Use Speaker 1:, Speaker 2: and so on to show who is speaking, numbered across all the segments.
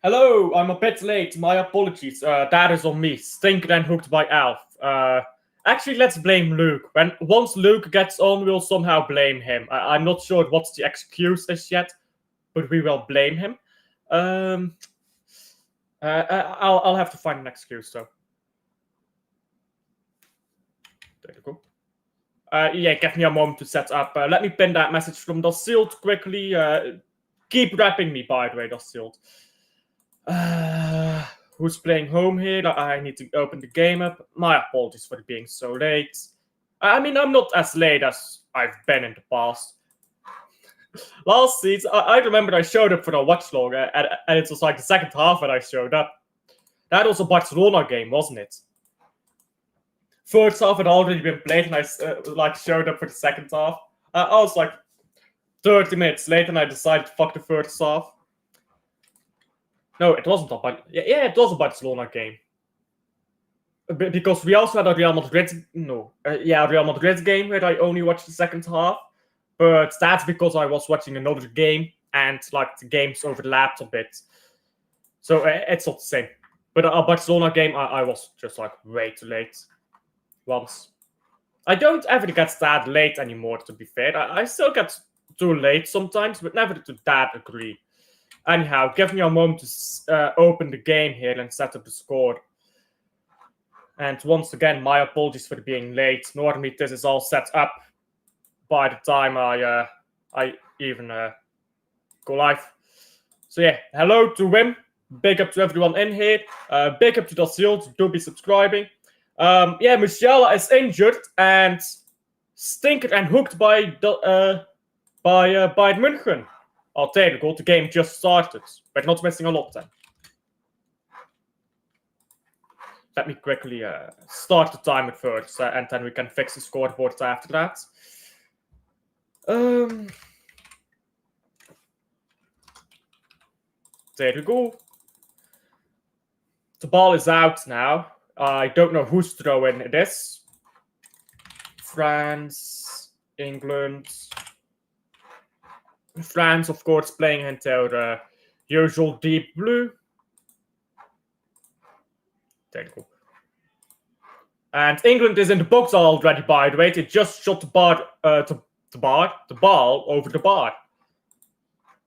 Speaker 1: Hello, I'm a bit late. My apologies. That is on me. Stinker and hooked by Alf. Actually, let's blame Luke. Once Luke gets on, we'll somehow blame him. I'm not sure what the excuse is yet, but we will blame him. I'll have to find an excuse though. There you go. Yeah, give me a moment to set up. Let me pin that message from Dasild quickly. Keep rapping me, by the way, Dasild. Who's playing home here? I need to open the game up. My apologies for being so late. I mean, I'm not as late as I've been in the past. Last season, I remember I showed up for a watch log, and it was like the second half when I showed up. That was a Barcelona game, wasn't it? First half had already been played, and I showed up for the second half. I was like 30 minutes late, and I decided to fuck the first half. No, it wasn't a yeah, it was a Barcelona game. Because we also had a Real Madrid, Real Madrid game where I only watched the second half. But that's because I was watching another game and like the games overlapped a bit. So it's not the same. But a Barcelona game, I was just like way too late once. I don't ever get that late anymore, to be fair. I still get too late sometimes, but never to that degree. Anyhow, give me a moment to open the game here and set up the score. And once again, my apologies for being late. Normally, this is all set up by the time I even go live. So yeah, hello to Wim. Big up to everyone in here. Big up to Dasild. Do be subscribing. Yeah, Musiala is injured and Stinker and hooked by Bayern München. Oh, there you go. The game just started. We're not missing a lot then. Let me quickly start the timer first, and then we can fix the scoreboard after that. There you go. The ball is out now. I don't know whose throw-in it is. France, England. France, of course, playing into the usual deep blue. There you go. And England is in the box already, by the way. They just shot the ball over the bar.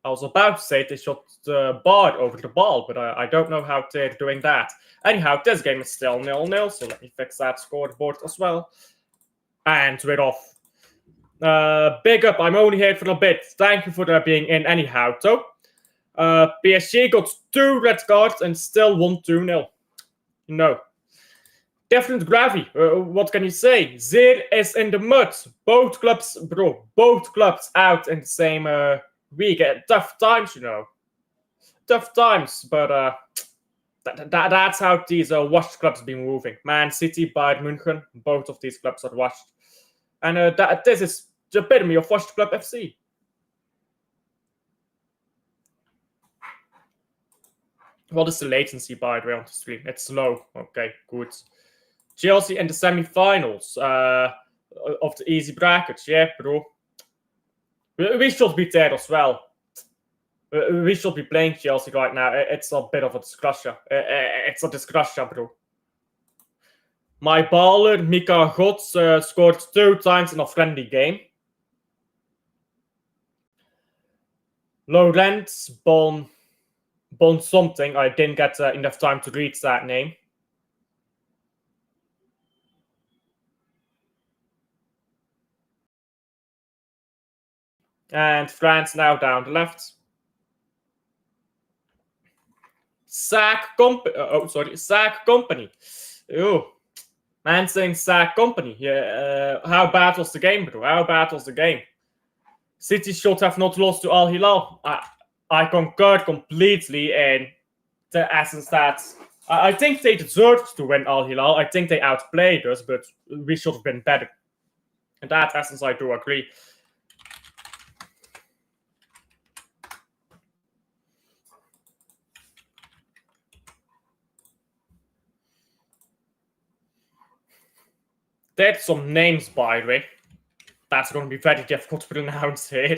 Speaker 1: I was about to say they shot the bar over the ball, but I don't know how they're doing that. Anyhow, this game is still 0-0, so let me fix that scoreboard as well. And we're off. Big up, I'm only here for a bit. Thank you for being in anyhow, though. PSG got 2 red cards and still won 2-0. No. Different gravy. What can you say? Zeer is in the mud. Both clubs out in the same week. Tough times, you know. Tough times, but that's how these washed clubs been moving. Man City, Bayern München, both of these clubs are washed. And this is the epitome of washed club FC. What is the latency, by the way, on the stream? It's slow. Okay, good. Chelsea in the semi-finals of the easy brackets. Yeah, bro. We should be there as well. We should be playing Chelsea right now. It's a bit of a discussion. It's a discussion, bro. My baller, Mika Gots, scored 2 times in a friendly game. Laurent Bon something. I didn't get enough time to read that name. And France now down the left. Sack Company. Oh, man saying Sack Company. Yeah, how bad was the game, bro? How bad was the game? City should have not lost to Al Hilal. I concur completely in the essence that I think they deserved to win Al Hilal. I think they outplayed us, but we should have been better. In that essence, I do agree. There's some names, by the way. That's going to be very difficult to pronounce here.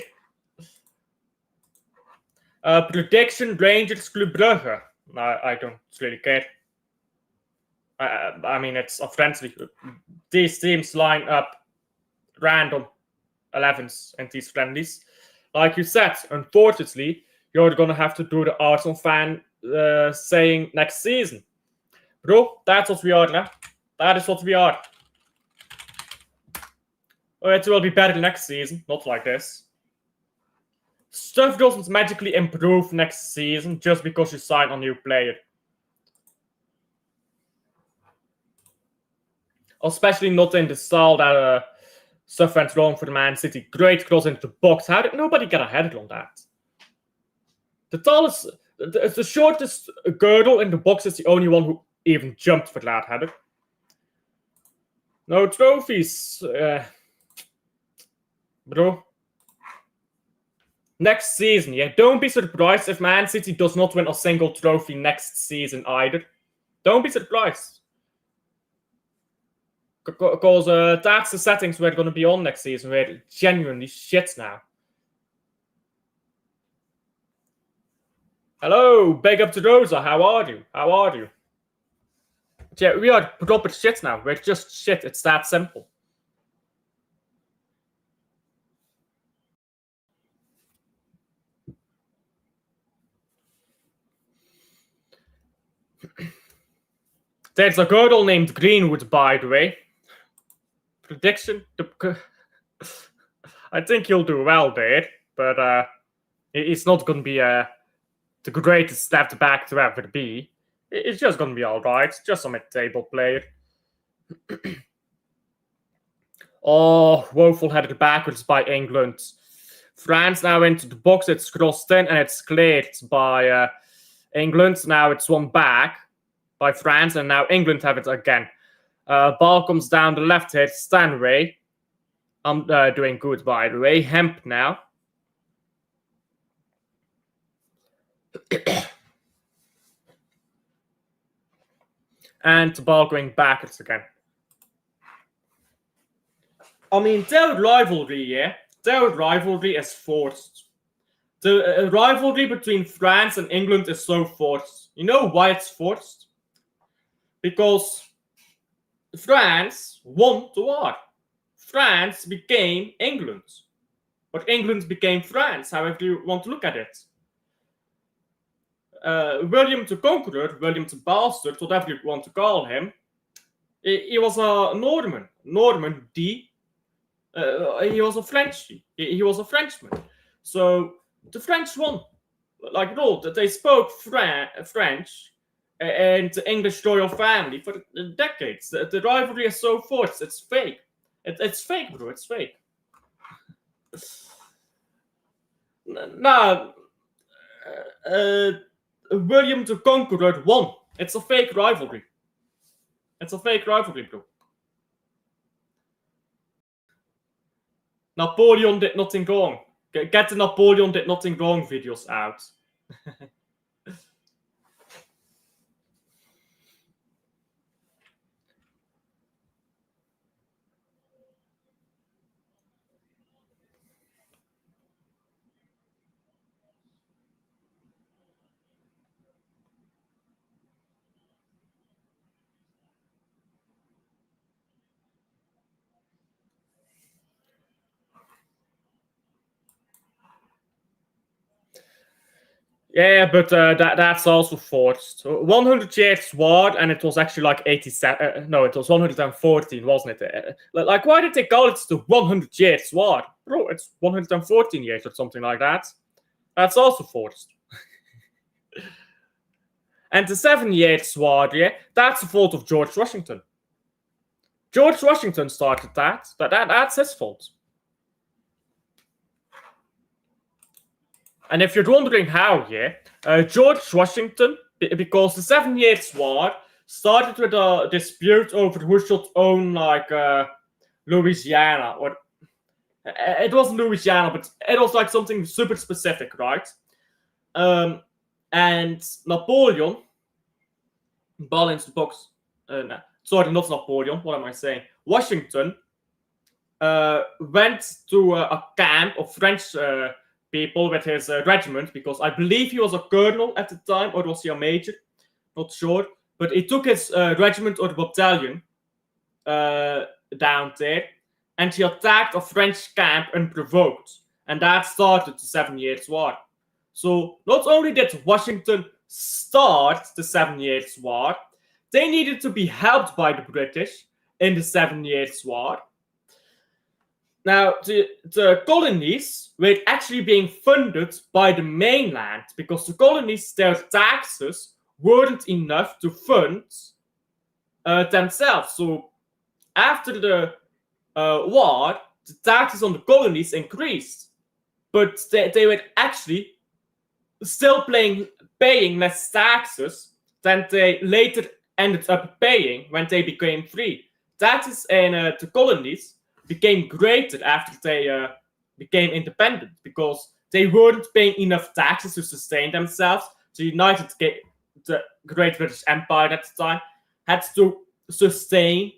Speaker 1: Prediction Rangers Club Brugge. I don't really care. I mean, it's a friendly. These teams line up random 11s in these friendlies. Like you said, unfortunately, you're gonna have to do the Arsenal fan saying next season. Bro, that's what we are now. That is what we are. It will be better next season, not like this. Stuff doesn't magically improve next season just because you sign a new player. Especially not in the style that stuff went wrong for the Man City. Great cross into the box. How did nobody get a header on that? The tallest, the shortest girdle in the box is the only one who even jumped for that header. No trophies, bro. Next season, yeah. Don't be surprised if Man City does not win a single trophy next season either. Don't be surprised. Because that's the settings we're going to be on next season. We're genuinely shit now. Hello, big up to Rosa. How are you? How are you? Yeah, we are proper shit now. We're just shit. It's that simple. There's a girl named Greenwood, by the way. Prediction? I think he'll do well there, but it's not going to be the greatest step back to ever be. It's just going to be all right. Just a mid-table player. Oh, woeful headed backwards by England. France now into the box. It's crossed in and it's cleared by England. Now it's won back by France, and now England have it again. Ball comes down the left here. Stanway. I'm doing good, by the way. Hemp now. And the ball going backwards again. I mean, their rivalry, yeah? Their rivalry is forced. The rivalry between France and England is so forced. You know why it's forced? Because France won the war. France became England. But England became France, however you want to look at it. William the Conqueror, William the Bastard, whatever you want to call him, he was a Norman. Norman D. He was a Frenchie. He was a Frenchman. So the French won. Like no, they spoke French and the English royal family for decades. The rivalry is so forced. It's fake. It's fake, bro. It's fake. Nah. William the Conqueror won. It's a fake rivalry. It's a fake rivalry, bro. Napoleon did nothing wrong. Get the Napoleon did nothing wrong videos out. Yeah, but that's also forced. 100 years war, and it was actually like 87. No, it was 114, wasn't it? Like, why did they call it the 100 years war? Bro, it's 114 years or something like that. That's also forced. And the 7 years war, yeah, that's the fault of George Washington. George Washington started that. That's his fault. And if you're wondering how, yeah, George Washington, because the 7 Years' War started with a dispute over who should own, like, Louisiana. Or it wasn't Louisiana, but it was like something super specific, right? And Napoleon, ball into the box. No, sorry, not Napoleon. What am I saying? Washington went to a camp of French people with his regiment, because I believe he was a colonel at the time, or was he a major? not sure, but he took his regiment or battalion down there, and he attacked a French camp unprovoked, and that started the 7 Years' War. So not only did Washington start the 7 Years' War, they needed to be helped by the British in the 7 Years' War. Now, the colonies were actually being funded by the mainland because the colonies, their taxes weren't enough to fund themselves. So after the war, the taxes on the colonies increased, but they were actually still paying less taxes than they later ended up paying when they became free. Taxes in the colonies became greater after they became independent because they weren't paying enough taxes to sustain themselves. The the Great British Empire at the time, had to sustain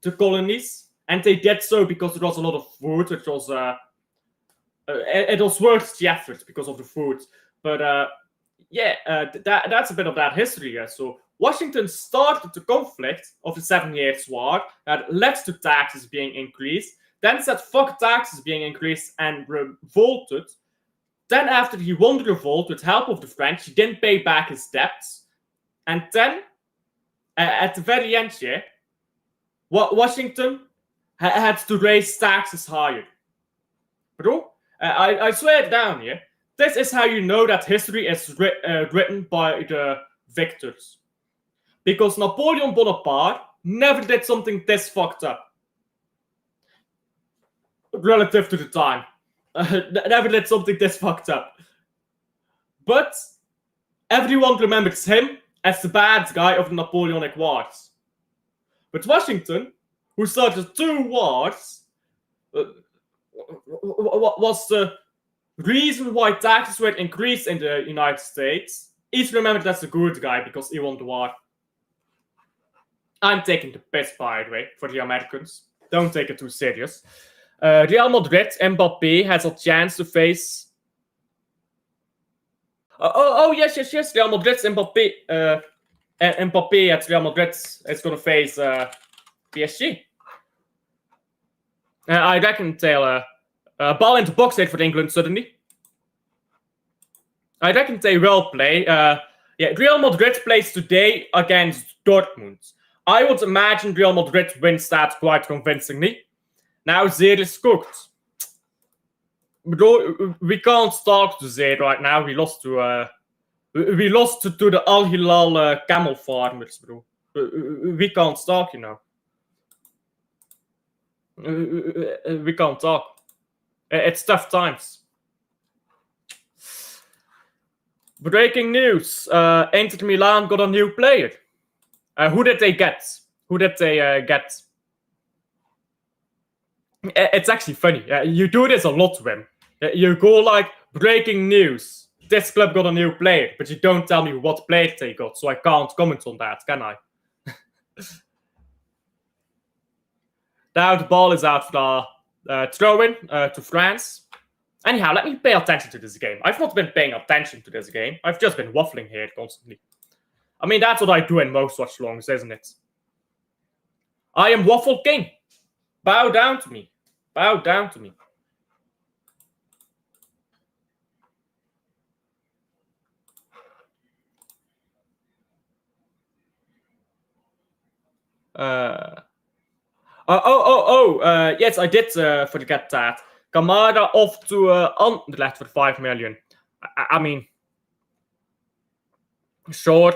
Speaker 1: the colonies, and they did so because there was a lot of food. It was worth the effort because of the food. But that's a bit of that history. So Washington started the conflict of the 7 Years' War that led to taxes being increased, then said fuck taxes being increased and revolted. Then after he won the revolt with help of the French, he didn't pay back his debts. And then, at the very end, Washington had to raise taxes higher. Bro, I swear it down here. This is how you know that history is written by the victors. Because Napoleon Bonaparte never did something this fucked up. Relative to the time. Never did something this fucked up. But everyone remembers him as the bad guy of the Napoleonic Wars. But Washington, who started 2 wars, was the reason why taxes were increased in the United States. He's remembered as the good guy because he won the war. I'm taking the piss, by the way, for the Americans. Don't take it too serious. Real Madrid, Mbappé has a chance to face... yes. Real Madrid, Mbappé. Mbappé at Real Madrid is going to face PSG. I reckon they'll ball into box here for England suddenly. I reckon they will play. Real Madrid plays today against Dortmund. I would imagine Real Madrid wins that quite convincingly. Now Zed is cooked. Bro, we can't talk to Zed right now. We lost to the Al Hilal camel farmers, bro. We can't talk, you know. We can't talk. It's tough times. Breaking news. Inter Milan got a new player. Who did they get? It's actually funny. You do this a lot, Wim. You go like, breaking news. This club got a new player, but you don't tell me what player they got, so I can't comment on that, can I? Now the ball is out for throw-in to France. Anyhow, let me pay attention to this game. I've not been paying attention to this game. I've just been waffling here constantly. I mean, that's what I do in most watch-alongs, isn't it? I am Waffle King. Bow down to me. Bow down to me. Yes, I did forget that. Kamara off to Anderlecht for 5 million. I mean, sure.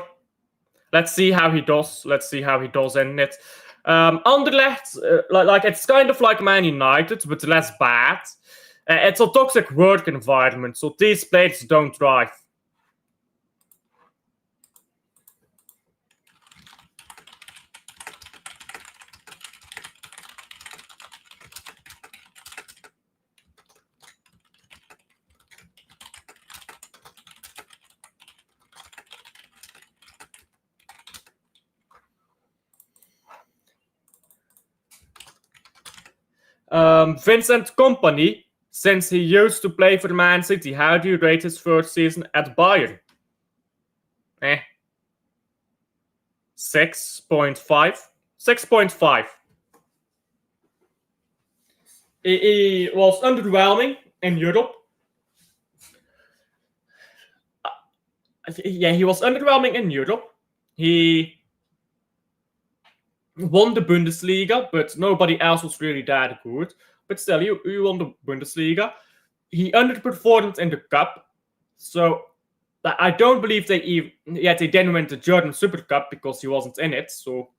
Speaker 1: Let's see how he does. In it. Anderlecht, like it's kind of like Man United, but less bad. It's a toxic work environment, so these players don't thrive. Vincent Kompany, since he used to play for Man City, how do you rate his first season at Bayern? 6.5. 6.5. He was underwhelming in Europe. Yeah, he was underwhelming in Europe. He won the Bundesliga, but nobody else was really that good. But still, he won the Bundesliga. He underperformed in the cup, so I don't believe they then went the German Super Cup because he wasn't in it. So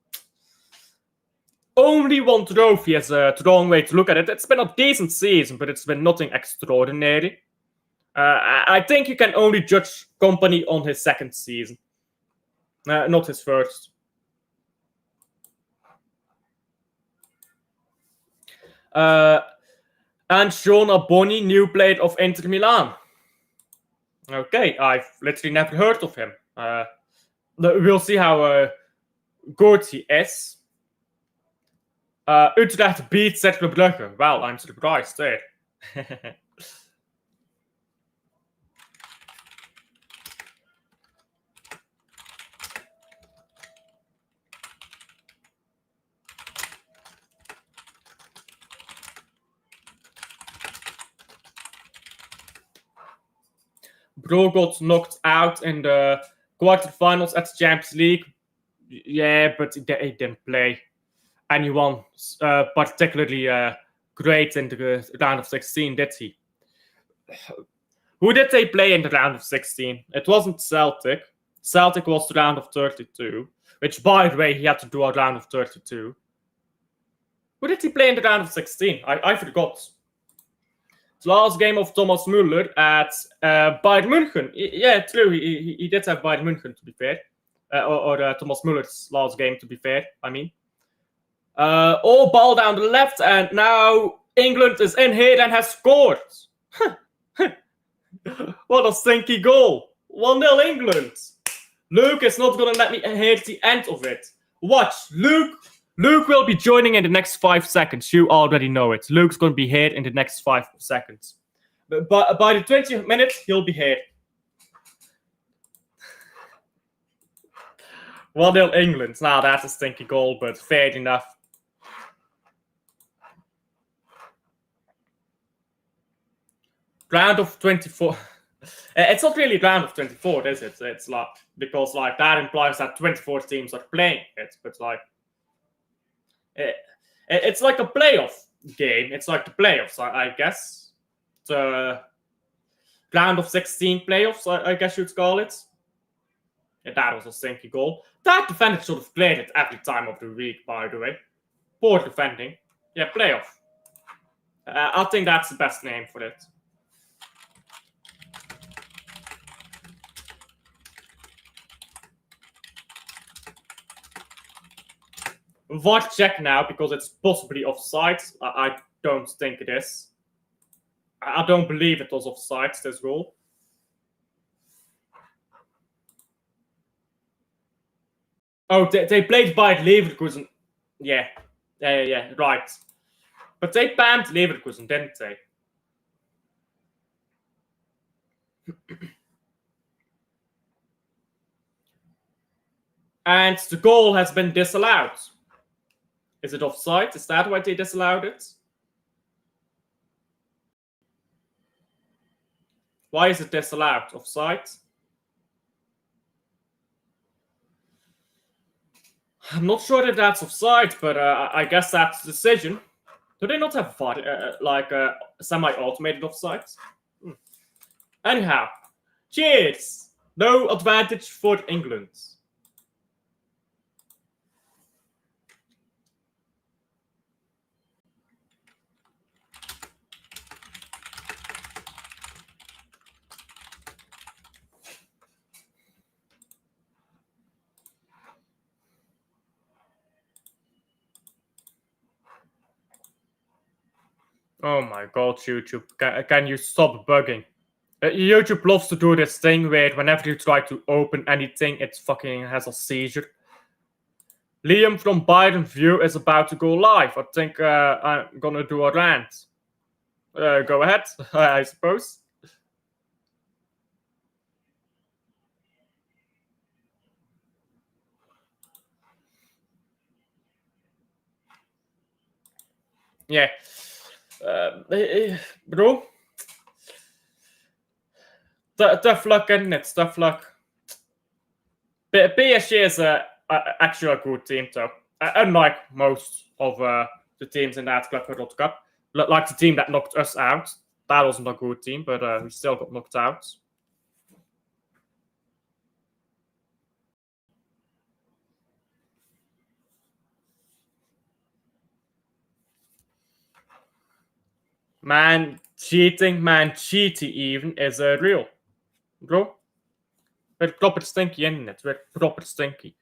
Speaker 1: only one trophy is the wrong way to look at it. It's been a decent season, but it's been nothing extraordinary. I think you can only judge Kompany on his second season, not his first. And Sean Boni, new player of Inter Milan. Okay, I've literally never heard of him. We'll see how good he is. Utrecht beats Cercle Brugge. Well, I'm surprised there. Bro got knocked out in the quarterfinals at the Champions League. Yeah, but he didn't play anyone particularly great in the round of 16, did he? Who did they play in the round of 16? It wasn't Celtic. Celtic was the round of 32, which, by the way, he had to do a round of 32. Who did he play in the round of 16? I forgot. The last game of Thomas Müller at Bayern München. Yeah, true. He did have Bayern München, to be fair. Or Thomas Müller's last game, to be fair, I mean. All ball down the left, and now England is in here and has scored. What a stinky goal. 1-0 England. Luke is not going to let me hear the end of it. Watch, Luke will be joining in the next 5 seconds. You already know it. Luke's going to be here in the next 5 seconds. But by the 20th minute, he'll be here. 1-0 England. Now, that's a stinky goal, but fair enough. Round of 24. It's not really round of 24, is it? It's like, because like that implies that 24 teams are playing it, but like it's like a playoff game. It's like the playoffs, I guess. The round of 16 playoffs, I guess you'd call it. Yeah, that was a stinky goal. That defender should have played it every time of the week, by the way. Poor defending. Yeah, playoff. I think that's the best name for it. VAR check now because it's possibly offside. I don't think it is. I don't believe it was offside, this goal. Oh, they played by Leverkusen. Yeah, right. But they banned Leverkusen, didn't they? And the goal has been disallowed. Is it offside? Is that why they disallowed it? Why is it disallowed? Offside? I'm not sure that that's offside, but I guess that's the decision. Do they not have like semi-automated offsides? Anyhow, cheers! No advantage for England. Oh my god, YouTube. Can you stop bugging? YouTube loves to do this thing where whenever you try to open anything, it fucking has a seizure. Liam from Biden View is about to go live. I think I'm gonna do a rant. Go ahead, I suppose. Yeah. Bro. Tough luck, isn't it? Tough luck. PSG is actually a good team, though. Unlike most of the teams in that Club World Cup. Like the team that knocked us out. That wasn't a good team, but we still got knocked out. Man cheating even is real. Bro. We're proper stinky, isn't it? We're proper stinky.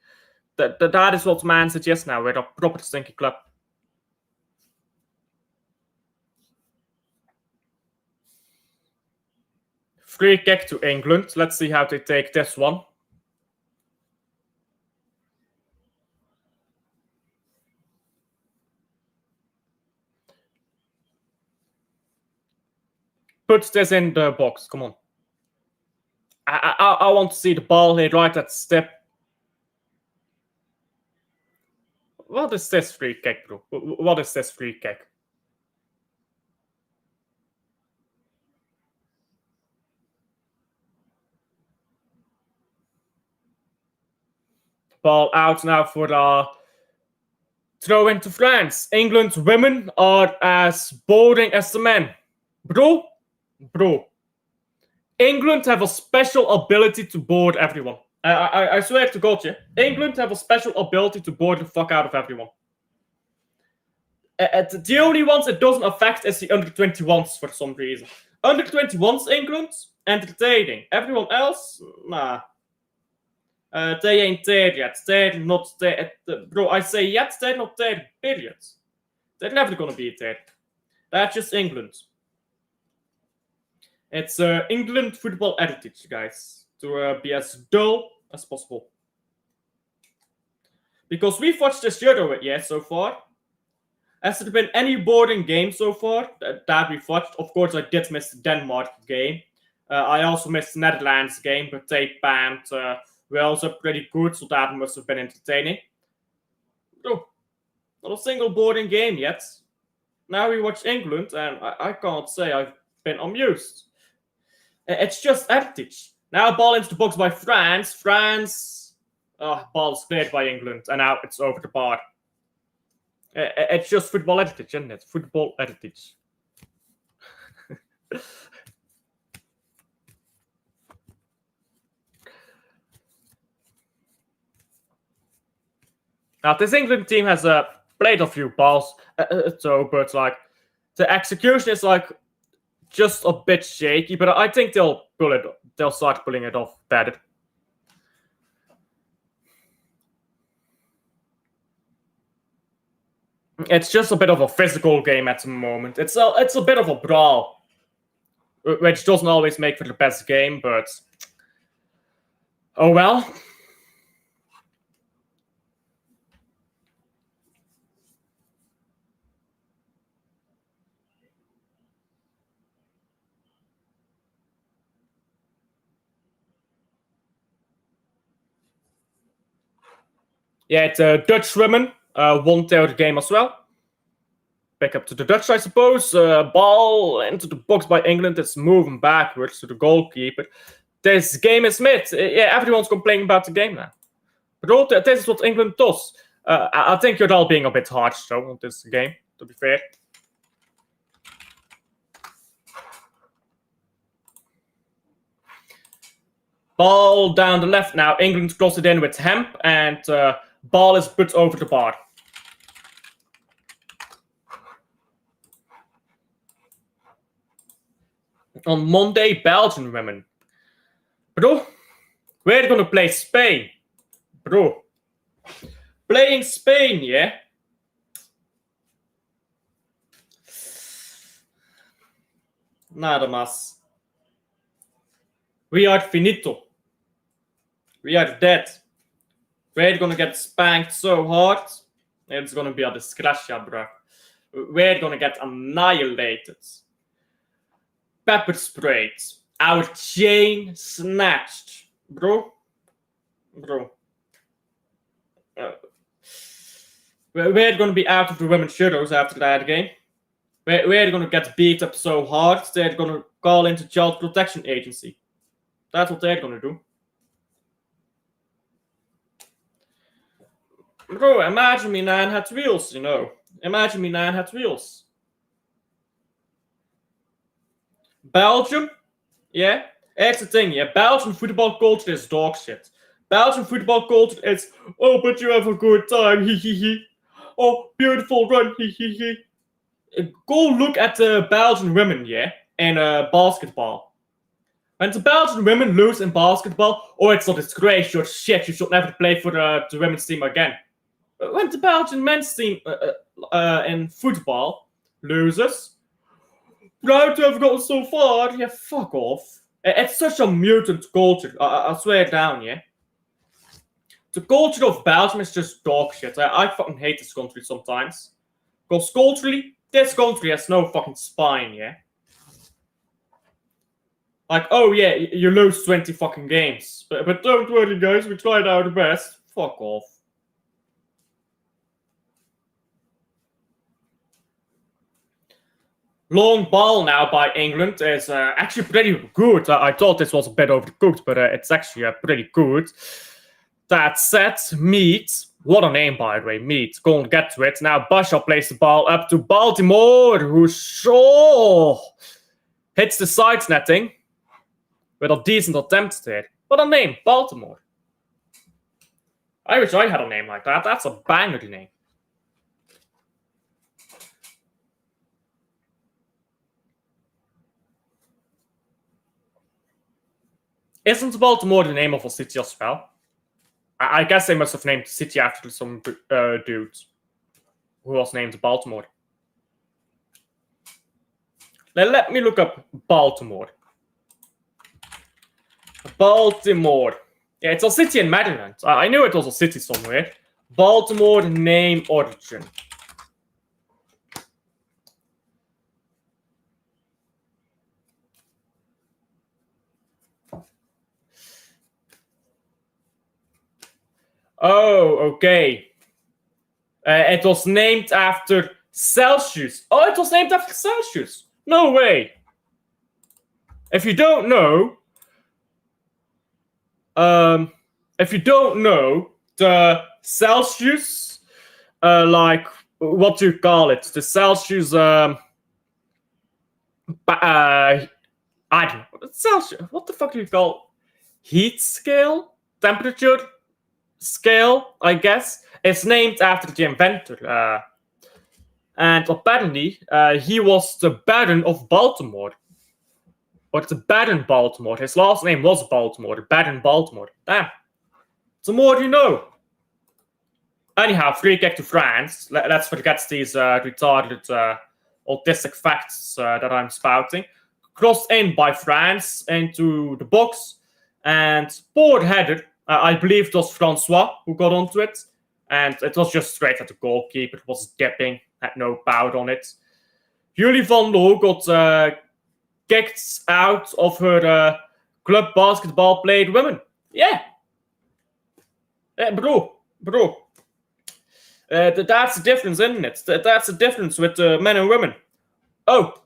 Speaker 1: That is what man suggests now. We're a proper stinky club. Free kick to England. Let's see how they take this one. Put this in the box. Come on. I want to see the ball hit right at step. What is this free kick, bro? What is this free kick? Ball out now for the throw into France. England's women are as boring as the men. Bro. England have a special ability to board everyone. I swear to God, yeah. England have a special ability to board the fuck out of everyone. The only ones it doesn't affect is the under-21s for some reason. Under-21s England, entertaining. Everyone else, nah. They ain't there yet. They're not there. Bro, I say yet, they're not there, period. They're never gonna be there. That's just England. It's England football heritage, guys. To be as dull as possible. Because we've watched this Euro yet so far. Has there been any boring game so far that we've watched? Of course, I did miss the Denmark game. I also missed the Netherlands game, but they banned Wales are pretty good, so that must have been entertaining. Oh, not a single boring game yet. Now we watch England, and I can't say I've been amused. It's just heritage. Now ball into the box by France. France. Ball's cleared by England, and now it's over the bar. It's just football heritage, isn't it? Football heritage. Now, this England team has played a few balls, but like the execution is like just a bit shaky. But I think they'll pull it. They'll start pulling it off better. It's just a bit of a physical game at the moment. It's a bit of a brawl, which doesn't always make for the best game, but oh well. Yeah, it's Dutch women won their game as well. Back up to the Dutch, I suppose. Ball into the box by England. It's moving backwards to the goalkeeper. This game is mid. Yeah, everyone's complaining about the game now. But this is what England does. I think you're all being a bit harsh, though, on this game, to be fair. Ball down the left now. England cross it in with Hemp, and ball is put over the bar. On Monday, Belgian women. Bro, we're going to play Spain. Bro. Playing Spain, yeah? Nada más. We are finito. We are dead. We're going to get spanked so hard. It's going to be a disgracia, bro. We're going to get annihilated. Pepper sprayed. Our chain snatched. Bro. We're going to be out of the women's Euros after that game. where they're gonna get beat up so hard they're gonna call into Child Protection Agency. That's what they're gonna do. Bro, imagine me nine had wheels, you know. Imagine me nine had wheels. Belgium, yeah. That's the thing, yeah. Belgian football culture is dog shit. Belgian football culture is, oh, but you have a good time, hee hee hee. Oh, beautiful run, hee hee hee. Go look at the Belgian women, yeah, in basketball. When the Belgian women lose in basketball, oh, it's a disgrace, you're shit, you should never play for the women's team again. When the Belgian men's team in football loses, proud to have gotten so far, yeah, fuck off. It's such a mutant culture, I swear down, yeah. The culture of Belgium is just dog shit. I fucking hate this country sometimes. Because culturally, this country has no fucking spine, yeah? Like, oh yeah, you lose 20 fucking games. But don't worry, guys, we tried our best. Fuck off. Long ball now by England is actually pretty good. I thought this was a bit overcooked, but it's actually pretty good. That said, Mead, what a name by the way, Mead, go and get to it. Now Basha plays the ball up to Baltimore, who sure hits the side netting with a decent attempt there. What a name, Baltimore. I wish I had a name like that. That's a banger name. Isn't Baltimore the name of a city as well? I guess they must have named the city after some dude who was named Baltimore. Now let me look up Baltimore. Baltimore. Yeah, it's a city in Maryland. I knew it was a city somewhere. Baltimore name origin. Oh, okay. It was named after Celsius. Oh, it was named after Celsius. No way. If you don't know, the Celsius, like what do you call it? The Celsius, I don't know. Celsius. What the fuck do you call heat scale? Temperature scale, I guess. It's named after the inventor. And apparently, he was the Baron of Baltimore. Or the Baron Baltimore. His last name was Baltimore. The Baron Baltimore. Damn. The more you know. Anyhow, free kick to France. Let's forget these retarded autistic facts that I'm spouting. Crossed in by France into the box. And poor header. I believe it was Francois who got onto it. And it was just straight at the goalkeeper. It was dipping. Had no power on it. Julie Van Loo got kicked out of her club basketball played women. Yeah. Bro. That's the difference, isn't it? That's the difference with men and women. Oh.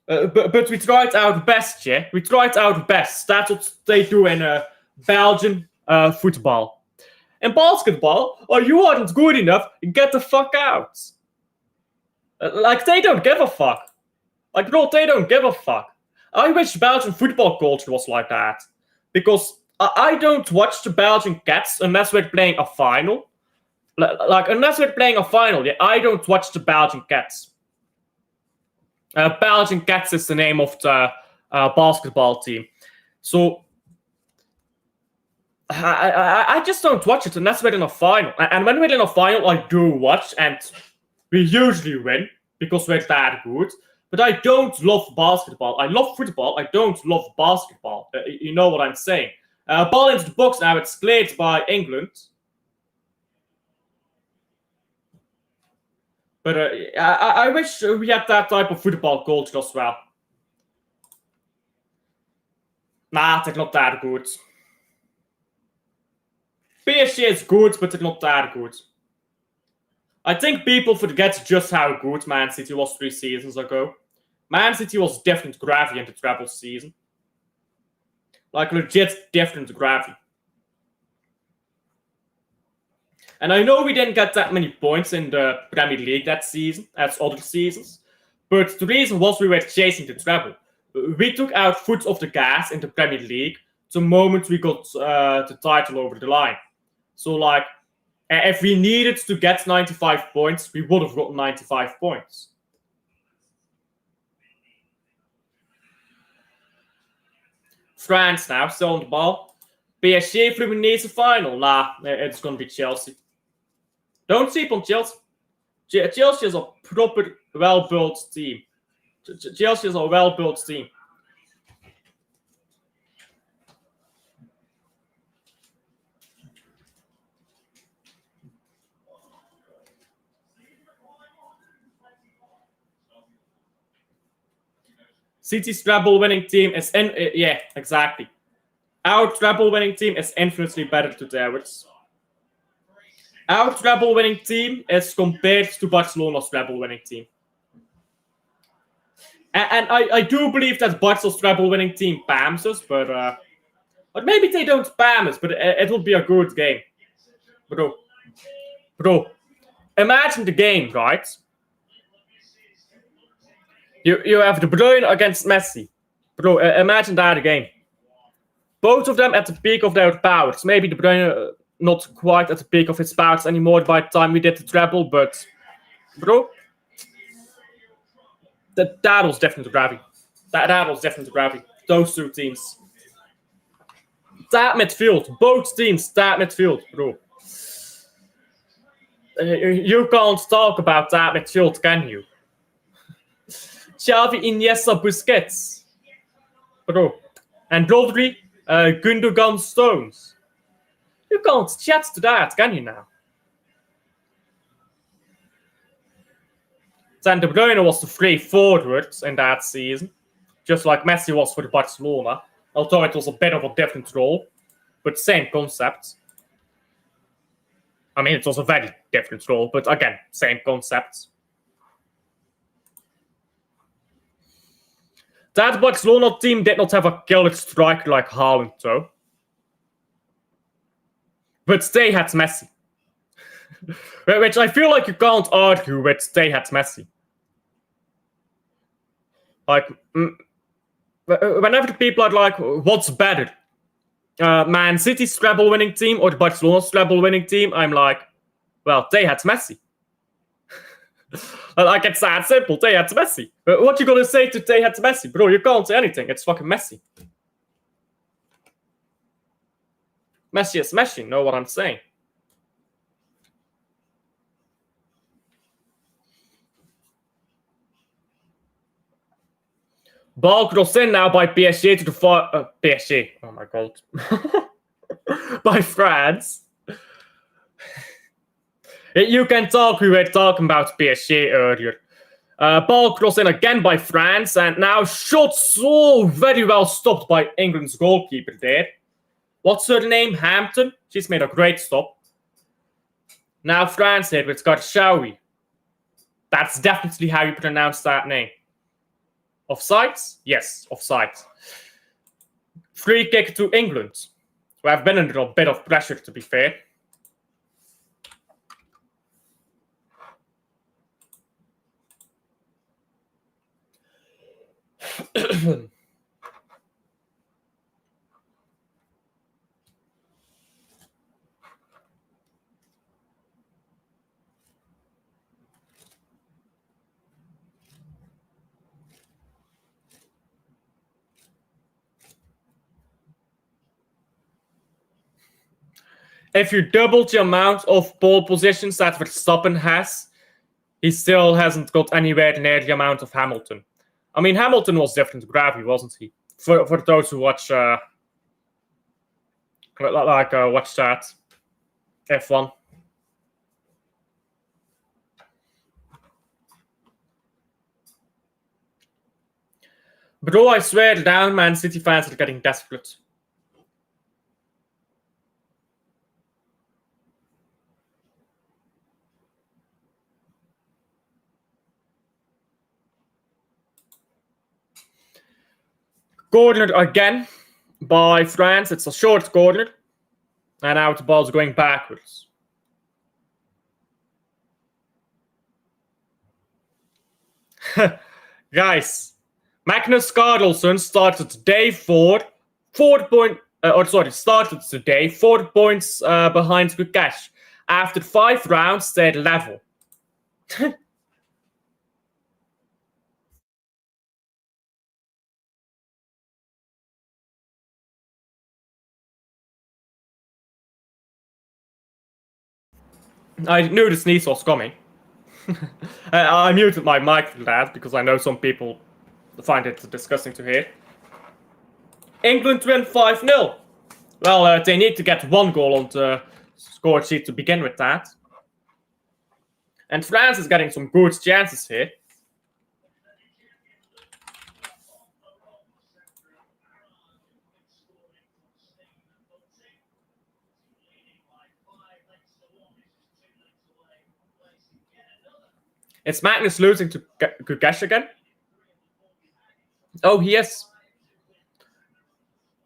Speaker 1: But we tried our best, yeah? We tried our best. That's what they do in Belgian football. In basketball, oh, you aren't good enough, get the fuck out. Like, they don't give a fuck. Like, bro, they don't give a fuck. I wish Belgian football culture was like that. Because I don't watch the Belgian Cats unless we're playing a final. Like, unless we're playing a final, yeah, I don't watch the Belgian Cats. Belgian Cats is the name of the basketball team. So, I just don't watch it unless we're in a final. And when we're in a final, I do watch, and we usually win because we're that good. But I don't love basketball. I love football. I don't love basketball. You know what I'm saying. Ball into the box now. It's cleared by England. But I wish we had that type of football culture as well. Nah, they're not that good. PSG is good, but they're not that good. I think people forget just how good Man City was 3 seasons ago. Man City was different gravy in the treble season. Like legit different gravy. And I know we didn't get that many points in the Premier League that season as other seasons, but the reason was we were chasing the treble. We took our foot off the gas in the Premier League the moment we got the title over the line. So, like, if we needed to get 95 points, we would have gotten 95 points. France now, still on the ball. PSG Fluminense final. Nah, it's going to be Chelsea. Don't sleep on Chelsea. Chelsea is a proper, well-built team. Chelsea is a well-built team. City's treble-winning team is yeah, exactly. Our treble-winning team is infinitely better to theirs. Our treble-winning team is compared to Barcelona's treble-winning team. And I do believe that Barcelona's treble-winning team PAMs us, but maybe they don't PAM us, but it will be a good game. Bro, imagine the game, right? You have De Bruyne against Messi. Bro, imagine that game. Both of them at the peak of their powers. Maybe De Bruyne not quite at the peak of his powers anymore by the time we did the treble, but bro, that was different to gravity. That was different to gravity. Those two teams. That midfield. Both teams, that midfield, bro. You can't talk about that midfield, can you? Xavi, Iniesta, Busquets. Bro. And Rodri, Gundogan, Stones. You can't chat to that, can you now? Then De Bruyne was the free forwards in that season, just like Messi was for Barcelona, although it was a bit of a different role, but same concept. I mean, it was a very different role, but again, same concept. That Barcelona team did not have a killer striker like Haaland, though. But they had Messi. Which I feel like you can't argue with they had Messi. Like, whenever the people are like, what's better? Man City's treble-winning team or Barcelona's treble-winning team? I'm like, well, they had Messi. Like, it's that simple. They had Messi. What you gonna say to they had Messi? Bro, you can't say anything. It's fucking Messi. Messi is Messi, you know what I'm saying? Ball crossed in now by PSG to the far... PSG. Oh my god. By France. You can talk, we were talking about PSG earlier. Ball crossed in again by France, and now shot so very well stopped by England's goalkeeper there. What's her name? Hampton? She's made a great stop. Now France here with Garshawi. That's definitely how you pronounce that name. Offside? Yes, offside. Free kick to England. We have been under a bit of pressure, to be fair. If you double the amount of pole positions that Verstappen has, he still hasn't got anywhere near the amount of Hamilton. I mean, Hamilton was different gravity, wasn't he? For those who watch, watch that F1. Bro, I swear down, Man City fans are getting desperate. cornered again by France. It's a short corner. And now the ball's going backwards. Guys, Magnus Carlsen started day 4, started today 4 points behind Gukesh. After 5 rounds, they're level. I knew the sneeze was coming. I muted my mic for that because I know some people find it disgusting to hear. England win 5-0. Well, they need to get 1 goal on the score sheet to begin with that. And France is getting some good chances here. Is Magnus losing to Gukesh again? Oh, he is.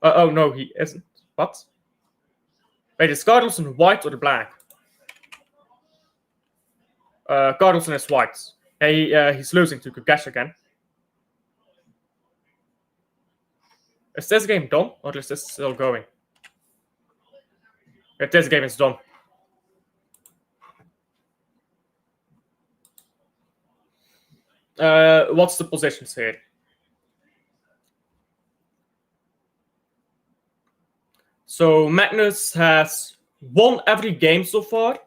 Speaker 1: Oh, no, he isn't. What? Wait, is Carlsen white or the black? Carlsen is white. He's losing to Gukesh again. Is this game done, or is this still going? This game is done. What's the positions here? So Magnus has won every game so far.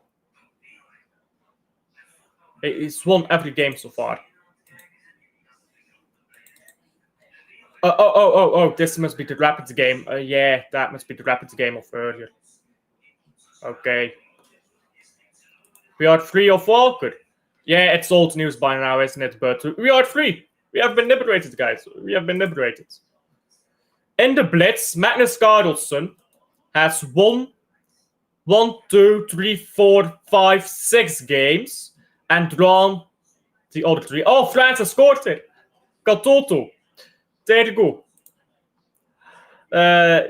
Speaker 1: He's won every game so far. Oh, this must be the Rapids game. Yeah, that must be the Rapids game of earlier. Okay. We are 3 or 4? Good. Yeah, it's old news by now, isn't it? But we are 3. We have been liberated, guys. We have been liberated. In the Blitz, Magnus Carlsen has won 1, 2, 3, 4, 5, 6 games and drawn the other 3. Oh, France has scored it. Katoto. There you go.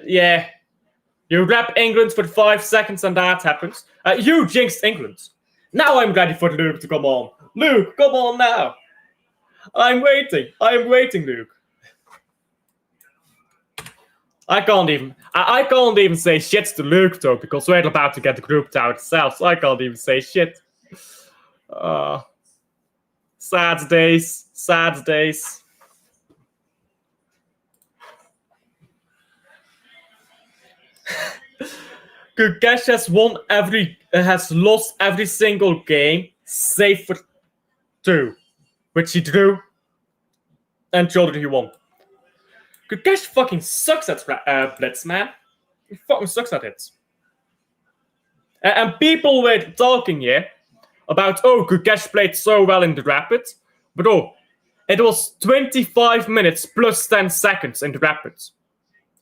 Speaker 1: Yeah. You wrap England for 5 seconds and that happens. You jinxed England. Now I'm ready for Luke to come on. Luke, come on now. I'm waiting. I'm waiting, Luke. I can't even say shit to Luke though, because we're about to get grouped out ourselves. So I can't even say shit. Sad days. Sad days. Gukesh has lost every single game, save for 2, which he drew, and the other he won. Gukesh fucking sucks at Blitz, man. He fucking sucks at it. And people were talking here about, oh, Gukesh played so well in the Rapids, but oh, it was 25 minutes plus 10 seconds in the Rapids.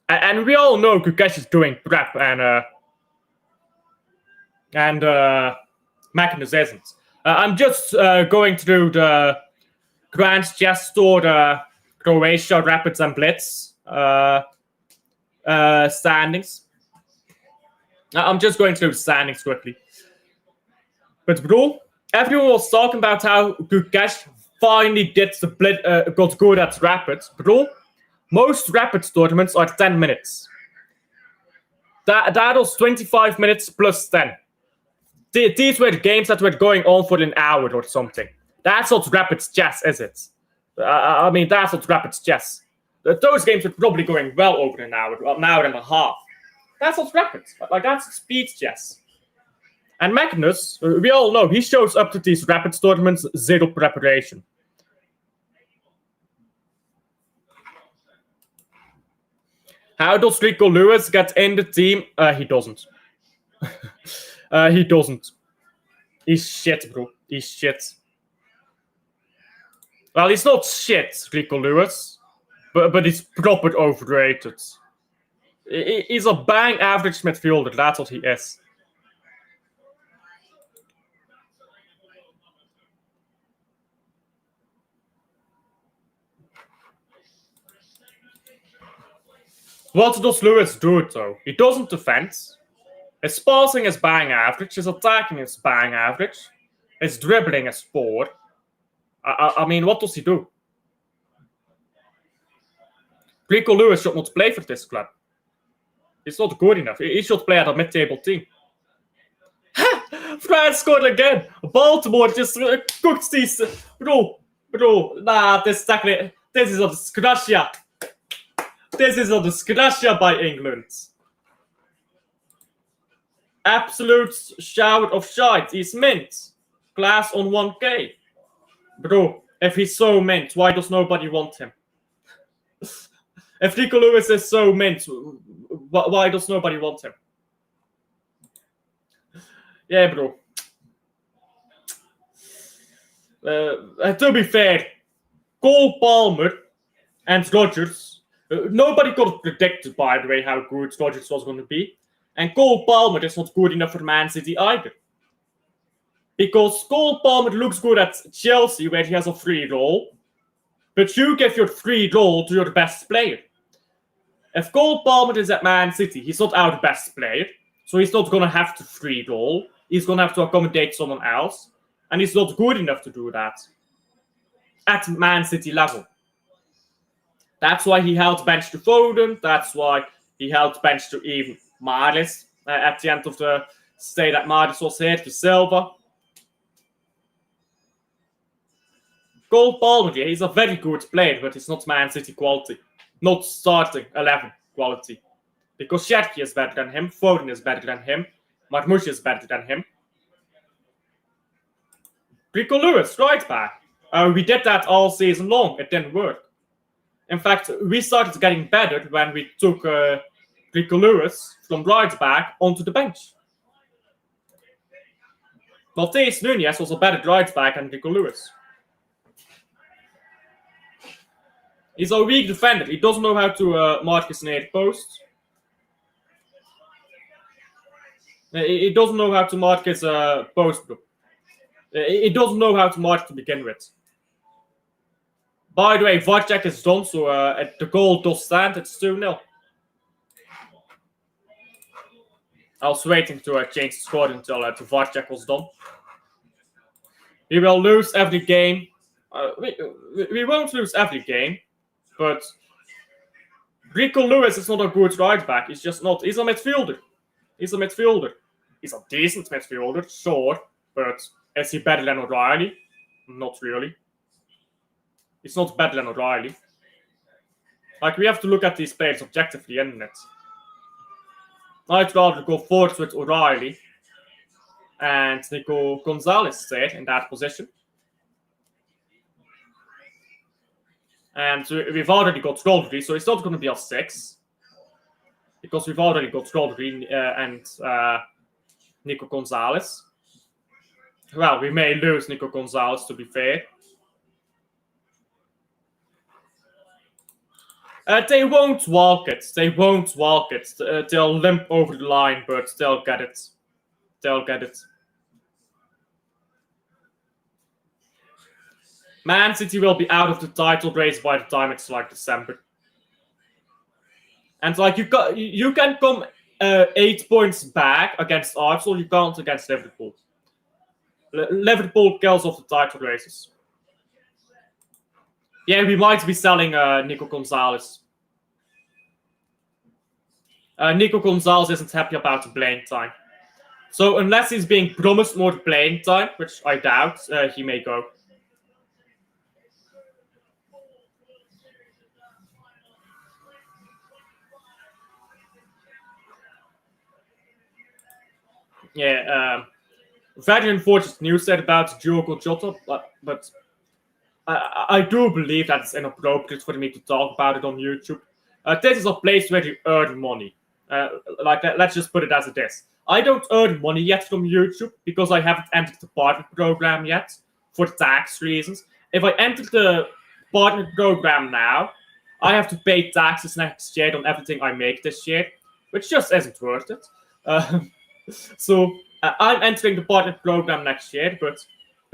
Speaker 1: And we all know Gukesh is doing prep and Magnus isn't. I'm just going through the Grand Chess Tour, Croatia, Rapids, and Blitz standings. I'm just going through the standings quickly. But bro, everyone was talking about how Gukesh finally did the got good at Rapids. Bro, most Rapids tournaments are 10 minutes. That was 25 minutes plus 10. These were the games that were going on for an hour or something. That's not Rapids chess, is it? I mean, that's not Rapids chess. Those games were probably going well over an hour and a half. That's not Rapids. Like, that's speed chess. And Magnus, we all know, he shows up to these Rapids tournaments, 0 preparation. How does Rico Lewis get in the team? He doesn't. He doesn't. He's shit, bro. He's shit. Well, he's not shit, Rico Lewis, but he's proper overrated. He's a bang average midfielder. That's what he is. What does Lewis do, though? He doesn't defend. His passing is bang average. His attacking is bang average. His dribbling is poor. I mean, what does he do? Rico Lewis should not play for this club. He's not good enough. He should play at a mid-table team. France scored again. Baltimore just cooked these. Bro, nah, this is a disgracia. This is a disgracia by England. Absolute shower of shite. He's mint. Class on 1K. Bro, if he's so mint, why does nobody want him? If Rico Lewis is so mint, why does nobody want him? Yeah, bro. To be fair, Cole Palmer and Rodgers, nobody could have predicted, by the way, how good Rodgers was going to be. And Cole Palmer is not good enough for Man City either. Because Cole Palmer looks good at Chelsea, where he has a free role. But you give your free role to your best player. If Cole Palmer is at Man City, he's not our best player. So he's not going to have to free role. He's going to have to accommodate someone else. And he's not good enough to do that. At Man City level. That's why he held bench to Foden. That's why he held bench to even Mahrez. At the end of the stay that Mahrez was here, to Silva. Cole Palmer, yeah, he's a very good player, but he's not Man City quality. Not starting 11 quality. Because Cherki is better than him, Foden is better than him, Marmoush is better than him. Rico Lewis, right back. We did that all season long. It didn't work. In fact, we started getting better when we took Rico Lewis from right back onto the bench. Matheus Nunes was a better right back than Rico Lewis. He's a weak defender. He doesn't know how to mark his near post. He doesn't know how to mark his post. He doesn't know how to mark to begin with. By the way, Varcek is done, so the goal does stand. It's 2-0. I was waiting to change the score until the Varcek was done. We will lose every game. We won't lose every game, but Rico Lewis is not a good right back. He's just not. He's a midfielder. He's a midfielder. He's a decent midfielder, sure, but is he better than O'Reilly? Not really. He's not better than O'Reilly. Like, we have to look at these players objectively, isn't it? I'd rather go forward with O'Reilly and Nico Gonzalez there in that position. And we've already got Rodri, so it's not going to be a 6. Because we've already got Rodri and Nico Gonzalez. Well, we may lose Nico Gonzalez, to be fair. They won't walk it. They won't walk it. They'll limp over the line, but they'll get it. They'll get it. Man City will be out of the title race by the time it's like December. And like you can come 8 points back against Arsenal. You can't against Liverpool. Liverpool kills off the title races. Yeah, we might be selling Nico Gonzalez. Nico Gonzalez isn't happy about the playing time. So unless he's being promised more playing time, which I doubt, he may go. Yeah, very unfortunate news said about Diogo Jota, but I do believe that it's inappropriate for me to talk about it on YouTube. This is a place where you earn money. Let's just put it as it is. I don't earn money yet from YouTube because I haven't entered the partner program yet for tax reasons. If I enter the partner program now, I have to pay taxes next year on everything I make this year, which just isn't worth it. So I'm entering the partner program next year, but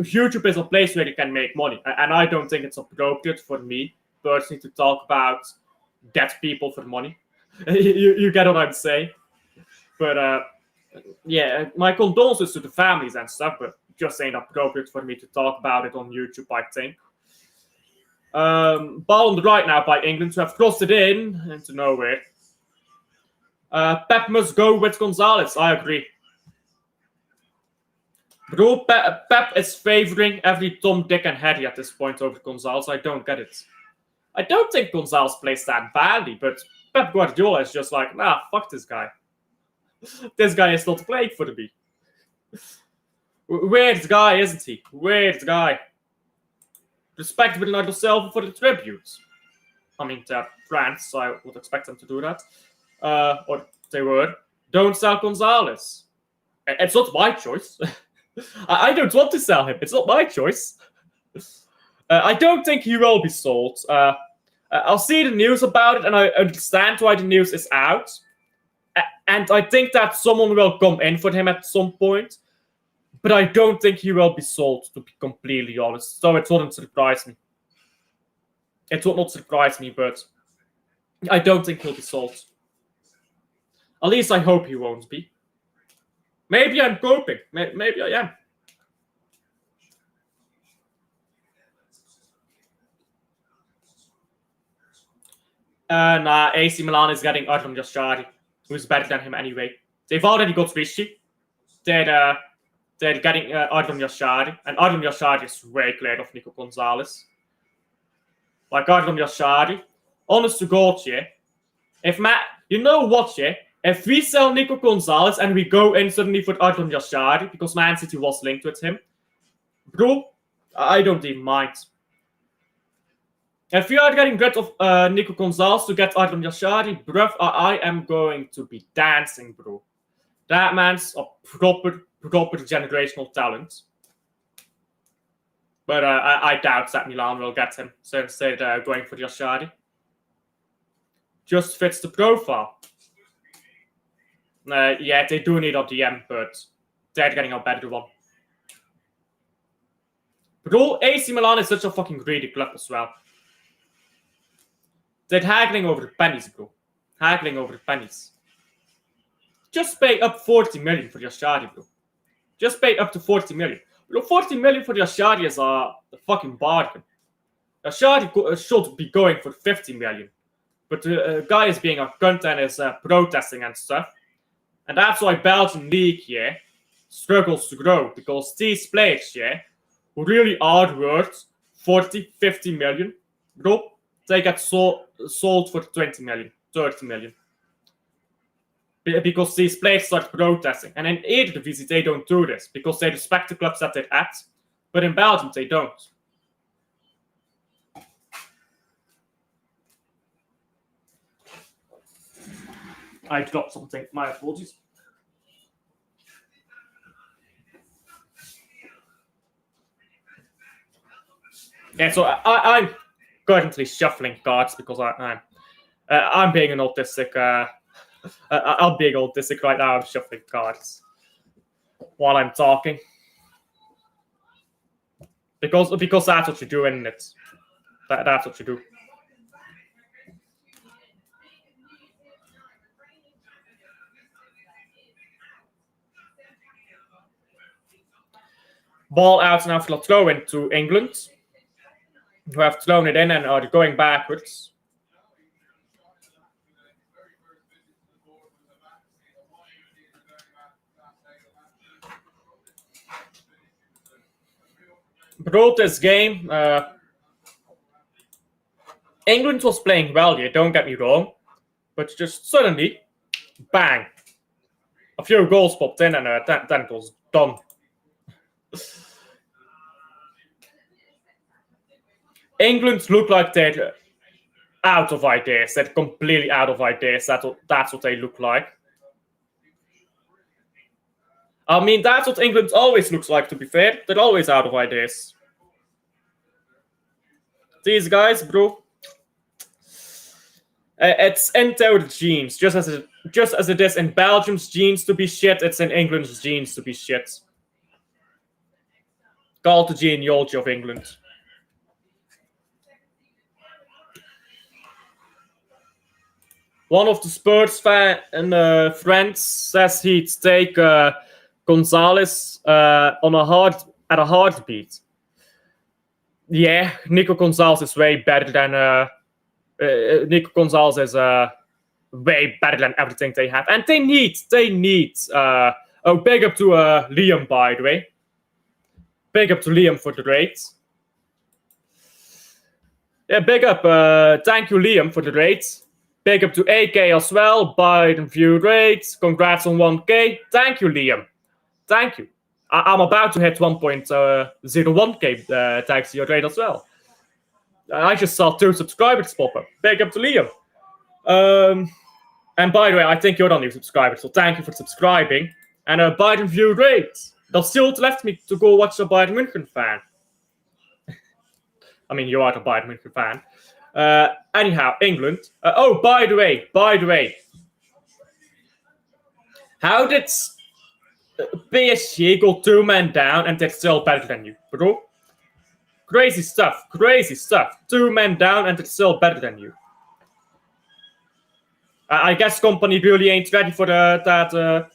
Speaker 1: YouTube is a place where you can make money, and I don't think it's appropriate for me personally to talk about dead people for money. You get what I'm saying? But yeah, my condolences to the families and stuff, but just ain't appropriate for me to talk about it on YouTube, I think. Ball on the right now by England, who have crossed it in into nowhere. Pep must go with Gonzalez, I agree. Bro, Pep is favoring every Tom, Dick, and Harry at this point over Gonzalez. I don't get it. I don't think Gonzalez plays that badly, but Pep Guardiola is just like, nah, fuck this guy. This guy is not playing for the B. Weird guy, isn't he? Weird guy. Respect Bernardo Silva for the tributes. I mean, they're France, so I would expect them to do that. Or they would. Don't sell Gonzalez. It's not my choice. I don't want to sell him. It's not my choice. I don't think he will be sold. I'll see the news about it, and I understand why the news is out. And I think that someone will come in for him at some point. But I don't think he will be sold, to be completely honest. So it wouldn't surprise me. It would not surprise me, but I don't think he'll be sold. At least I hope he won't be. Maybe I'm coping. Maybe I am. Nah, AC Milan is getting Ardem Yashari, who's better than him anyway. They've already got Vichy. They're getting Ardem Yashari, and Ardem Yashari is way clear of Nico Gonzalez. Like Ardem Yashari, honest to God, yeah. You know what, yeah? If we sell Nico Gonzalez and we go in suddenly for Ardem Yashari because Man City was linked with him, bro, I don't even mind. If we are getting rid of Nico Gonzalez to get Ardem Yashari, bruv, I am going to be dancing, bro. That man's a proper generational talent. But I doubt that Milan will get him, so instead going for Yashari. Just fits the profile. Yeah, they do need a DM, but they're getting a better one. Bro, AC Milan is such a fucking greedy club as well. They're haggling over the pennies, bro. Haggling over the pennies. Just pay up 40 million for Yashari, bro. Just pay up to 40 million. Bro, 40 million for Yashari is a fucking bargain. Yashari should be going for 50 million. But the guy is being a cunt and is protesting and stuff. And that's why Belgian League, yeah, struggles to grow. Because these players, yeah, who really are worth 40, 50 million, bro, they get sold for 20 million, 30 million. Because these players start protesting. And in Eredivisie, they don't do this. Because they respect the clubs that they're at. But in Belgium, they don't. I dropped something. My apologies. Yeah, so I'm currently shuffling cards because I'm being an autistic. I'm being autistic right now. I'm shuffling cards while I'm talking because that's what you do, isn't it? That's what you do. Ball out now for a throw into England, who have thrown it in and are going backwards. Brought this game. England was playing well here, don't get me wrong, but just suddenly, bang, a few goals popped in and then it was done. England look like they're out of ideas. They're completely out of ideas. That's what they look like. I mean, that's what England always looks like, to be fair. They're always out of ideas. These guys, bro, it's in their genes. Just as it is in Belgium's genes to be shit, it's in England's genes to be shit. Call the genealogy of England. One of the Spurs friends says he'd take Gonzalez on at a heartbeat. Yeah, Nico Gonzalez is way better than Nico Gonzalez is way better than everything they have, and they need. Oh, big up to Liam, by the way. Big up to Liam for the raid. Yeah, big up. Thank you, Liam, for the raid. Big up to AK as well. Biden view rates. Congrats on 1K. Thank you, Liam. Thank you. I'm about to hit 1.01K thanks to your raid as well. I just saw 2 subscribers pop up. Big up to Liam. And by the way, I think you're the new subscriber, so thank you for subscribing. And Biden view rates. Dat still left me to go watch a Bayern München fan. I mean, you are a Bayern München fan. Anyhow, England. Oh, by the way. How did PSG go 2 men down and they're still better than you, bro? Crazy stuff. 2 men down and they're still better than you. I guess company really ain't ready for that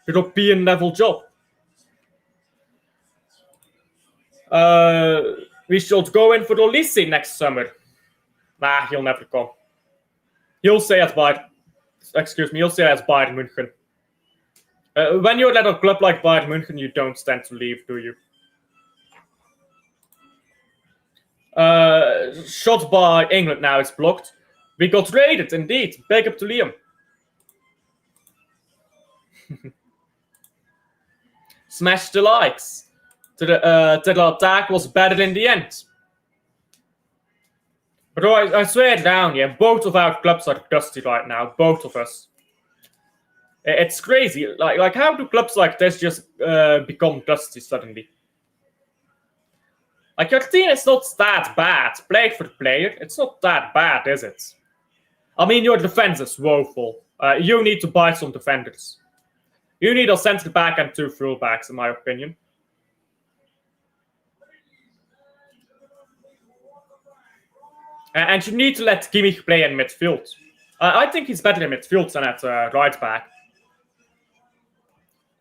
Speaker 1: European level job. We should go in for Olise next summer. Nah, he'll never come. He'll stay at Bayern München. When you're at a club like Bayern München, you don't stand to leave, do you? Shot by England now is blocked. We got raided, indeed. Big up to Liam. Smash the likes. The attack was better in the end. Bro, I swear down, yeah, both of our clubs are dusty right now. Both of us. It's crazy. Like how do clubs like this just become dusty suddenly? Like, your team is not that bad. Player for player, it's not that bad, is it? I mean, your defense is woeful. You need to buy some defenders. You need a centre back and 2 fullbacks, in my opinion. And you need to let Kimmich play in midfield. I think he's better in midfield than at right back.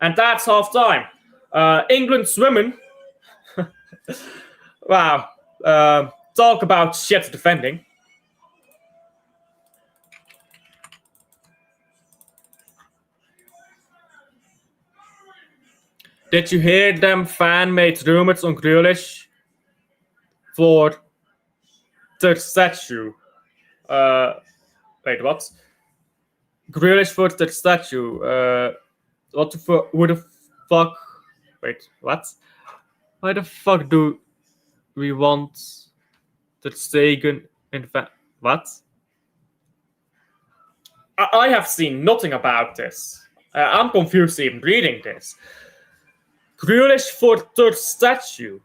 Speaker 1: And that's half time. England's women. Wow. Talk about shit defending. Did you hear them fan-made rumors on Grealish for the statue? Wait, what? Grealish for the statue. What the fuck? Who the fuck? Wait, what? Why the fuck do we want the Stegen in the what? I have seen nothing about this. I'm confused even reading this. Grealish for third statue.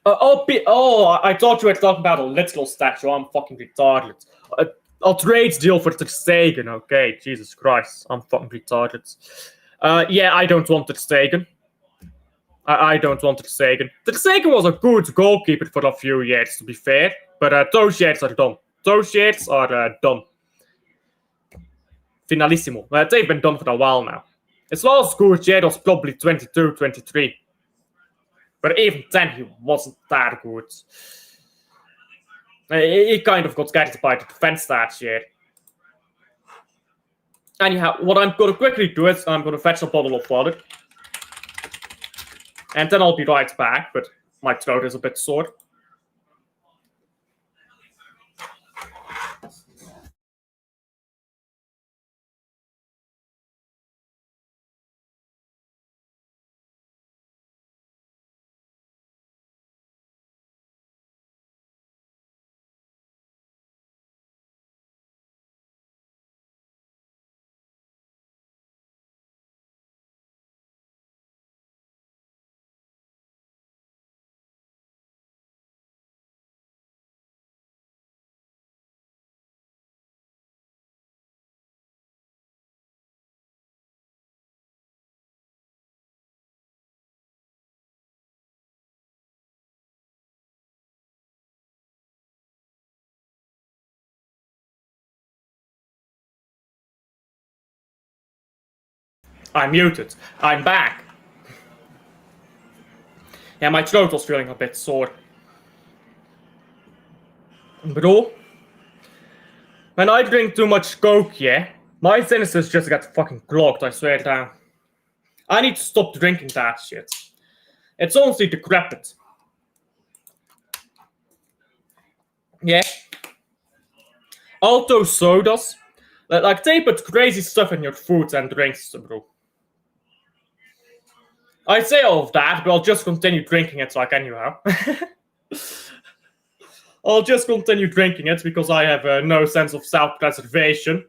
Speaker 1: I thought you were talking about a literal statue. I'm fucking retarded. A trade deal for Ter Stegen. Okay, Jesus Christ. I'm fucking retarded. Yeah, I don't want Ter Stegen. I don't want Ter Stegen. Ter Stegen was a good goalkeeper for a few years, to be fair. But those years are done. Done. Finalissimo. They've been done for a while now. His last good year was probably 22, 23. But even then, he wasn't that good. He kind of got carried by the defense that year. Anyhow, what I'm going to quickly do is I'm going to fetch a bottle of water. And then I'll be right back, but my throat is a bit sore. I'm muted. I'm back. Yeah, my throat was feeling a bit sore. Bro, when I drink too much coke, yeah, my sinuses just get fucking clogged, I swear down. I need to stop drinking that shit. It's honestly decrepit. Yeah. All those sodas, like they put crazy stuff in your food and drinks, bro. I say all of that, but I'll just continue drinking it like anyhow. I'll just continue drinking it because I have no sense of self-preservation.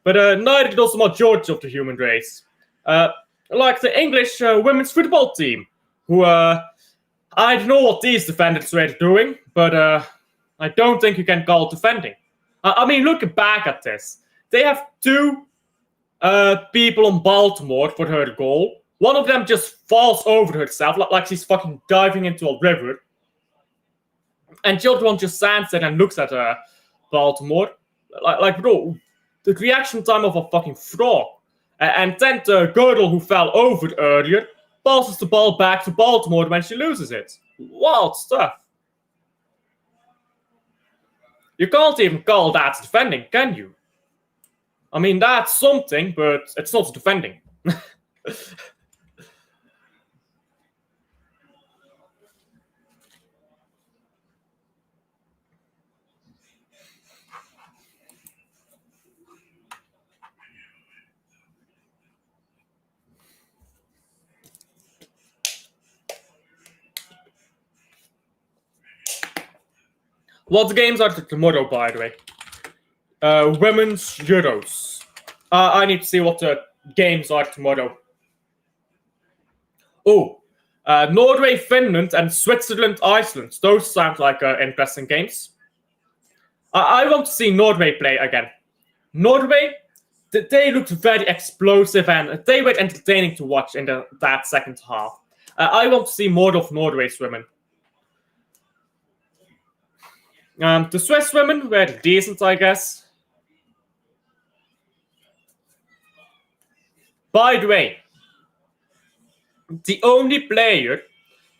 Speaker 1: But neither does the majority of the human race. Uh, like the English women's football team, who I don't know what these defenders were doing, but I don't think you can call it defending. I mean, look back at this. They have two people on Baltimore for her goal. One of them just falls over herself like she's fucking diving into a river. And the other one just stands there and looks at Baltimore. Like, bro, the reaction time of a fucking frog. And then the girl who fell over earlier passes the ball back to Baltimore when she loses it. Wild stuff. You can't even call that defending, can you? I mean, that's something, but it's not defending. What games are tomorrow, by the way? Women's Euros. I need to see what the games are tomorrow. Oh, Norway, Finland, and Switzerland, Iceland. Those sound like interesting games. I want to see Norway play again. Norway, they looked very explosive and they were entertaining to watch in that second half. I want to see more of Norway's women. The Swiss women were decent, I guess. By the way, the only player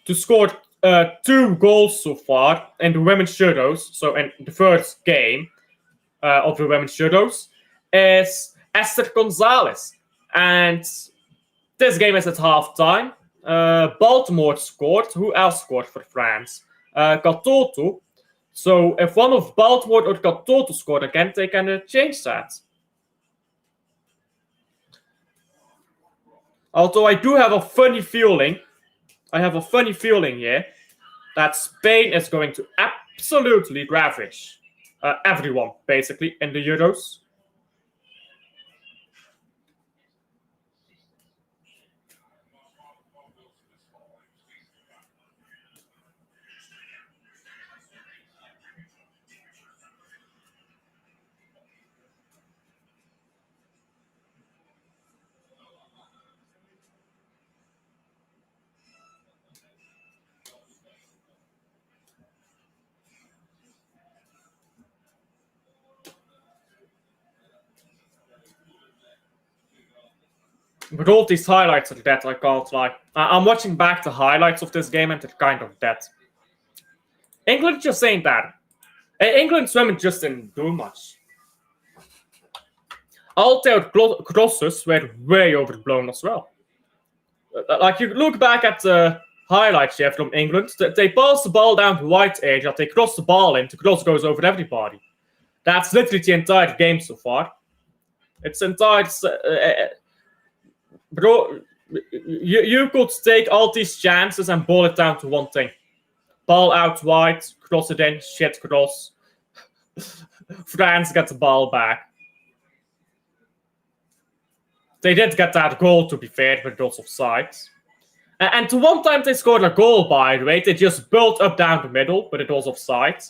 Speaker 1: to score 2 goals so far in the women's Euros, so in the first game of the women's Euros, is Esther Gonzalez. And this game is at halftime. Baltimore scored. Who else scored for France? Katoto. So if one of Baltimore or Katoto scored again, they can change that. Although I do have a funny feeling, here that Spain is going to absolutely ravage everyone, basically, in the Euros. With all these highlights of that, I can't lie. I'm watching back the highlights of this game and it's kind of dead. England just ain't that. England's women just didn't do much. All their crosses were way overblown as well. Like, you look back at the highlights here from England, they pass the ball down to White area, they cross the ball in, the cross goes over everybody. That's literally the entire game so far. It's entire... bro, you could take all these chances and boil it down to one thing. Ball out wide, cross it in, shit cross. France gets the ball back. They did get that goal, to be fair, but it was offside. And the one time they scored a goal, by the way, they just built up down the middle, but it was offside.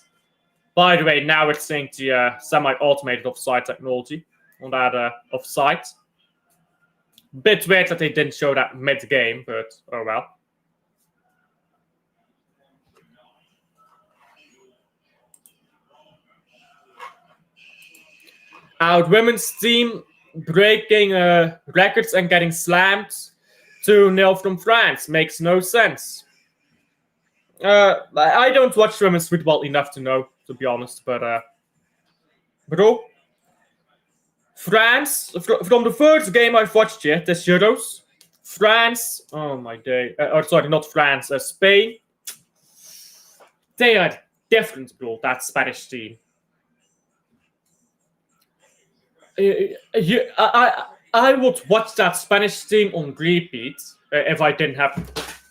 Speaker 1: By the way, now it's saying the semi-automated offside technology on that offside. Bit weird that they didn't show that mid-game, but oh well. Our women's team breaking records and getting slammed 2-0 from France makes no sense. I don't watch women's football enough to know, to be honest, but bro, France, from the first game I've watched yet, this Euros, France, oh my day, or sorry, not France, Spain, they are different, bro, that Spanish team. I would watch that Spanish team on repeat if I didn't have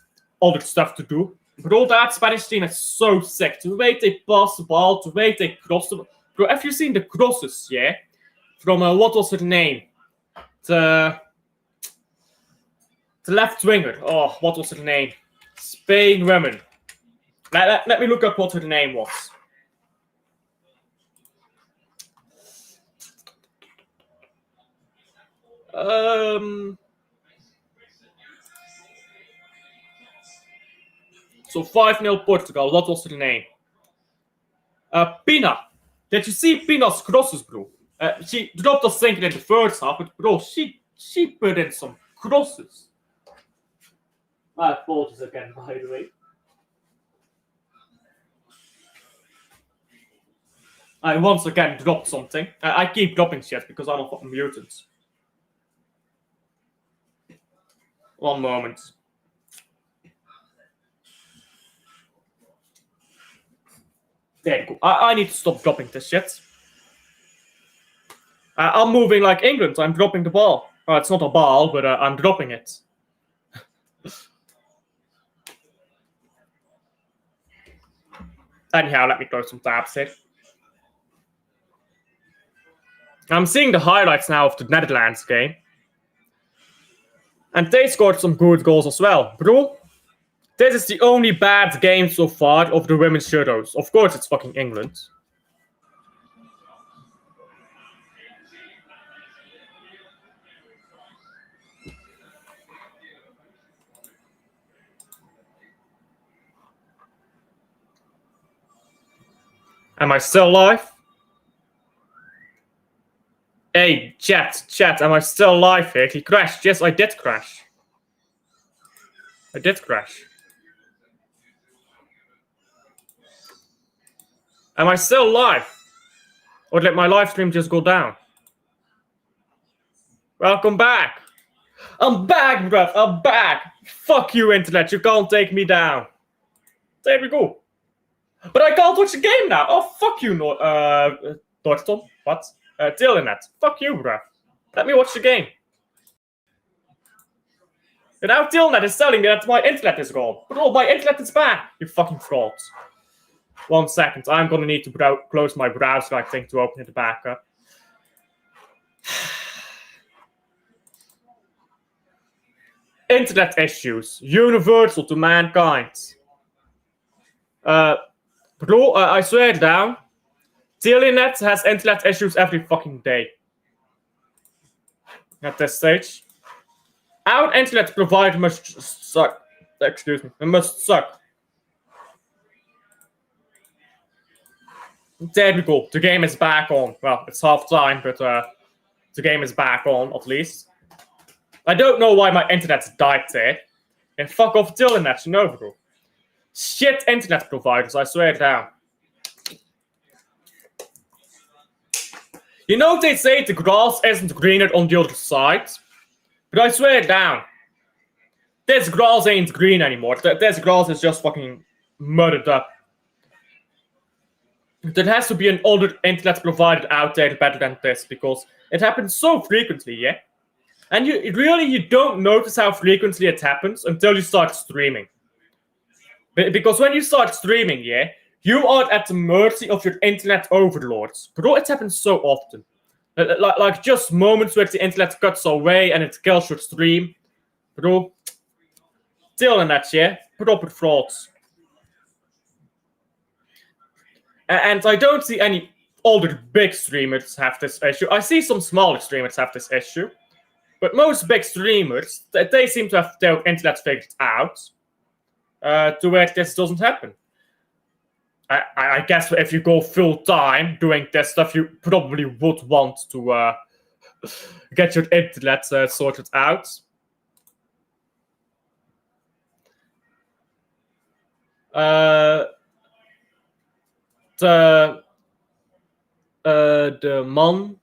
Speaker 1: other stuff to do. Bro, that Spanish team is so sick. The way they pass the ball, the way they cross the ball. Bro, have you seen the crosses, yeah? From, what was her name? The left winger. Oh, what was her name? Spain women. Let me look up what her name was. So 5-0 Portugal. What was her name? Pina. Did you see Pina's crosses, bro? She dropped a single in the first half, but bro, she put in some crosses. My apologies again, by the way. I once again dropped something. I keep dropping shit because I'm a fucking mutant. One moment. There you go. I need to stop dropping this shit. I'm moving like England. I'm dropping the ball. It's not a ball, but I'm dropping it. Anyhow, let me close some tabs here. I'm seeing the highlights now of the Netherlands game. And they scored some good goals as well. Bro, this is the only bad game so far of the women's Euros. Of course, it's fucking England. Am I still live? Hey, chat, am I still live here? He crashed. Yes, I did crash. I did crash. Am I still live? Or did my live stream just go down? Welcome back. I'm back, bruv. I'm back. Fuck you, internet. You can't take me down. There we go. But I can't watch the game now. Oh, fuck you, Dorton. What? Dylanet. Fuck you, bruv. Let me watch the game. And now Dylanet is telling me that my internet is gone. But oh, my internet is back. You fucking frauds. 1 second. I'm gonna need to close my browser, I think, to open it back up. Internet issues. Universal to mankind. Bro, I swear it down. Telenet has internet issues every fucking day. At this stage. Our internet provider must suck. Excuse me. It must suck. There we go. The game is back on. Well, it's half time, but the game is back on, at least. I don't know why my internet died there. And fuck off Telenet, you know, bro. Shit internet providers, I swear it down. You know they say the grass isn't greener on the other side? But I swear it down. This grass ain't green anymore. This grass is just fucking mudded up. There has to be an older internet provider out there better than this, because it happens so frequently, yeah? And you don't notice how frequently it happens until you start streaming. Because when you start streaming, yeah, you are at the mercy of your internet overlords. Bro, it happens so often. Like just moments where the internet cuts away and it kills your stream. Bro, still in that, yeah? Proper frauds. And I don't see any older big streamers have this issue. I see some smaller streamers have this issue. But most big streamers, they seem to have their internet figured out. To where this doesn't happen. I guess if you go full time doing this stuff, you probably would want to Get your internet sorted out. De man...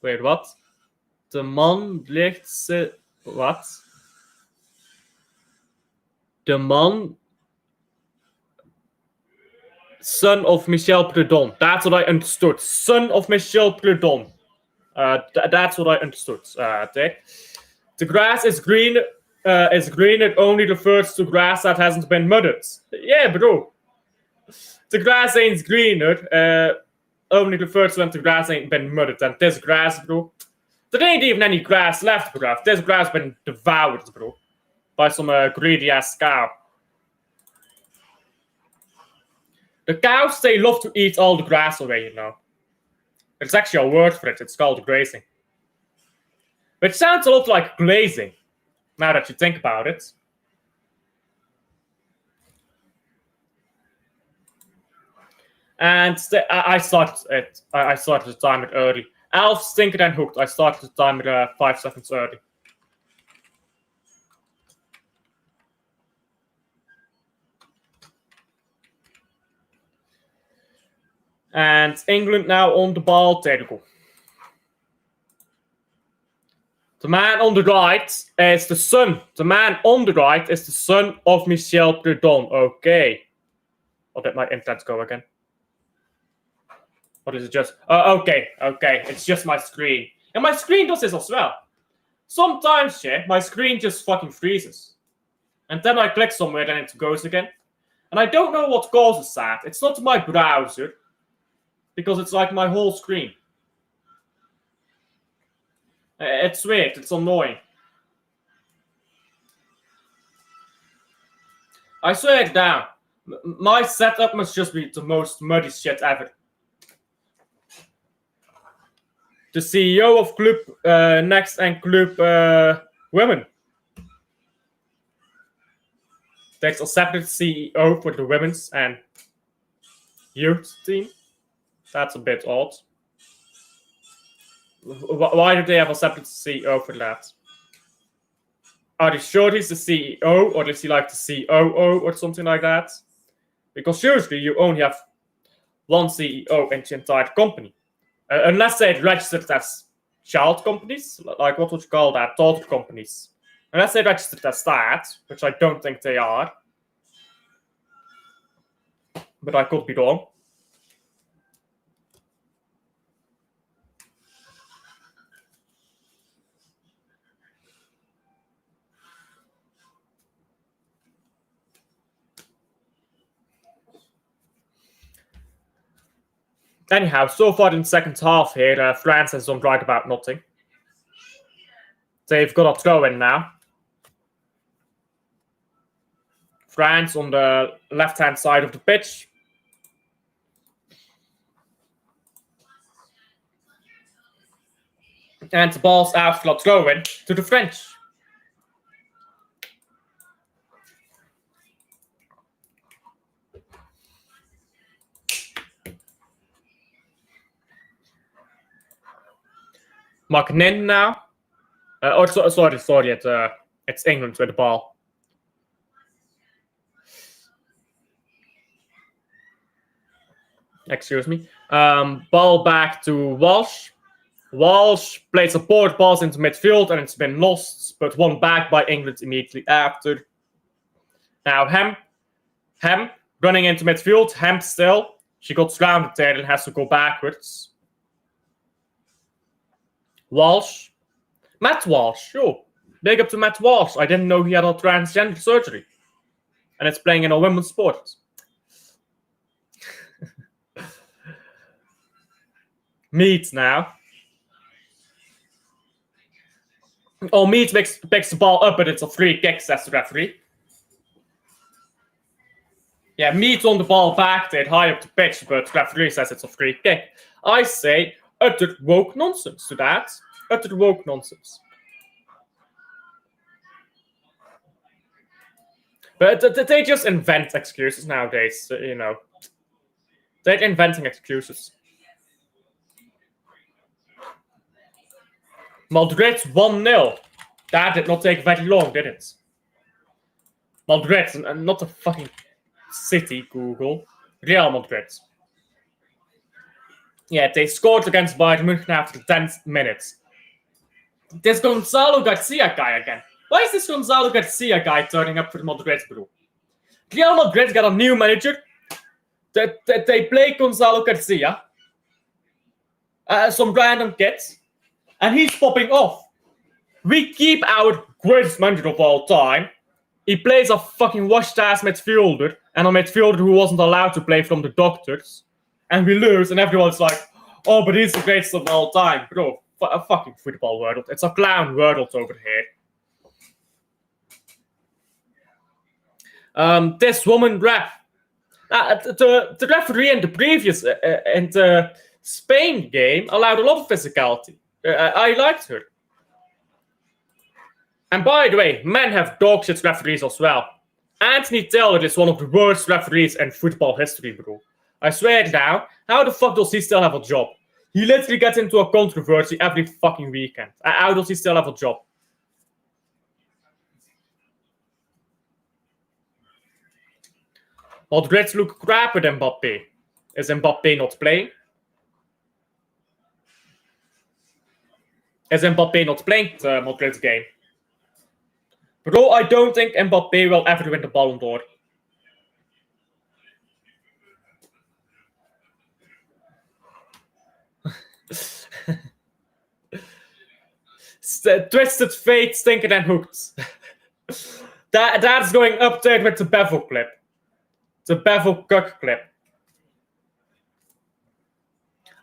Speaker 1: wait, what? De man ligt ze... What? De man... Son of Michel Prudhomme. That's what I understood. Son of Michel Prudhomme. That's what I understood. The grass is green. It only refers to grass that hasn't been mudded. Yeah, bro. The grass ain't greener. Only refers to when the grass ain't been mudded. And this grass, bro. There ain't even any grass left, bro. This grass been devoured, bro. By some greedy ass cow. The cows, they love to eat all the grass away, you know. There's actually a word for it. It's called grazing. Which sounds a lot like glazing, now that you think about it. And I started it. I started the timer early. Alf, Stinker, and Hooked. I started the timer 5 seconds early. And England now on the ball. There you go. The man on the right is the son. The man on the right is the son of Michel Prudhomme. Okay. I'll let my internet go again. What is it just? Okay. It's just my screen. And my screen does this as well. Sometimes, yeah, my screen just fucking freezes. And then I click somewhere, then it goes again. And I don't know what causes that. It's not my browser. Because it's like my whole screen. It's weird. It's annoying. I swear it down. My setup must just be the most muddy shit ever. The CEO of Club Next and Club Women. There's a separate CEO for the women's and youth team. That's a bit odd. Why do they have a separate CEO for that? Are they sure he's the CEO, or is he like the COO or something like that? Because usually you only have one CEO in the entire company. Unless they're registered as child companies, like what would you call that? Daughter companies. Unless they're registered as that, which I don't think they are. But I could be wrong. Anyhow, so far in the second half here, France has done right about nothing. They've got a throw in now. France on the left-hand side of the pitch. And the ball's out for a throw in to the French. McNinn now. Sorry. It's England with the ball. Excuse me. Ball back to Walsh. Walsh plays a forward pass into midfield and it's been lost, but won back by England immediately after. Now Hem running into midfield. Hem still. She got surrounded there and has to go backwards. Walsh. Matt Walsh, sure. Big up to Matt Walsh. I didn't know he had a transgender surgery. And it's playing in a women's sport. Mead now. Oh, Mead picks the ball up, but it's a free kick, says the referee. Yeah, Mead's on the ball back there, high up the pitch, but the referee says it's a free kick. I say utter woke nonsense to that. Utter woke nonsense. But they just invent excuses nowadays, you know. They're inventing excuses. Madrid 1-0. That did not take very long, did it? Madrid, and not a fucking city, Google. Real Madrid. Yeah, they scored against Bayern München after the 10th minute. This Gonzalo Garcia guy again. Why is this Gonzalo Garcia guy turning up for Madrid, bro? Real Madrid got a new manager. They play Gonzalo Garcia. Some random kids. And he's popping off. We keep our greatest manager of all time. He plays a fucking washed-ass midfielder. And a midfielder who wasn't allowed to play from the doctors. And we lose, and everyone's like, oh, but he's the greatest of all time. Bro, a fucking football world. It's a clown world over here. This woman ref. The referee in the previous in the Spain game allowed a lot of physicality. I liked her. And by the way, men have dog shit referees as well. Anthony Taylor is one of the worst referees in football history, bro. I swear it now. How the fuck does he still have a job? He literally gets into a controversy every fucking weekend. How does he still have a job? Madrid look crappier than Mbappé. Is Mbappé not playing? Is Mbappé not playing the Madrid game? Bro, I don't think Mbappé will ever win the Ballon d'Or. Twisted Fate, Stinker and Hooked. That's going up there with the Bevel clip. The Bevel Cuck clip.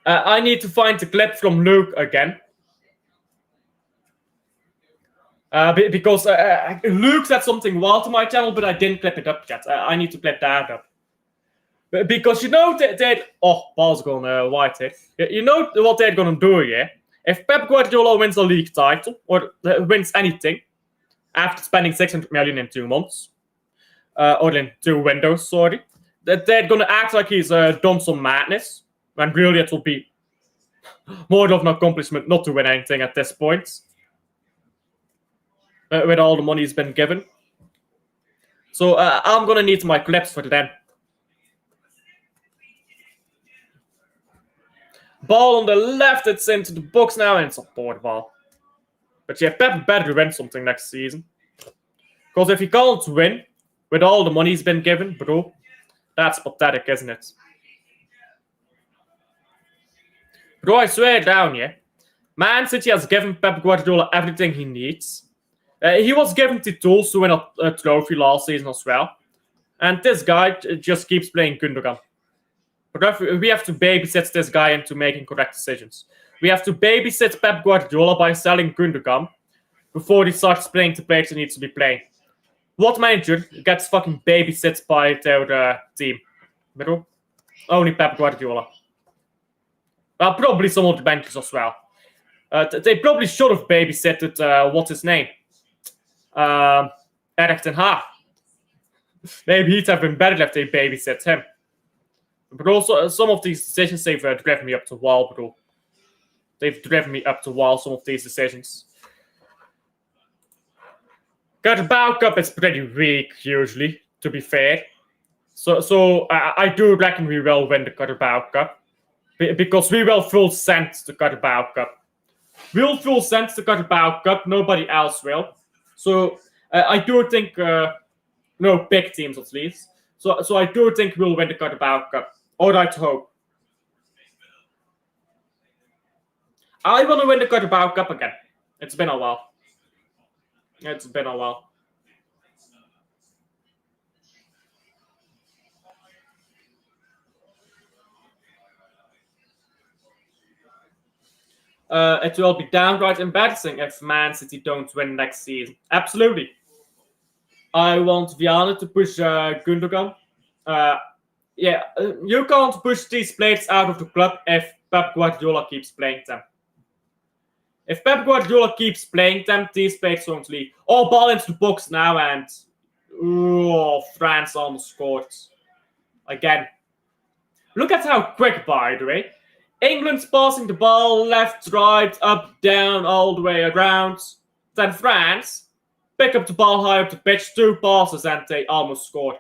Speaker 1: I need to find the clip from Luke again. Because Luke said something wild to my channel, but I didn't clip it up yet. I need to clip that up. Because you know ball's going white here. You know what they're gonna do, yeah? If Pep Guardiola wins a league title, or wins anything, after spending 600 million in 2 months, or in 2 windows, sorry, that they're gonna act like he's done some madness, when really it will be more of an accomplishment not to win anything at this point, with all the money he's been given. So I'm gonna need my clips for them. Ball on the left, it's into the box now, and it's a board ball. But yeah, Pep better win something next season. Because if he can't win, with all the money he's been given, bro, that's pathetic, isn't it? Bro, I swear down, yeah. Man City has given Pep Guardiola everything he needs. He was given the tools to win a trophy last season as well. And this guy just keeps playing Gundogan. But we have to babysit this guy into making correct decisions. We have to babysit Pep Guardiola by selling Gundogan before he starts playing the players he needs to be playing. What manager gets fucking babysit by their team? Bro? Only Pep Guardiola. Probably some of the benches as well. They probably should have babysitted, what's his name? Erik ten Hag. Maybe he'd have been better if they babysit him. But also, some of these decisions, they've driven me up the wall, bro. They've driven me up the wall, some of these decisions. Carabao Cup is pretty weak, usually, to be fair. So I do reckon we will win the Carabao Cup. Because we will full send the Carabao Cup. We'll full send the Carabao Cup, nobody else will. So I do think, no big teams at least. So I do think we'll win the Carabao Cup. Or I'd hope. I want to win the Carabao Cup again. It's been a while. It's been a while. It will be downright embarrassing if Man City don't win next season. Absolutely. I want Viana to push Gundogan. You can't push these players out of the club if Pep Guardiola keeps playing them. If Pep Guardiola keeps playing them, these players won't leave. Oh, ball into the box now, and France almost scored again. Look at how quick, by the way. England's passing the ball left, right, up, down, all the way around. Then France pick up the ball high up the pitch, 2 passes, and they almost scored.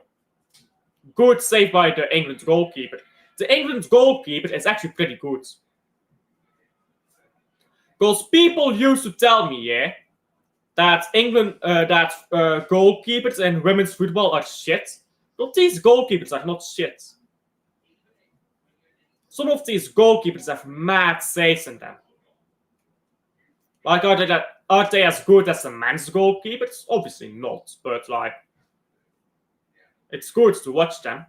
Speaker 1: Good save by the England goalkeeper. The England goalkeeper is actually pretty good. Because people used to tell me, that goalkeepers in women's football are shit. But these goalkeepers are not shit. Some of these goalkeepers have mad saves in them. Like, are they as good as the men's goalkeepers? Obviously not, but like, it's good to watch them.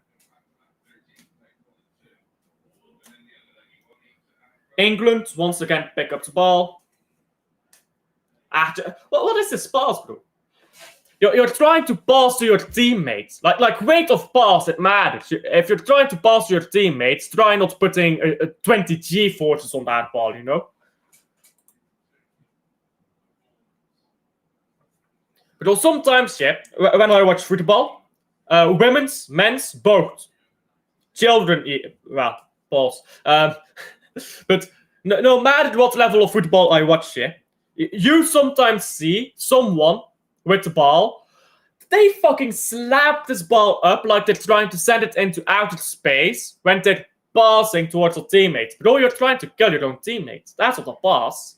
Speaker 1: England once again pick up the ball. What is this pass, bro? You're trying to pass to your teammates. Like rate of pass, it matters. If you're trying to pass to your teammates, try not putting 20 G-forces on that ball, you know? But sometimes, when I watch football, women's, men's, both. Children, well, balls. But no matter what level of football I watch, you sometimes see someone with the ball, they fucking slap this ball up like they're trying to send it into outer space when they're passing towards a teammate. But you're trying to kill your own teammates. That's not a pass.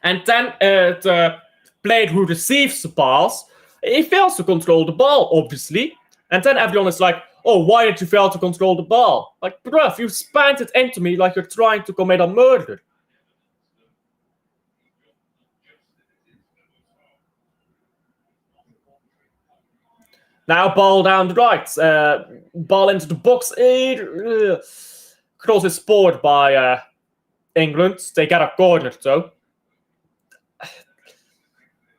Speaker 1: And then the player who receives the pass, he fails to control the ball, obviously. And then everyone is like, oh, why did you fail to control the ball? Like, bruv, you spammed it into me like you're trying to commit a murder. Now ball down the right. Ball into the box. Cross is scored by England. They get a corner, though.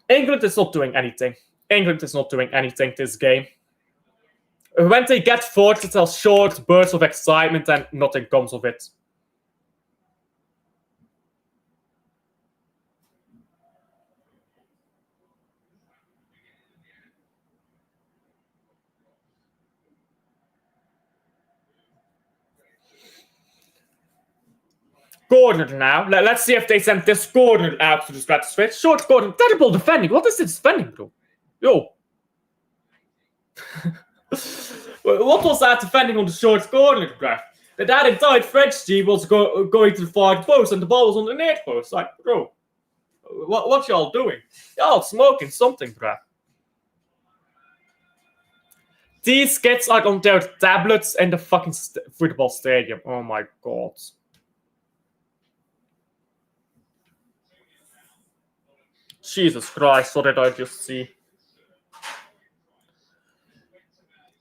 Speaker 1: England is not doing anything. England is not doing anything this game. When they get forward, it's a short burst of excitement and nothing comes of it. Corner now. Let's see if they send this corner out to the stratosphere. Short corner. Terrible defending. What is this defending, bro? Yo. What was that defending on the short corner, bruh? That entire French team was going to the far post and the ball was on the near post. Like, bro, what y'all doing? Y'all smoking something, bruh. These kids are on their tablets in the fucking football stadium. Oh my god. Jesus Christ, what did I just see?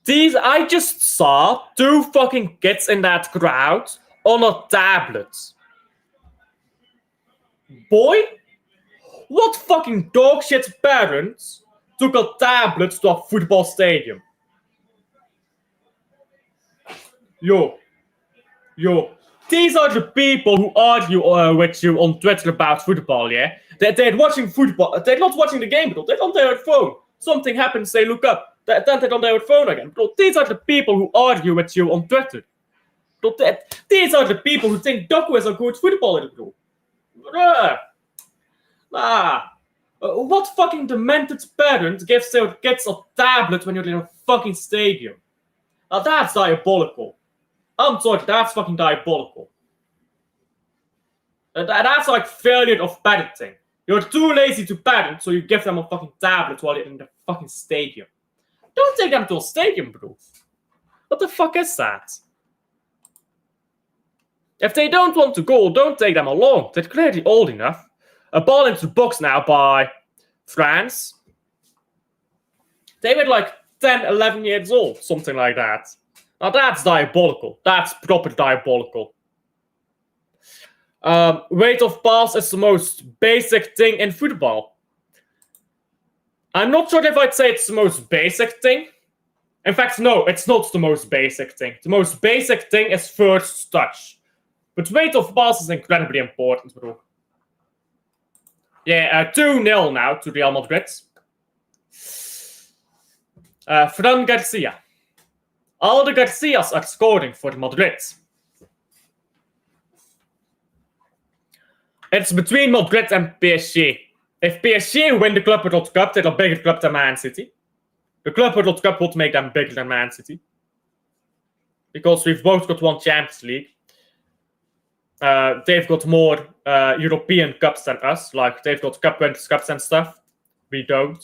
Speaker 1: I just saw 2 fucking kids in that crowd on a tablet. Boy, what fucking dog shit parents took a tablet to a football stadium? Yo. These are the people who argue with you on Twitter about football, yeah? They're watching football. They're not watching the game, but they're on their phone. Something happens, they look up. Then they're on their phone again. Bro, these are the people who argue with you on Twitter. Bro, these are the people who think Doku is a good footballer, bro. What fucking demented parent gives their kids a tablet when you're in a fucking stadium? Now that's diabolical. I'm sorry, that's fucking diabolical. That's like failure of parenting. You're too lazy to parent, so you give them a fucking tablet while you're in the fucking stadium. Don't take them to a stadium, bro. What the fuck is that? If they don't want to go, don't take them along. They're clearly old enough. A ball into the box now by France. They were like 10, 11 years old, something like that. Now that's diabolical. That's proper diabolical. Rate of pass is the most basic thing in football. I'm not sure if I'd say it's the most basic thing. In fact, no, it's not the most basic thing. The most basic thing is first touch. But rate of pass is incredibly important, bro. Yeah, 2-0 now to Real Madrid. Fran Garcia. All the Garcias are scoring for Madrid. It's between Madrid and PSG. If PSG win the Club World Cup, they're a bigger club than Man City. The Club World Cup would make them bigger than Man City. Because we've both got one Champions League. They've got more European cups than us. Like, they've got Cup Winners' Cups and stuff. We don't.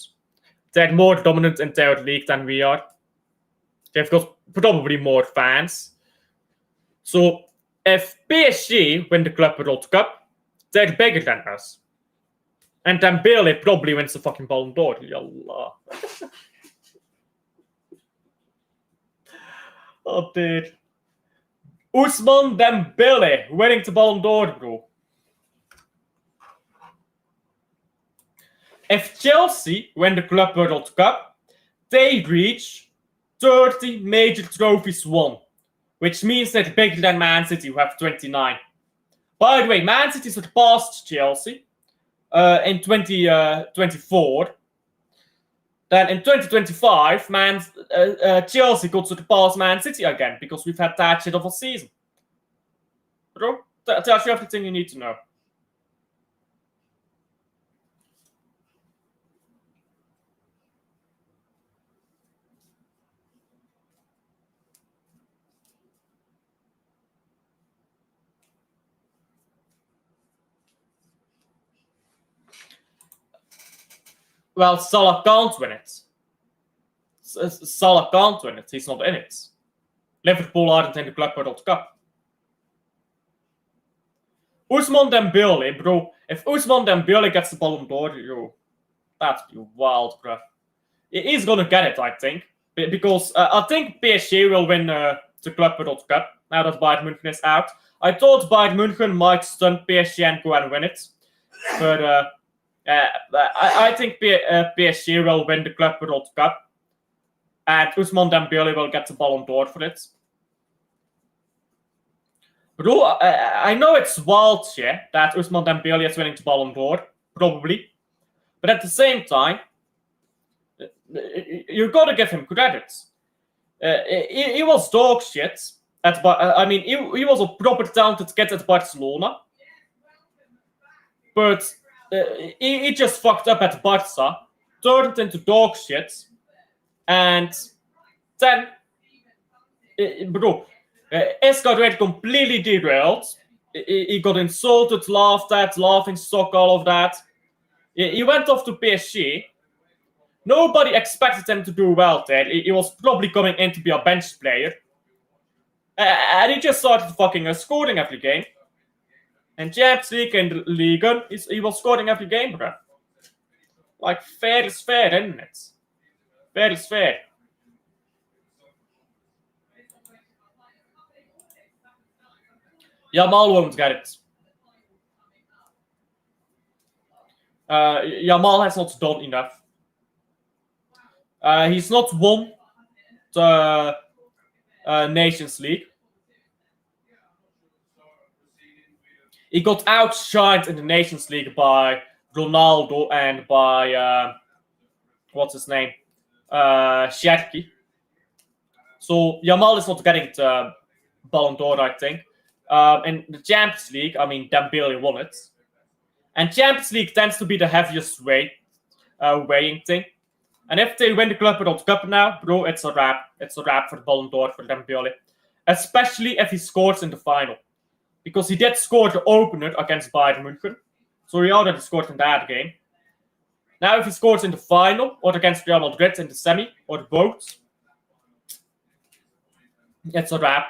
Speaker 1: They're more dominant in their league than we are. They've got probably more fans. So, if PSG win the Club World Cup, they're bigger than us. And Dembele probably wins the fucking Ballon d'Or. Yallah. Oh, dude. Ousmane Dembele winning the Ballon d'Or, bro. If Chelsea win the Club World Cup, they reach 30 major trophies won, which means they're bigger than Man City, who have 29. By the way, Man City surpassed Chelsea in 2024. Then in 2025, Chelsea could surpass Man City again because we've had that shit of a season. Bro, that tells you everything you need to know. Well, Salah can't win it. Salah can't win it. He's not in it. Liverpool aren't in the Club World Cup. Ousmane Dembele, bro. If Ousmane Dembele gets the Ballon d'Or, that'd be wild, bro. He's gonna get it, I think. Because I think PSG will win the Club World Cup now that Bayern München is out. I thought Bayern München might stun PSG and go and win it. But I think PSG will win the Club World Cup. And Ousmane Dembele will get the Ballon d'Or for it. Bro, I know it's wild shit that Ousmane Dembele is winning the Ballon d'Or, probably. But at the same time, you gotta give him credit. He was dog shit. He was a proper talented kid at Barcelona. But he just fucked up at Barca, turned into dog shit. And then, his career completely derailed. He got insulted, laughed at, laughing stock, all of that. He went off to PSG. Nobody expected him to do well there. He was probably coming in to be a bench player. And he just started fucking scoring every game. And Champions League and Liga, he was scoring every game, bro. Like, fair is fair, isn't it? Fair is fair. Yamal won't get it. Yamal has not done enough. He's not won the Nations League. He got outshined in the Nations League by Ronaldo and by what's his name? Cherki. So Yamal is not getting the Ballon d'Or, I think. In the Champions League, Dembele won it. And Champions League tends to be the heaviest weighing thing. And if they win the Club World Cup now, bro, it's a wrap. It's a wrap for the Ballon d'Or for Dembele. Especially if he scores in the final. Because he did score the opener against Bayern München. So he already scored in that game. Now if he scores in the final, or against Real Madrid in the semi, or both, it's a wrap.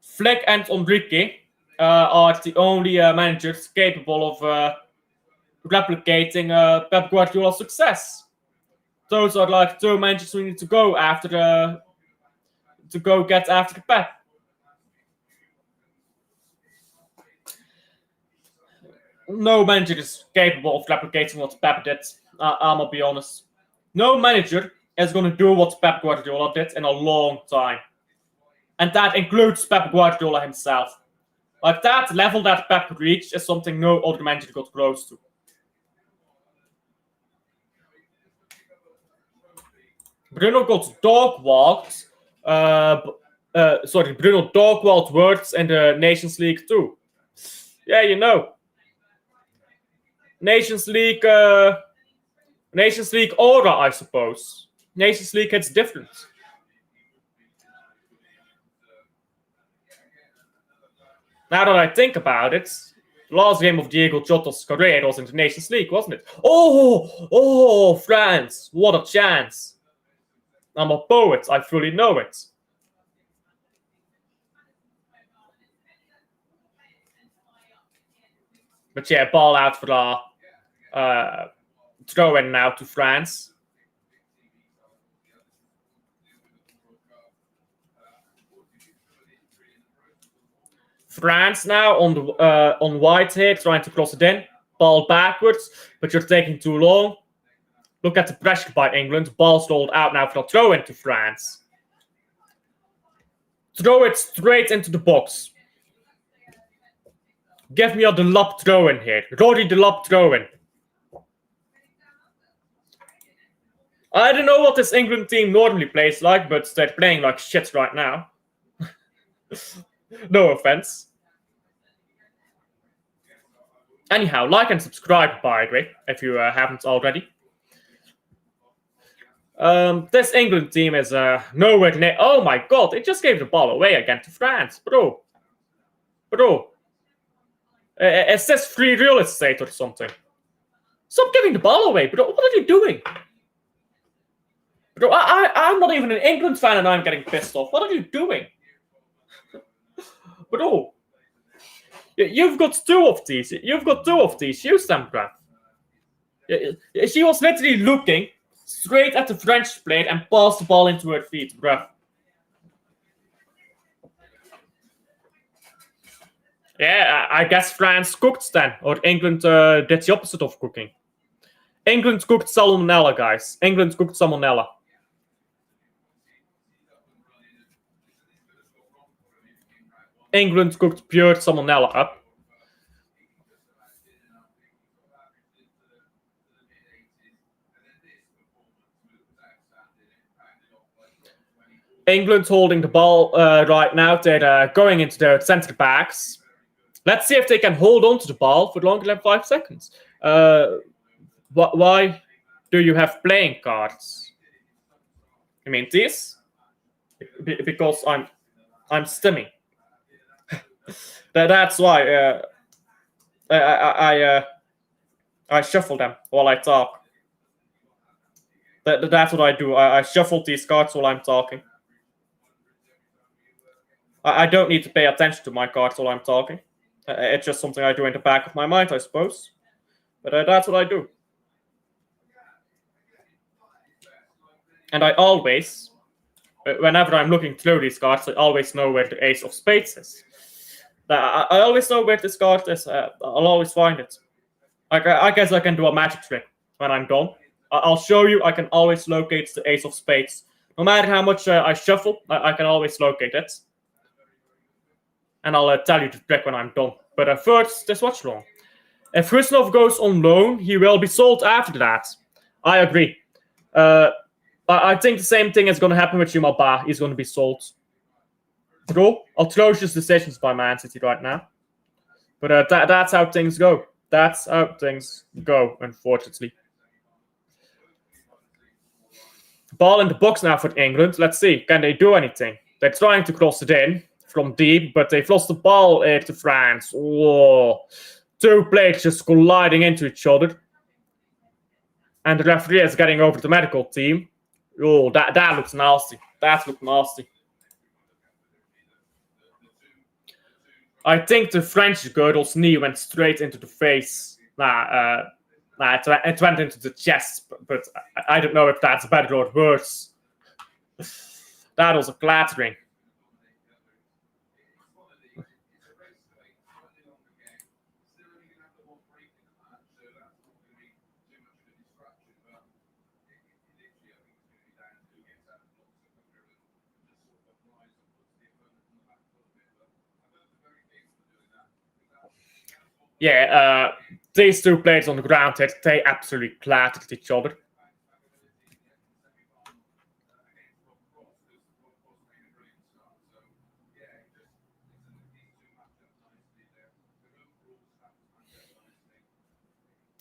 Speaker 1: Flick and Enrique are the only managers capable of replicating Pep Guardiola's success. Those are like two managers we need to go after get after Pep. No manager is capable of replicating what Pep did. I'm gonna be honest. No manager is gonna do what Pep Guardiola did in a long time. And that includes Pep Guardiola himself. Like, that level that Pep reached is something no other manager got close to. Bruno got dog walked Sorry, Bruno Dogwald words in the Nations League too. Yeah, you know. Nations League aura, I suppose. Nations League hits different. Now that I think about it, the last game of Diego Jota's career was in the Nations League, wasn't it? Oh, France, what a chance. I'm a poet, I fully know it. But yeah, ball out for the throw in now to France. France now on white here, trying to cross it in. Ball backwards, but you're taking too long. Look at the pressure by England. Ball's rolled out now for a throw into France. Throw it straight into the box. Give me a Delap throw in here. Roddy Delap throw in. I don't know what this England team normally plays like, but they're playing like shit right now. No offense. Anyhow, like and subscribe, by the way, if you haven't already. This England team is nowhere near. Oh my god, it just gave the ball away again to France. Bro. Is this free real estate or something? Stop giving the ball away, bro. What are you doing? Bro, I'm not even an England fan and I'm getting pissed off. What are you doing? Bro. You've got two of these. Use them, bruv. She was literally looking straight at the French plate and passed the ball into her feet, bruv. Yeah, I guess France cooked then, or England did the opposite of cooking. England cooked salmonella, guys. England cooked salmonella. England cooked pure salmonella up. England holding the ball right now. They're going into their centre backs. Let's see if they can hold on to the ball for longer than 5 seconds. Why do you have playing cards? I mean this? Because I'm stimming. That's why I shuffle them while I talk. That's what I do. I shuffle these cards while I'm talking. I don't need to pay attention to my cards while I'm talking. It's just something I do in the back of my mind, I suppose. But that's what I do. And I always, whenever I'm looking through these cards, I always know where the Ace of Spades is. I always know where this card is. I'll always find it. I guess I can do a magic trick when I'm done. I'll show you. I can always locate the Ace of Spades. No matter how much I shuffle, I can always locate it. And I'll tell you the trick when I'm done. But first, this watch long. If Rusnov goes on loan, he will be sold after that. I agree. I think the same thing is going to happen with Yuma Ba. He's going to be sold. Bro, atrocious decisions by Man City right now. But that's how things go. That's how things go, unfortunately. Ball in the box now for England. Let's see. Can they do anything? They're trying to cross it in from deep, but they've lost the ball to France. Whoa. 2 players just colliding into each other. And the referee is getting over the medical team. Oh, that looks nasty. That looked nasty. I think the French girl's knee went straight into the face. It went into the chest, but I don't know if that's better or worse. That was a clattering. Yeah, these 2 players on the ground, they absolutely clattered each other.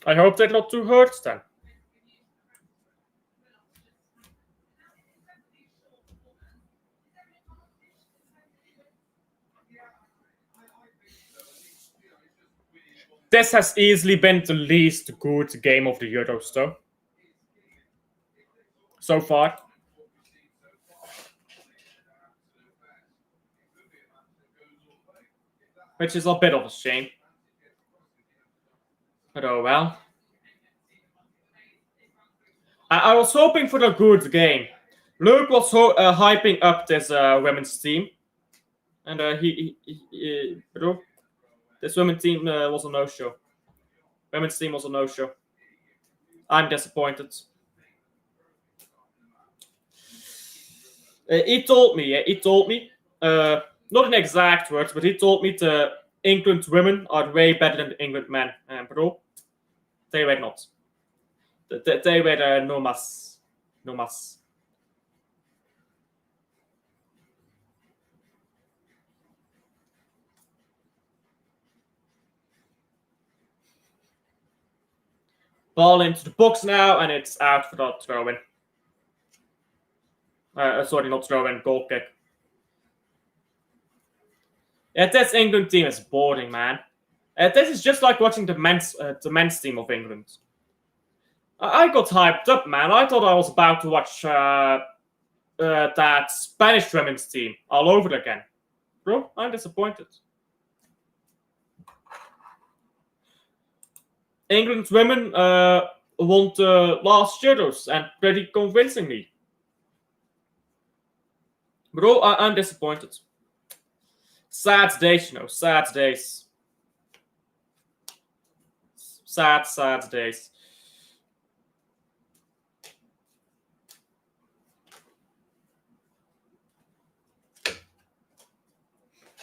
Speaker 1: I hope they're not too hurt then. This has easily been the least good game of the Euros, though. So far. Which is a bit of a shame. But oh well. I was hoping for a good game. Luke was hyping up this women's team. And this women's team was a no-show. Women's team was a no-show. I'm disappointed. He told me, not in exact words, but he told me the England women are way better than the England men. Bro, they were not. They were no mas. No mas. Ball into the box now, and it's out for that throw-in. Sorry, not throw-in, goal kick. Yeah, this England team is boring, man. This is just like watching the men's team of England. I got hyped up, man. I thought I was about to watch that Spanish women's team all over again. Bro, I'm disappointed. England's women won the last Euros, and pretty convincingly. Bro, I'm disappointed. Sad days, you know. Sad days. Sad days.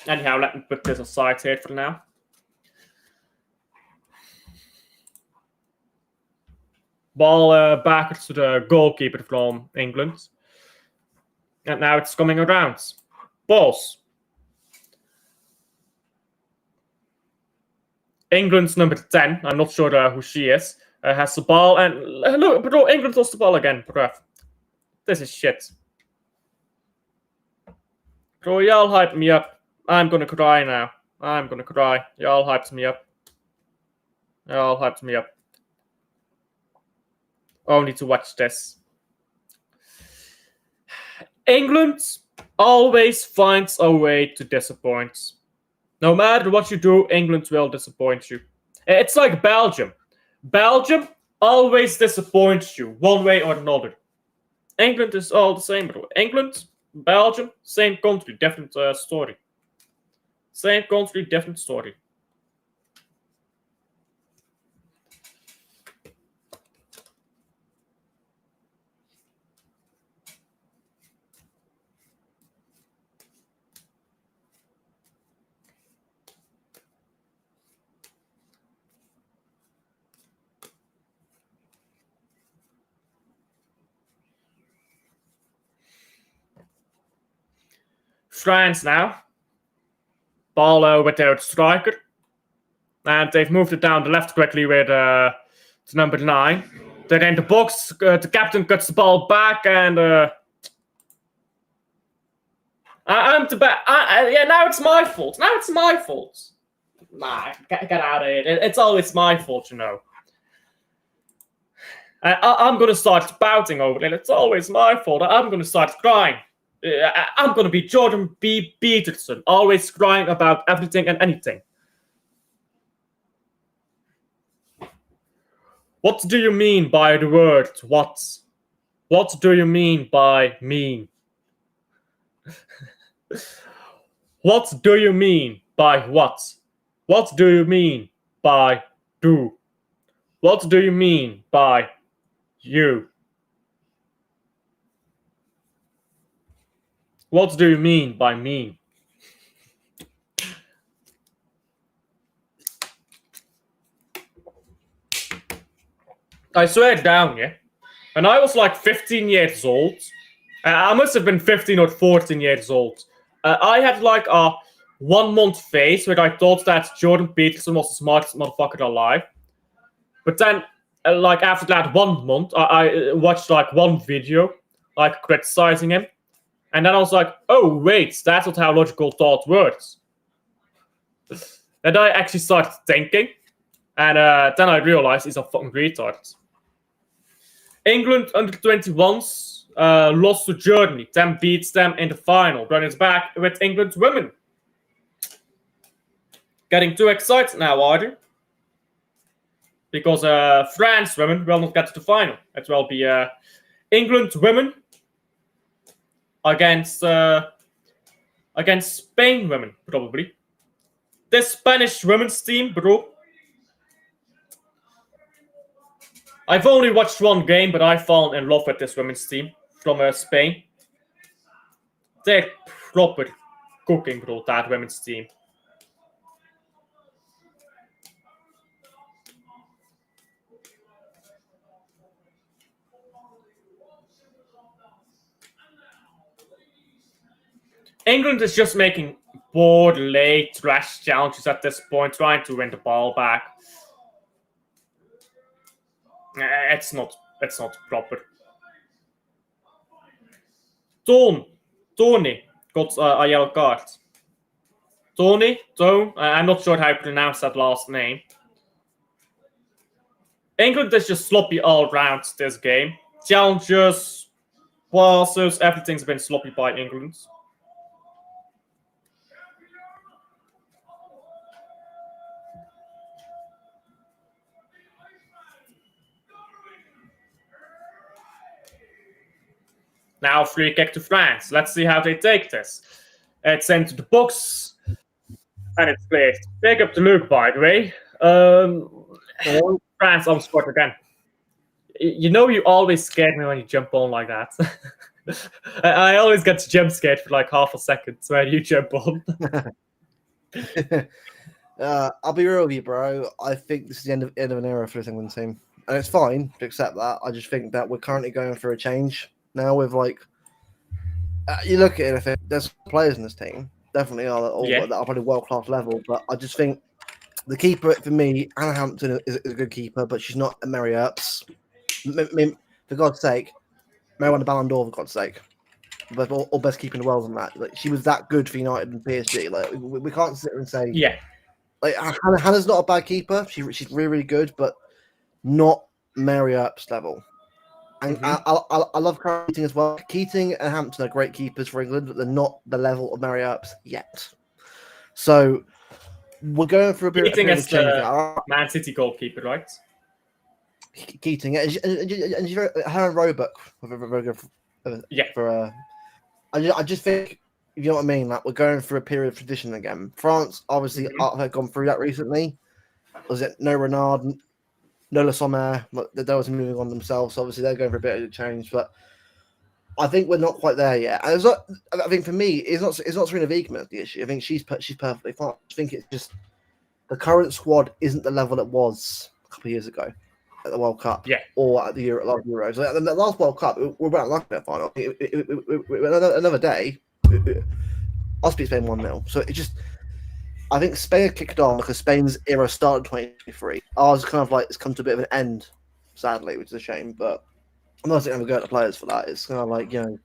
Speaker 1: Anyhow, let me put this aside here for now. Ball back to the goalkeeper from England. And now it's coming around. Balls. England's number 10, I'm not sure who she is, has the ball. And look, bro, England lost the ball again, bruv. This is shit. Bro, y'all hyped me up. I'm gonna cry now. I'm gonna cry. Y'all hyped me up. Y'all hyped me up. Only to watch this. England always finds a way to disappoint. No matter what you do, England will disappoint you. It's like Belgium. Belgium always disappoints you, one way or another. England is all the same, bro. England, Belgium, same country, different story. Same country, different story. France now. Ball without striker. And they've moved it down the left quickly with to number 9. They're in the box. The captain cuts the ball back and... I'm the bad. Yeah, now it's my fault. Now it's my fault. Nah, get out of here. It's always my fault, you know. I'm going to start pouting over it. It's always my fault. I'm going to start crying. I'm going to be Jordan B. Peterson, always crying about everything and anything. What do you mean by the word what? What do you mean by mean? What do you mean by what? What do you mean by do? What do you mean by you? What do you mean by mean? I swear down, yeah. When I was like 15 years old, I must have been 15 or 14 years old. I had like a 1 month phase where I thought that Jordan Peterson was the smartest motherfucker alive. But then, like after that 1 month, I watched like one video, like criticizing him, and then I was like, oh wait, that's not how logical thought works. And I actually started thinking, and then I realized he's a fucking retard. England under 21s lost to Germany, then beats them in the final, but it's back with England's women. Getting too excited now, are you? Because France women will not get to the final. It will be England women against Spain women, probably. This Spanish women's team, bro. I've only watched one game, but I fell in love with this women's team from Spain. They're proper cooking, bro, that women's team. England is just making bored, late, trash challenges at this point, trying to win the ball back. It's not proper. Tony got a yellow card. Tone, I'm not sure how to pronounce that last name. England is just sloppy all round this game. Challenges, passes, everything's been sloppy by England. Now free kick to France. Let's see how they take this. It's sent to the box. And it's placed. Pick up the Luke, by the way. France on spot again. You know you always scared me when you jump on like that. I always get jump scared for like half a second when you jump on.
Speaker 2: I'll be real with you, bro. I think this is the end of an era for this England team. And it's fine to accept that. I just think that we're currently going through a change now with like you look at it, I think there's players in this team definitely are that are probably world-class level, but I just think the keeper for me, Anna Hampton is a good keeper, but she's not a Mary Earps. I mean, for God's sake, Mary won the Ballon d'Or, for God's sake. But or best keeper in the world on that. Like, she was that good for United and PSG. Like we can't sit there and say, like Hannah's not a bad keeper. She's really, really good, but not Mary Earps level. And I love Keating as well. Keating and Hampton are great keepers for England, but they're not the level of Mary Earps yet. So we're going through a period of change.
Speaker 1: The Man City goalkeeper, right?
Speaker 2: Keating, and her and Roebuck were very good. I just think, you know what I mean. Like we're going through a period of tradition again. France obviously have gone through that recently. Was it no Renard? No Le Sommer, they was moving on themselves. So obviously, they're going for a bit of a change, but I think we're not quite there yet. And I think for me, it's not Serena Wiegman the issue. I think she's perfectly fine. I think it's just the current squad isn't the level it was a couple of years ago at the World Cup, or at the last Euros. Like, the last World Cup, we're about lucky that final. Another day, I'll speak Spain 1-0. So it just. I think Spain kicked on because Spain's era started 2023. Ours kind of like it's come to a bit of an end, sadly, which is a shame. But I'm not saying I'm going to players for that. It's kind of like, you know,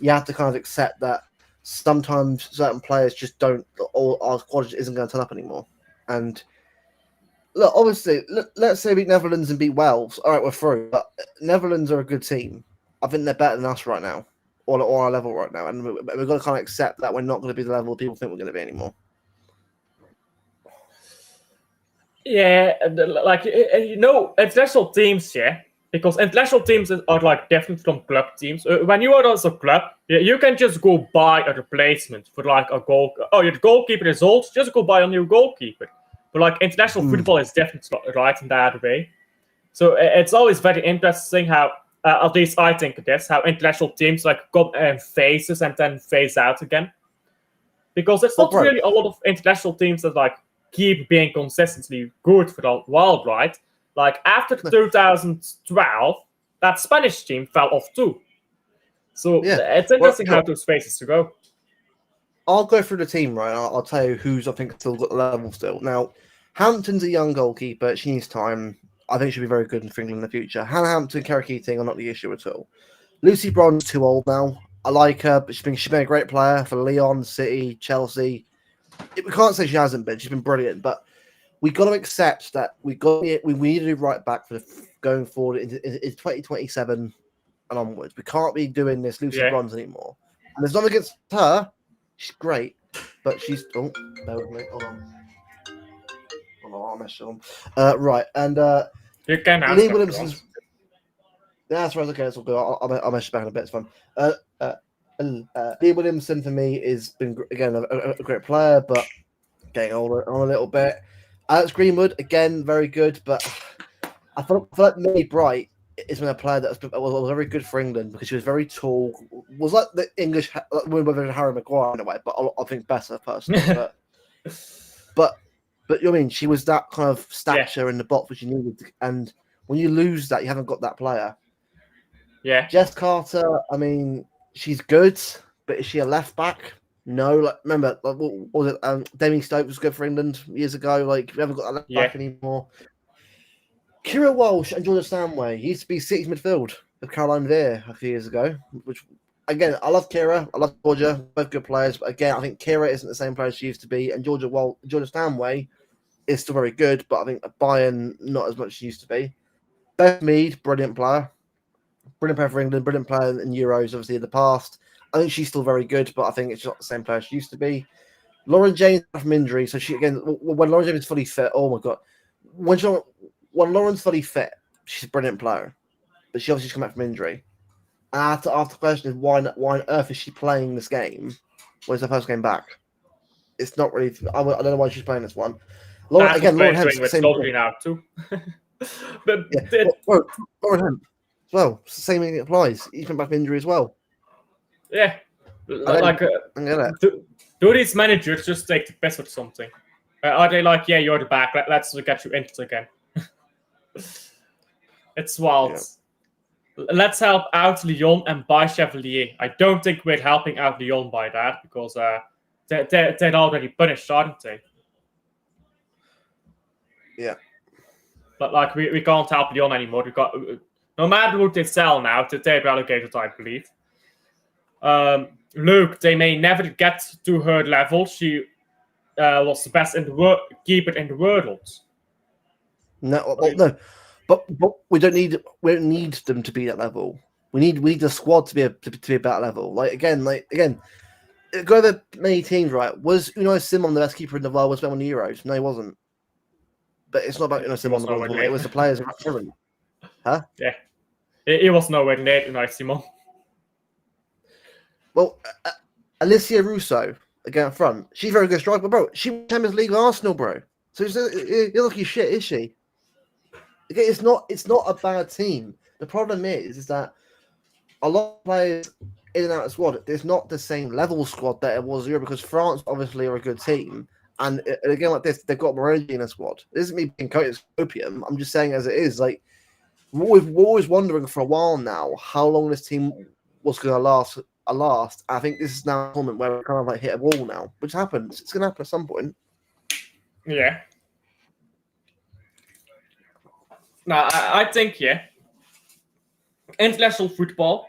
Speaker 2: you have to kind of accept that sometimes certain players just don't, or our squad isn't going to turn up anymore. And look, obviously, let's say we beat Netherlands and beat Wales. All right, we're through. But Netherlands are a good team. I think they're better than us right now, or our level right now. And we've got to kind of accept that we're not going to be the level people think we're going to be anymore.
Speaker 1: Yeah, like, you know, international teams, because international teams are like different from club teams. When you are also a club, you can just go buy a replacement for like a goal. Oh, your goalkeeper is old, just go buy a new goalkeeper. But like international football is definitely right in that way. So it's always very interesting how, at least I think it is, how international teams like come in phases and then phase out again. Because it's not really a lot of international teams that like keep being consistently good for a while, right? Like after 2012, that Spanish team fell off too. So it's interesting how those phases to go.
Speaker 2: I'll go through the team, right? I'll tell you who's I think still got the level still. Now, Hampton's a young goalkeeper. She needs time. I think she'll be very good for England in the future. Hannah Hampton, Kerry Keating are not the issue at all. Lucy Bronze too old now. I like her, but she's been a great player for Lyon, City, Chelsea. We can't say she hasn't been. She's been brilliant, but we got to accept that we need to do right back for going forward into 2027 and onwards. We can't be doing this Lucy Bronze anymore. And there's nothing against her. She's great, but she's bear with me. Hold on. I'll mess it on. Right, and
Speaker 1: you can ask
Speaker 2: Lee Williamson's. Yeah, that's right. Okay, that's all good. I'll mess it back in a bit. It's fun. Lee Williamson for me has been again a great player, but getting older on a little bit. Alex Greenwood again very good, but I feel like Millie Bright has been a player that was very good for England because she was very tall. Was like the English women version of Harry Maguire in a way, but I think better personally. but you know what I mean, she was that kind of stature in the box which you needed, and when you lose that, you haven't got that player.
Speaker 1: Yeah,
Speaker 2: Jess Carter. I mean, she's good, but is she a left back? No, like remember, like what was it? Demi Stokes was good for England years ago. Like we haven't got that left back anymore. Kira Walsh and Georgia Stanway used to be six midfield with Caroline Veer a few years ago. Which again, I love Kira, I love Georgia, both good players. But again, I think Kira isn't the same player she used to be, and Georgia Stanway is still very good, but I think Bayern not as much as she used to be. Beth Mead, brilliant player for England, brilliant player in Euros, obviously in the past. I think she's still very good, but I think it's not the same player she used to be. Lauren James from injury, so she again when Lauren James is fully fit, oh my god, when Lauren's fully fit, she's a brilliant player, but she obviously just come back from injury. And after the question is why on earth is she playing this game? When's her first game back? It's not really. I don't know why she's playing this one. Lauren Hemp,
Speaker 1: same thing now too. But
Speaker 2: yeah. Lauren Hemp as well. Same thing applies. He's come back from injury as well.
Speaker 1: Yeah, like do these managers just take the piss with something? Are they like, yeah, you're the back, let's get you injured again? It's wild. Yeah. Let's help out Lyon and buy Chevalier. I don't think we're helping out Lyon by that because they're already punished, aren't they?
Speaker 2: Yeah.
Speaker 1: But like we can't help Lyon anymore. We got no matter what they sell now, they're relegated, I believe. Luke, they may never get to her level. She was the best in the world keeper in the world.
Speaker 2: No, but we don't need them to be that level. We need the squad to be a better level. Like again, go over many teams. Right? Was Unai Simon the best keeper in the world? Was on the Euros? No, he wasn't. But it's not about Unai Simon. It was the players. Huh?
Speaker 1: Yeah, it was nowhere near Unai Simon.
Speaker 2: Well, Alicia Russo again up front. She's very good striker, bro. She won Champions League with Arsenal, bro. So you're lucky shit, is she? Okay, it's not a bad team. The problem is that a lot of players in and out of the squad, it's not the same level squad that it was here because France obviously are a good team. And again, like this, they've got Moretti in a squad. This isn't me being coated as opium. I'm just saying as it is. Like we're always wondering for a while now how long this team was going to last. I think this is now a moment where we kind of like hit a wall now, which happens. It's going to happen at some point.
Speaker 1: Yeah. No, I think, international football,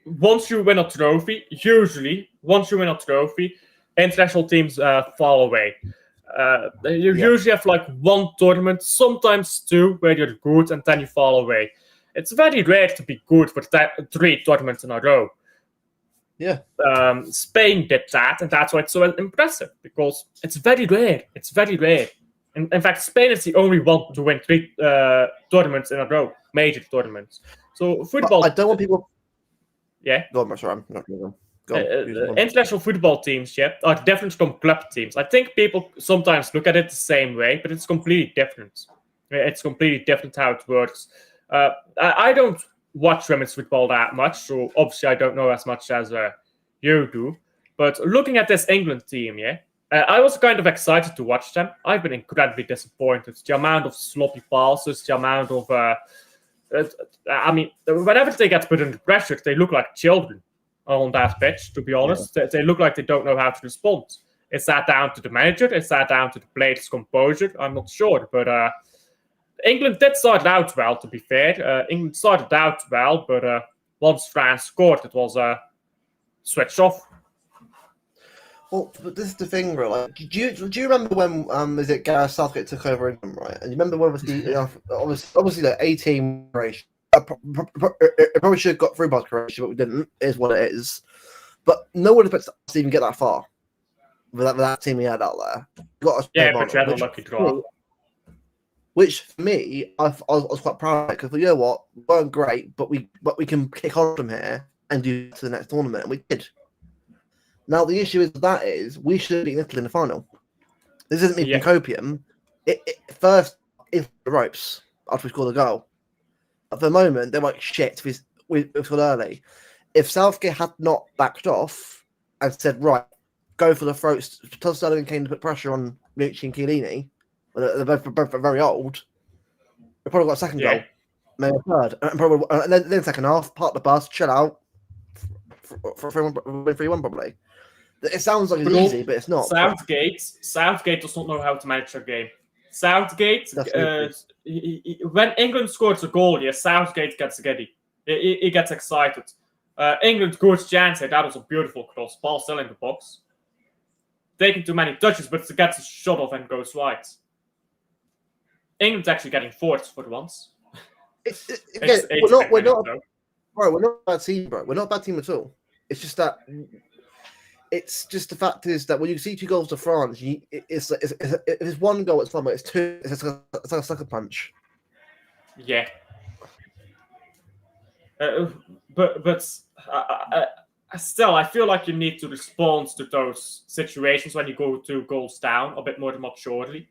Speaker 1: once you win a trophy, international teams fall away. You usually have like one tournament, sometimes two, where you're good, and then you fall away. It's very rare to be good for 3 tournaments in a row.
Speaker 2: Yeah.
Speaker 1: Spain did that, and that's why it's so impressive, because it's very rare. In fact, Spain is the only one to win 3 tournaments in a row, major tournaments. So football.
Speaker 2: But I don't want people.
Speaker 1: Yeah.
Speaker 2: Go on, sorry, I'm not going to go.
Speaker 1: International football teams, are different from club teams. I think people sometimes look at it the same way, but it's completely different. It's completely different how it works. I don't watch women's football that much, so obviously I don't know as much as you do. But looking at this England team, I was kind of excited to watch them. I've been incredibly disappointed. The amount of sloppy passes, the amount of... whenever they get put under pressure, they look like children on that pitch, to be honest. Yeah. They look like they don't know how to respond. Is that down to the manager? Is that down to the players' composure? I'm not sure, but England did start out well, to be fair. England started out well, but once France scored, it was a switch off.
Speaker 2: Well, but this is the thing, bro. Like, do you remember when is it Gareth Southgate took over England, right? And you remember when obviously obviously the 18 Croatia. It probably should have got through by Croatia, but we didn't. It is what it is. But no one expects us to even get that far with that team we had out there.
Speaker 1: But you had a lucky draw.
Speaker 2: Which for me, I was quite proud of it because you know what, we weren't great, but we can kick on from here and do to the next tournament, and we did. Now the issue is we should have beaten Italy in the final. This isn't me being copium. It first in the ropes after we scored a goal. At the moment, they're like shit. We scored early. If Southgate had not backed off and said, right, go for the throats, tell Sterling and Kane to put pressure on Ricci and Chiellini, they're both very old, we probably got a second goal, maybe a third. And then second half, park the bus, chill out, for 3-1 probably. It sounds like it's easy, but it's not.
Speaker 1: Southgate does not know how to manage a game. Southgate, when England scores a goal, Southgate gets giddy. He gets excited. England good chance here. That was a beautiful cross. Ball still in the box. Taking too many touches, but it gets a shot off and goes wide. England's actually getting fourth for once.
Speaker 2: We're not a bad team, bro. We're not a bad team at all. It's just that. It's just the fact is that when you see 2 goals to France, if it's 1 goal, it's fine, but it's 2. It's like a sucker punch.
Speaker 1: Yeah. But still, I feel like you need to respond to those situations when you go 2 goals down a bit more maturely.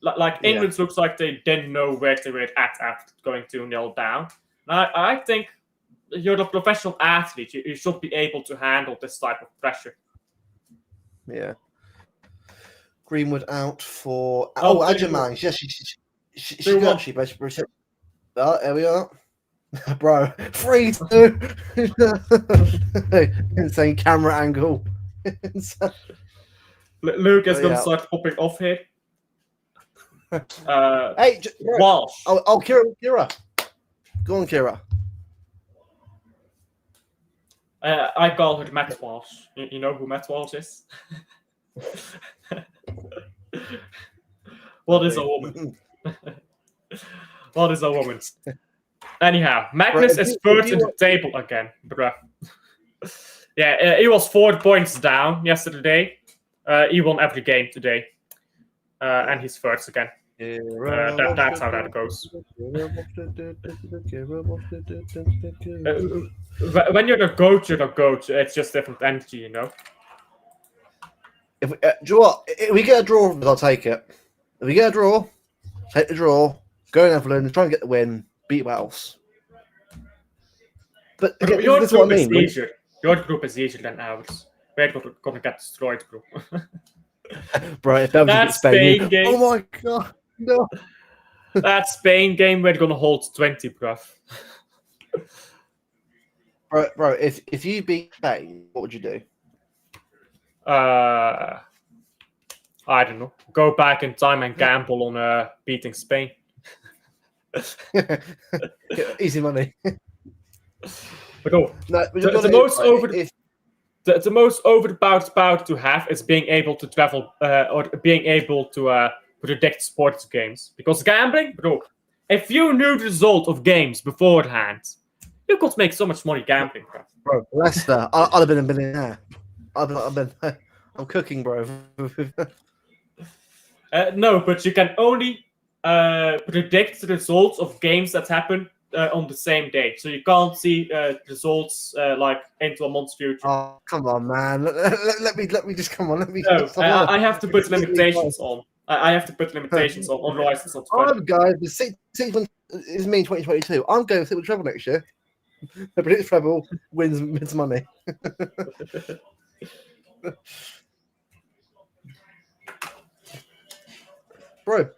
Speaker 1: Like England looks like they didn't know where they were at after going 2-0 down. I think you're a professional athlete. You should be able to handle this type of pressure.
Speaker 2: Yeah. Greenwood out for Adjumang. Yes, she could actually basically. Oh, there we are. Bro, 3-2. Insane camera angle.
Speaker 1: Luke is going to start popping off here.
Speaker 2: Hey,
Speaker 1: Walsh.
Speaker 2: Oh, Kira. Go on, Kira.
Speaker 1: I call her Matt Walsh. You know who Matt Walsh is? What is a woman? What is a woman? Anyhow, Magnus is third in the table again, bruh. Yeah, he was 4 points down yesterday. He won every game today. And he's first again. That's how that goes. When you're the coach, you're the coach. It's just different energy, you know?
Speaker 2: Do you know what? If we get a draw, I'll take it. If we get a draw, take the draw, go in Netherlands, try and get the win, beat Wales. But again,
Speaker 1: your group is easier. Your group is easier than ours. We're going to get destroyed, bro.
Speaker 2: Bro, if that was Spain game. Oh my god, no.
Speaker 1: That Spain game, we're going to hold 20, bro.
Speaker 2: Bro, if you beat Spain, what would you do?
Speaker 1: I don't know. Go back in time and gamble on beating Spain.
Speaker 2: Easy money.
Speaker 1: But the most over about to have is being able to travel or being able to predict sports games. Because gambling, bro, if you knew the result of games beforehand, you could make so much money gambling, bro.
Speaker 2: Bro, Leicester, I'd have been a millionaire. I'm cooking, bro.
Speaker 1: No, but you can only predict the results of games that happen on the same day. So you can't see results like into a month's future.
Speaker 2: Oh, come on, man. Let me just come on.
Speaker 1: I have to put limitations on. I have to put limitations on. Otherwise, it's not fun.
Speaker 2: Guys, the season is me in 2022. I'm going to treble next year. I predict treble, wins money. Bro,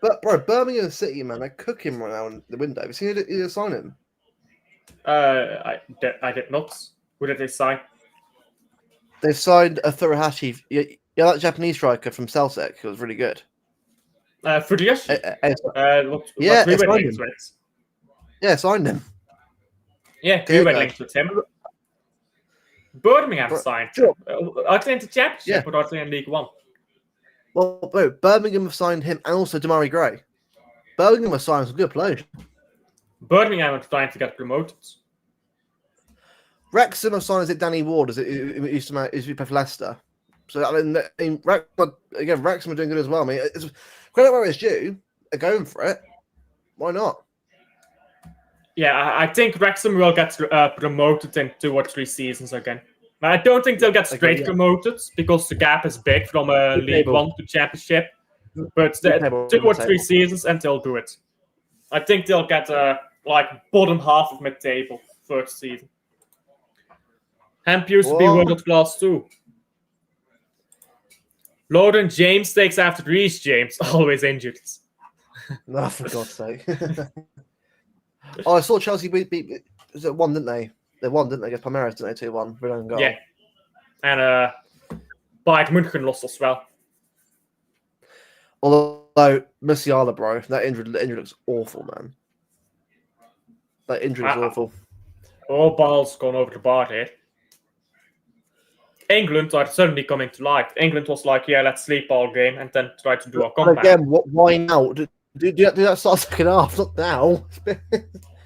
Speaker 2: Birmingham City, man, they're cooking right now in the window. Have you seen it sign him?
Speaker 1: I did not. Who did they sign?
Speaker 2: They signed a Furuhashi. Yeah, that Japanese striker from Celtic. It was really good.
Speaker 1: Furiashi. What
Speaker 2: Yeah,
Speaker 1: we
Speaker 2: it's
Speaker 1: were
Speaker 2: fine.
Speaker 1: linked with.
Speaker 2: Yeah, signed him.
Speaker 1: Yeah, we
Speaker 2: Good
Speaker 1: were
Speaker 2: guy.
Speaker 1: linked with him. Birmingham signed him.
Speaker 2: Sure.
Speaker 1: Are they in the Championship
Speaker 2: Yeah.
Speaker 1: or are they in League One?
Speaker 2: Well, bro, Birmingham have signed him and also Damari Gray. Birmingham have signed some good players.
Speaker 1: Birmingham are trying to get promoted.
Speaker 2: Wrexham have signed Danny Ward as it used to play for Leicester. So I mean Wrexham are doing good as well. I mean, it's credit where it's due. They're going for it. Why not?
Speaker 1: Yeah, I think Wrexham will get promoted in 2 or 3 seasons again. I don't think they'll get straight promoted because the gap is big from League One to Championship. But 2 or 3 seasons and they'll do it. I think they'll get like bottom half of mid-table first season. Hemp used to be world class too. Lawton James takes after Reece James, always injured.
Speaker 2: No, for God's sake. I saw Chelsea beat was it 1, didn't they? They won, didn't they? Against Palmeiras, didn't they? 2-1. With own goal.
Speaker 1: Yeah. And Bayern München lost as well.
Speaker 2: Although Musiala, bro, that injury looks awful, man. That injury is awful.
Speaker 1: All balls gone over the bar here. England are suddenly coming to life. England was like, yeah, let's sleep all game and then try to do a comeback.
Speaker 2: Again, why now? Do that start second half, not now.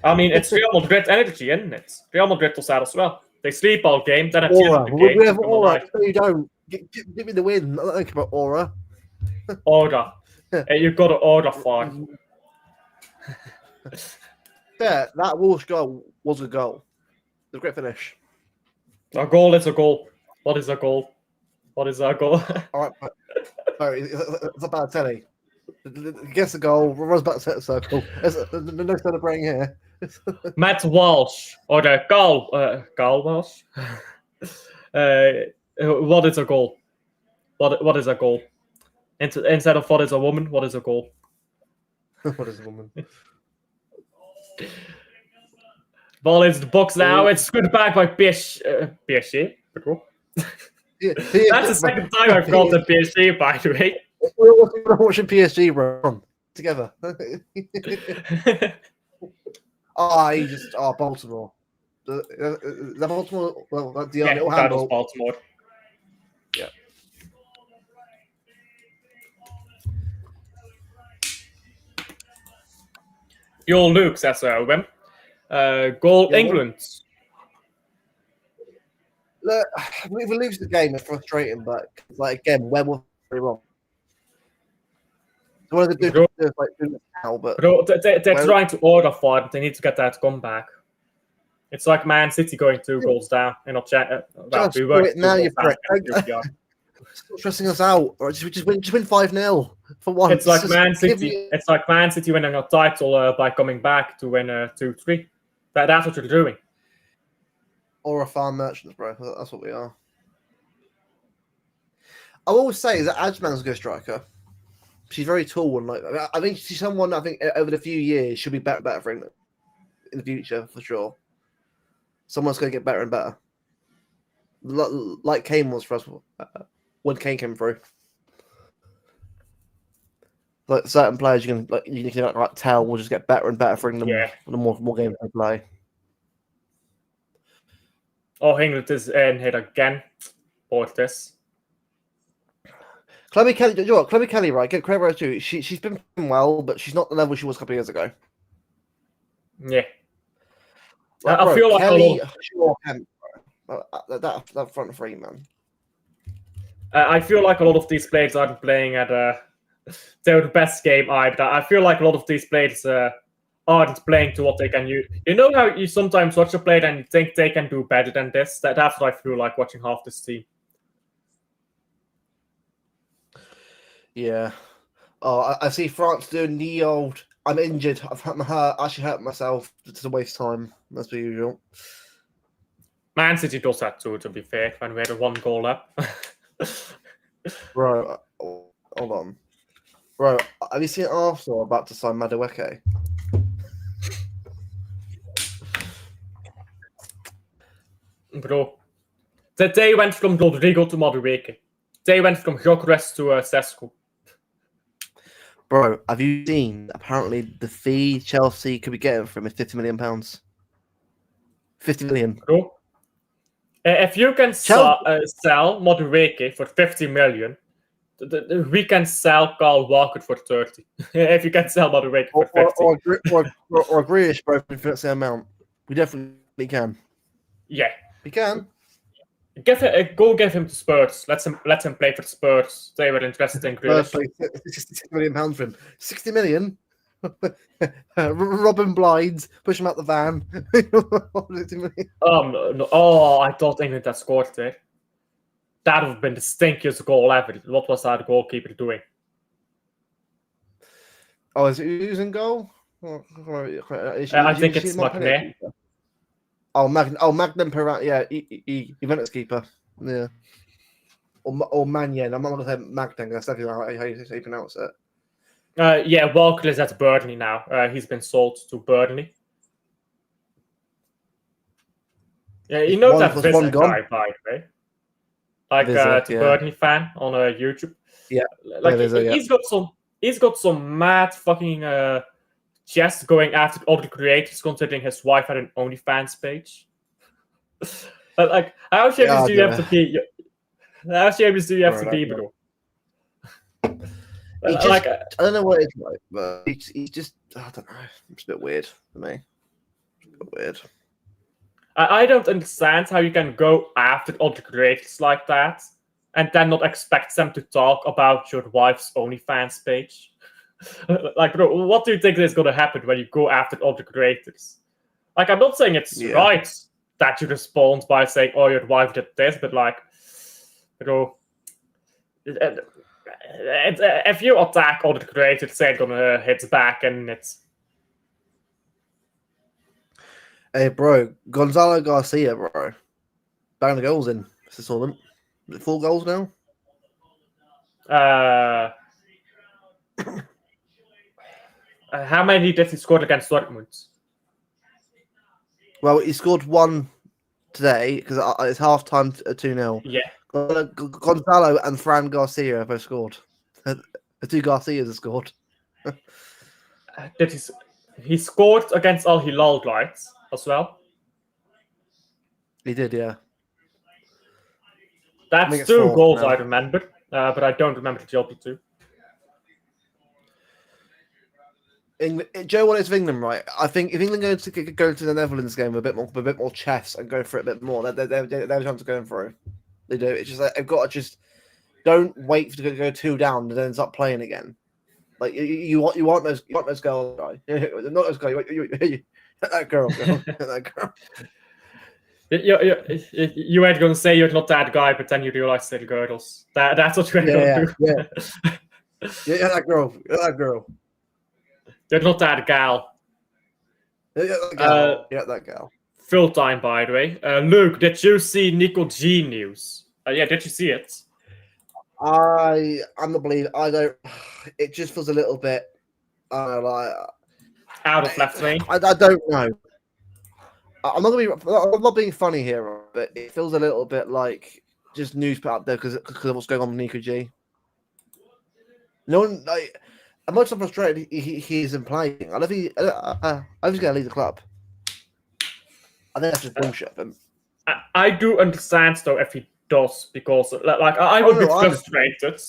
Speaker 1: I mean, it's Real Madrid energy, isn't it? Real Madrid does that as well. They sleep all game, then at the end of the game,
Speaker 2: we have aura. No, you don't. Give me the win. I don't think about aura.
Speaker 1: Order. You've got to order for it.
Speaker 2: Yeah, that Walsh goal was a goal. It was a great finish.
Speaker 1: A goal is a goal. What is a goal? What is a goal?
Speaker 2: All right, it's a bad telly. Gets the goal, runs back to the circle. There's no celebrating here.
Speaker 1: Matt Walsh, or the Carl Walsh. What is a goal? What is a goal? Instead of what is a woman, what is a goal?
Speaker 2: What is a woman?
Speaker 1: Ball into the box now. It's good back by PSG.
Speaker 2: Yeah,
Speaker 1: that's the second time I've called it PSG, by the way.
Speaker 2: We're watching PSG run together. Baltimore. The Baltimore. Well, that's the
Speaker 1: little handball. Baltimore.
Speaker 2: Yeah.
Speaker 1: Joel Luke says Wim. Goal England.
Speaker 2: Look, if we lose the game, it's frustrating, but again, where was very wrong? What are they doing? Like doing it now, but
Speaker 1: they're trying to order for it. They need to get that comeback. It's like Man City going 2 goals down and not
Speaker 2: now you're stressing us out. Or just win 5-0 for once.
Speaker 1: It's like Man City. It's like Man City winning a title by coming back to win 2-3. That's what you're doing.
Speaker 2: Or a farm merchants, bro. That's what we are. I will always say that Ajman's a good striker. She's very tall and I think she's someone over the few years she'll be better for England in the future for sure. Someone's going to get better and better, like Kane was for us when Kane came through. Like certain players, you can tell will just get better and better for England the more games they play.
Speaker 1: Oh, England is in here again. Bought this.
Speaker 2: Chloe Kelly, you know what? Chloe Kelly, right? Get credit too. She's been playing well, but she's not the level she was a couple of years ago.
Speaker 1: Yeah. I feel like
Speaker 2: Kelly, that front three, man.
Speaker 1: I feel like a lot of these players aren't playing at their best game either. I feel like a lot of these players aren't playing to what they can use. You know how you sometimes watch a player and you think they can do better than this? That's what I feel like watching half this team.
Speaker 2: Yeah. Oh, I see France doing the old. I'm injured. I've actually hurt myself. It's a waste of time. That's per usual.
Speaker 1: Man City does that too, to be fair, when we had a 1 goal up.
Speaker 2: Bro, hold on. Bro, have you seen Arsenal about to sign Madueke?
Speaker 1: Bro, they went from Rodrigo to Madueke. They went from Gyökeres to Sesko.
Speaker 2: Bro, have you seen? Apparently, the fee Chelsea could be getting from is £50 million. 50 million.
Speaker 1: Bro, if you can sell Madueke for 50 million, we can sell Carl Walker for 30. If you can sell Madueke for 50.
Speaker 2: Or Grealish, bro, for the same amount. We definitely can.
Speaker 1: Yeah.
Speaker 2: We can.
Speaker 1: Go give him to Spurs. Let him play for Spurs. They were interested in Grealish.
Speaker 2: £60 million for him. 60 million? Robin Blinds, push him out the van.
Speaker 1: No. Oh, I thought England had scored there. That would have been the stinkiest goal ever. What was that goalkeeper doing?
Speaker 2: Oh, is it using goal?
Speaker 1: I think it's McNair.
Speaker 2: Magnum Pereira. Yeah, Juventus keeper. Yeah. Or Mannion. I'm not going to say Magden. That's definitely how you pronounce it.
Speaker 1: Yeah, Walker is at Burnley now. He's been sold to Burnley. Yeah, you know that Vizek guy, by the way. Like
Speaker 2: Vizek,
Speaker 1: the Burnley fan on YouTube.
Speaker 2: Yeah,
Speaker 1: like
Speaker 2: Vizek,
Speaker 1: he's got some mad fucking chest going after other creators, considering his wife had an OnlyFans page. Like, how shameless do you have to be? How shameless do you have to be, bro?
Speaker 2: I don't know what it's like, but he's just, I don't know. It's a bit weird for me. It's a bit weird.
Speaker 1: I don't understand how you can go after other creators like that and then not expect them to talk about your wife's OnlyFans page. Like, bro, what do you think is going to happen when you go after other creators? Like, I'm not saying it's right that you respond by saying, oh, your wife did this, but like, bro, if you attack other creators, they're going to hit back and it's...
Speaker 2: Hey, bro, Gonzalo Garcia, bro. Banging the goals in this tournament. Is it 4 goals now?
Speaker 1: How many did he score against Dortmund?
Speaker 2: Well, he scored 1 today because it's half time 2-0.
Speaker 1: Yeah.
Speaker 2: Gonzalo and Fran Garcia have both scored. The 2 Garcias have scored.
Speaker 1: He scored against Al Hilal, right? As well.
Speaker 2: He did, yeah.
Speaker 1: That's 2 goals I remember, but I don't remember the other 2.
Speaker 2: Joe, what is England, right? I think if England go to the Netherlands game with a bit more chess and go for it a bit more, they're trying to go for it. They do. It's just like they've got to just don't wait to go 2 down and then start playing again. Like you want those girls, guy. Not those guys. That girl. That girl.
Speaker 1: You ain't gonna say you're not that guy, but then you realize they're girls. That's what you're gonna do.
Speaker 2: Yeah, that girl. That girl.
Speaker 1: You're not that gal.
Speaker 2: That gal.
Speaker 1: Full time, by the way. Luke, did you see Nico G news? Yeah, did you see it?
Speaker 2: I'm not believing. I don't. It just feels a little bit like
Speaker 1: out of left lane.
Speaker 2: I don't know. I'm not being funny here, but it feels a little bit like just news put out there because of what's going on with Nico G. No one, like, I'm much frustrated he isn't playing. I think he's going to leave the club. I think that's just bullshit.
Speaker 1: I do understand though if he does, because like I would be frustrated.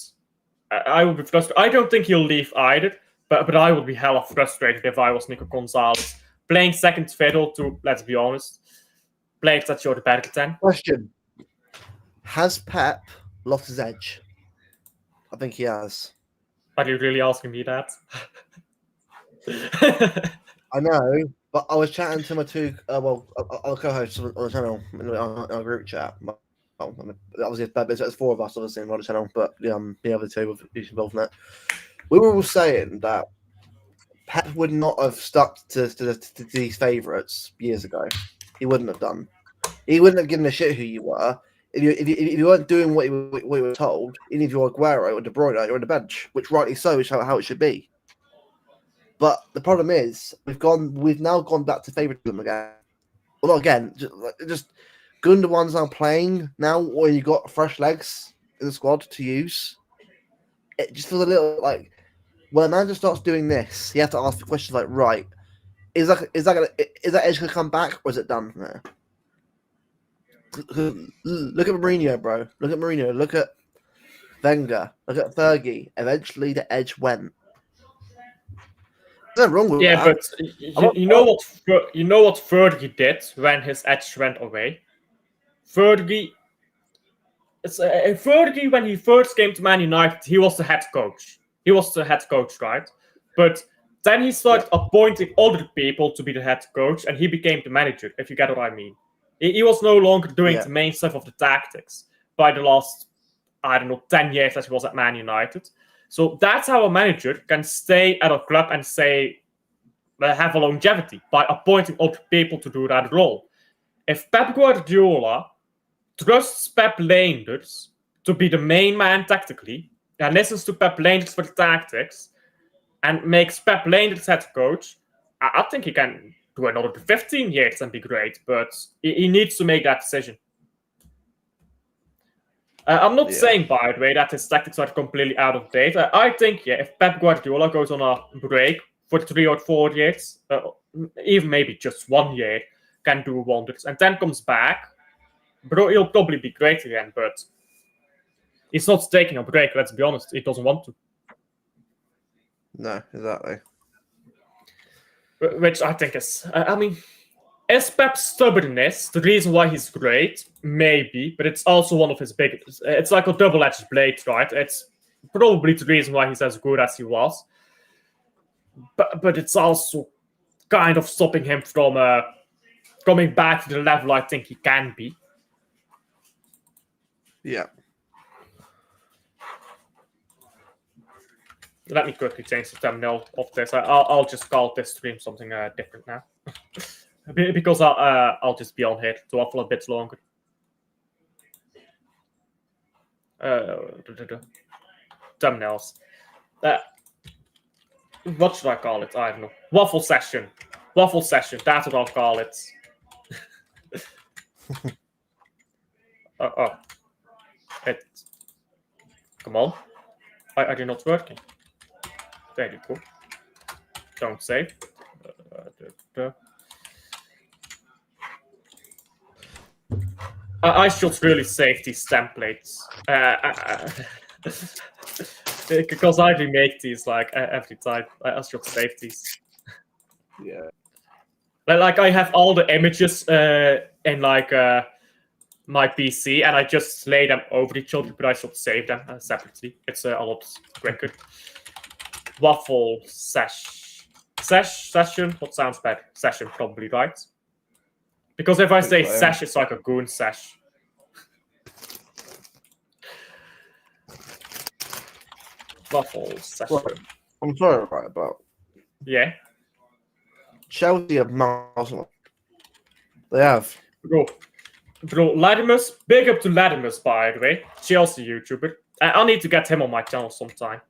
Speaker 1: I would be frustrated. I don't think he'll leave either, but I would be hella frustrated if I was Nico Gonzalez. Playing second fiddle to, let's be honest, players that you're the better than.
Speaker 2: Question. Has Pep lost his edge? I think he has.
Speaker 1: Are you really asking me that?
Speaker 2: I know, but I was chatting to my 2 our co-hosts on the channel in our group chat. Obviously, there's 4 of us obviously on the channel, but the other 2 were involved in that. We were all saying that Pep would not have stuck to these favourites years ago. He wouldn't have done. He wouldn't have given a shit who you were. If you weren't doing what you were told, even if you're Aguero or De Bruyne, you're on the bench, which rightly so is how it should be. But the problem is we've now gone back to favouritism again. Well, not again, just Gundogan's now playing now, or you got fresh legs in the squad to use. It just feels a little like when a manager starts doing this, you have to ask the questions like, right, is that edge gonna come back, or is it done from there? Look at Mourinho, bro. Look at Mourinho. Look at Wenger. Look at Fergie. Eventually, the edge went. There's nothing wrong with
Speaker 1: Yeah,
Speaker 2: that.
Speaker 1: but you know what Fergie did when his edge went away. Fergie when he first came to Man United, he was the head coach. He was the head coach, right? But then he started appointing other people to be the head coach, and he became the manager, if you get what I mean. He was no longer doing the main stuff of the tactics by the last, 10 years that he was at Man United. So that's how a manager can stay at a club and have a longevity, by appointing other people to do that role. If Pep Guardiola trusts Pep Lijnders to be the main man tactically, and listens to Pep Lijnders for the tactics, and makes Pep Lijnders head coach, I think he can do another 15 years and be great, but he needs to make that decision. I'm not saying, by the way, that his tactics are completely out of date. I think, if Pep Guardiola goes on a break for 3 or 4 years, even maybe just 1 year, can do wonders, and then comes back, bro, he'll probably be great again, but he's not taking a break, let's be honest. He doesn't want to.
Speaker 2: No, exactly.
Speaker 1: Which I think is, is Pep's stubbornness the reason why he's great? Maybe, but it's also one of his biggest. It's like a double-edged blade, right? It's probably the reason why he's as good as he was. But it's also kind of stopping him from coming back to the level I think he can be.
Speaker 2: Yeah.
Speaker 1: Let me quickly change the thumbnail of this. I'll just call this stream something different now. Because I'll just be on here to waffle a bit longer. Thumbnails. What should I call it? I don't know. Waffle session. Waffle session. That's what I'll call it. Come on. Why are you not working? There you go. Don't save. I should really save these templates. Because I remake these like every time. I should save these.
Speaker 2: Yeah.
Speaker 1: Like I have all the images in like my PC, and I just lay them over each other, but I should save them separately. It's a lot quicker. Waffle session. What sounds better? Session, probably, right? Because if I say sesh, it's like a goon sesh. Waffle session.
Speaker 2: Well, I'm sorry about it, but
Speaker 1: yeah.
Speaker 2: Chelsea have miles. They have.
Speaker 1: Bro, Latimus, big up to Latimus, by the way. Chelsea YouTuber. I need to get him on my channel sometime.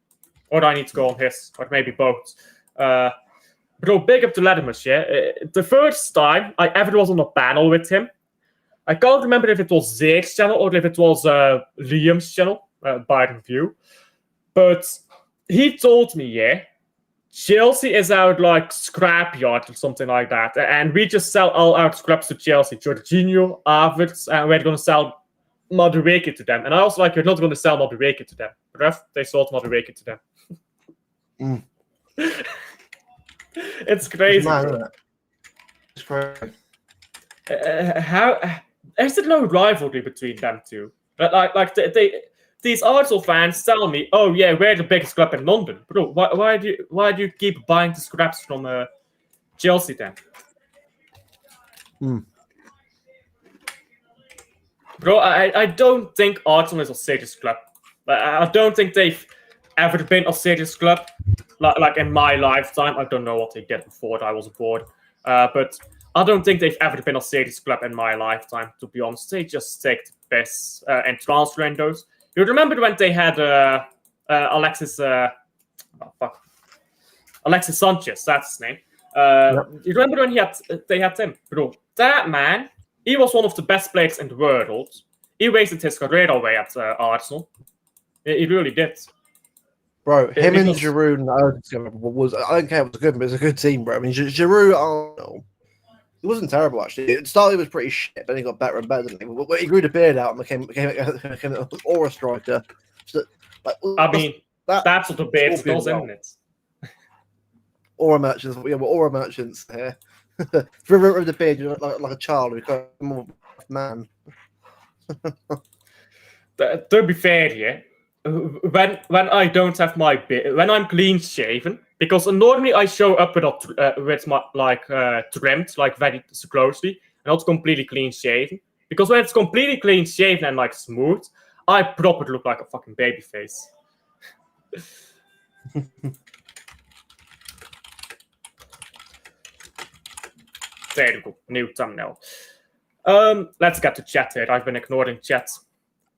Speaker 1: Or I need to go on his, or maybe both. Bro, big up to Latimus, yeah? The first time I ever was on a panel with him, I can't remember if it was Zeke's channel or if it was Liam's channel, Bayern View. But he told me, yeah, Chelsea is our like scrapyard or something like that, and we just sell all our scraps to Chelsea. Jorginho, Havertz, and we're going to sell Madueke to them. And I was like, you're not going to sell Madueke to them. Ref, they sold Madueke to them. It's crazy.
Speaker 2: It's crazy.
Speaker 1: How is there no rivalry between them two? Like these Arsenal fans tell me, "Oh yeah, we're the biggest club in London." Bro, why do you keep buying the scraps from Chelsea then? Bro, I don't think Arsenal is a serious club. I don't think they've ever been a serious club. Like in my lifetime, I don't know what they did before I was born, but I don't think they've ever been a serious club in my lifetime. To be honest, they just take the piss and transfer windows. You remember when they had Alexis Sanchez? That's his name. You remember when they had him, bro? That man, he was one of the best players in the world. He wasted his career away at Arsenal. He really did.
Speaker 2: Bro, him and
Speaker 1: Because-
Speaker 2: Giroud was I don't care if it was good, but it was a good team, bro. I mean, Giroud, Arnold, he wasn't terrible actually. At the start, he was pretty shit, then he got better and better. Didn't he? But he grew the beard out and became an aura striker. So, like,
Speaker 1: I mean,
Speaker 2: that
Speaker 1: that's what the beard
Speaker 2: Scorpion
Speaker 1: does,
Speaker 2: goal.
Speaker 1: isn't it?
Speaker 2: aura merchants. Yeah, we're aura merchants here. For the beard, you look like a child. We got more man.
Speaker 1: To be fair here, when I don't have my beard, when I'm clean shaven, because normally I show up with my trimmed like very closely, and not completely clean shaven. Because when it's completely clean shaven and like smooth, I properly look like a fucking baby face. There you go, new thumbnail. Let's get to chat here. I've been ignoring chat.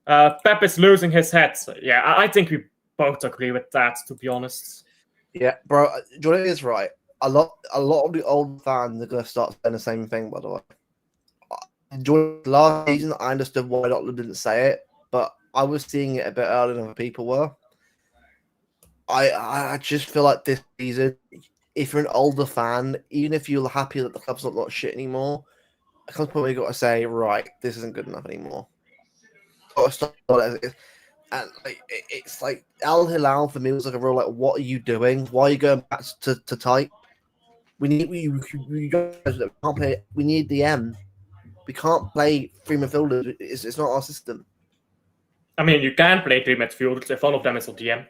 Speaker 1: Pep is losing his head. Yeah, I think we both agree with that, to be honest.
Speaker 2: Yeah, bro. Jordan is right. A lot of the old fans are gonna start saying the same thing. By the way, Jordan, last season I understood why Doctor didn't say it, but I was seeing it a bit earlier than other people were. I just feel like this season, if you're an older fan, even if you're happy that the club's not shit anymore, at some point you got to say, right, this isn't good enough anymore. Got to stop it. And like, it's like Al Hilal for me was like a real like, what are you doing? Why are you going back to tight? We can't play. We need the M. We can't play three midfielders. It's not our system.
Speaker 1: I mean, you can play three midfielders if one of them is a DM.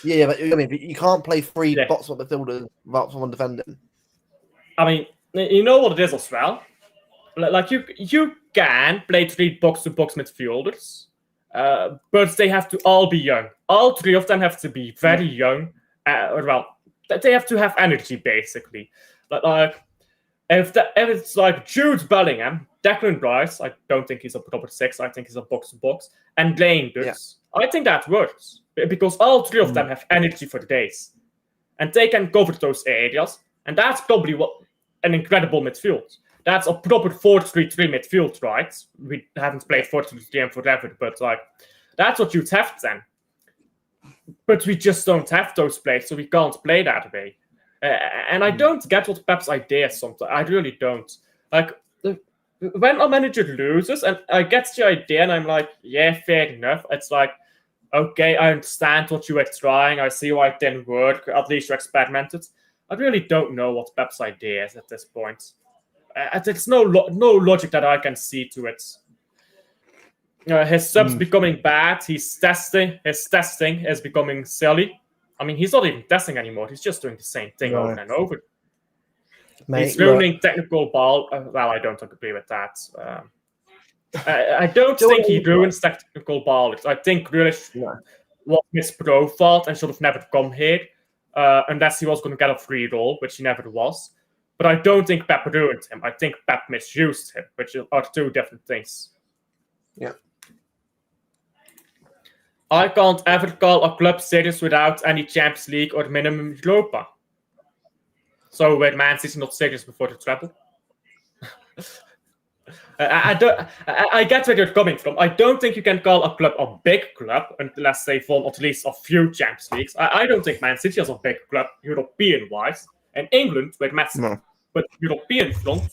Speaker 2: Yeah, but I mean, you can't play three
Speaker 1: Yeah.
Speaker 2: box midfielders without someone defending.
Speaker 1: I mean, you know what it is as well. Like you can play three box-to-box midfielders, but they have to all be young. All three of them have to be very young. They have to have energy basically. Like if it's like Jude Bellingham, Declan Rice, I don't think he's a proper six. I think he's a box-to-box, and Lane Dux. I think that works because all three of them have energy for the days, and they can cover those areas. And that's probably what an incredible midfield. That's a proper 4-3-3 midfield, right? We haven't played 4-3-3 forever, but like that's what you'd have then. But we just don't have those players, so we can't play that way. And I don't get what Pep's idea is sometimes. I really don't. Like when a manager loses, and I get the idea, and I'm like, yeah, fair enough. It's like, okay, I understand what you were trying. I see why it didn't work. At least you experimented. I really don't know what Pep's idea is at this point. There's no logic that I can see to it. His subs becoming bad. His testing is becoming silly. I mean, he's not even testing anymore. He's just doing the same thing over and over.
Speaker 2: Mate,
Speaker 1: he's ruining technical ball. Well, I don't agree with that. I don't think he ruins technical ball. I think Grealish was misprofiled and should have never come here. Unless he was going to get a free roll, which he never was. But I don't think Pep ruined him. I think Pep misused him, which are two different things.
Speaker 2: Yeah.
Speaker 1: I can't ever call a club serious without any Champions League or minimum Europa. So were Man City not serious before the treble? I get where you're coming from. I don't think you can call a club a big club unless they've won at least a few Champions Leagues. I don't think Man City is a big club, European-wise. And England were massive.
Speaker 2: No.
Speaker 1: But European front,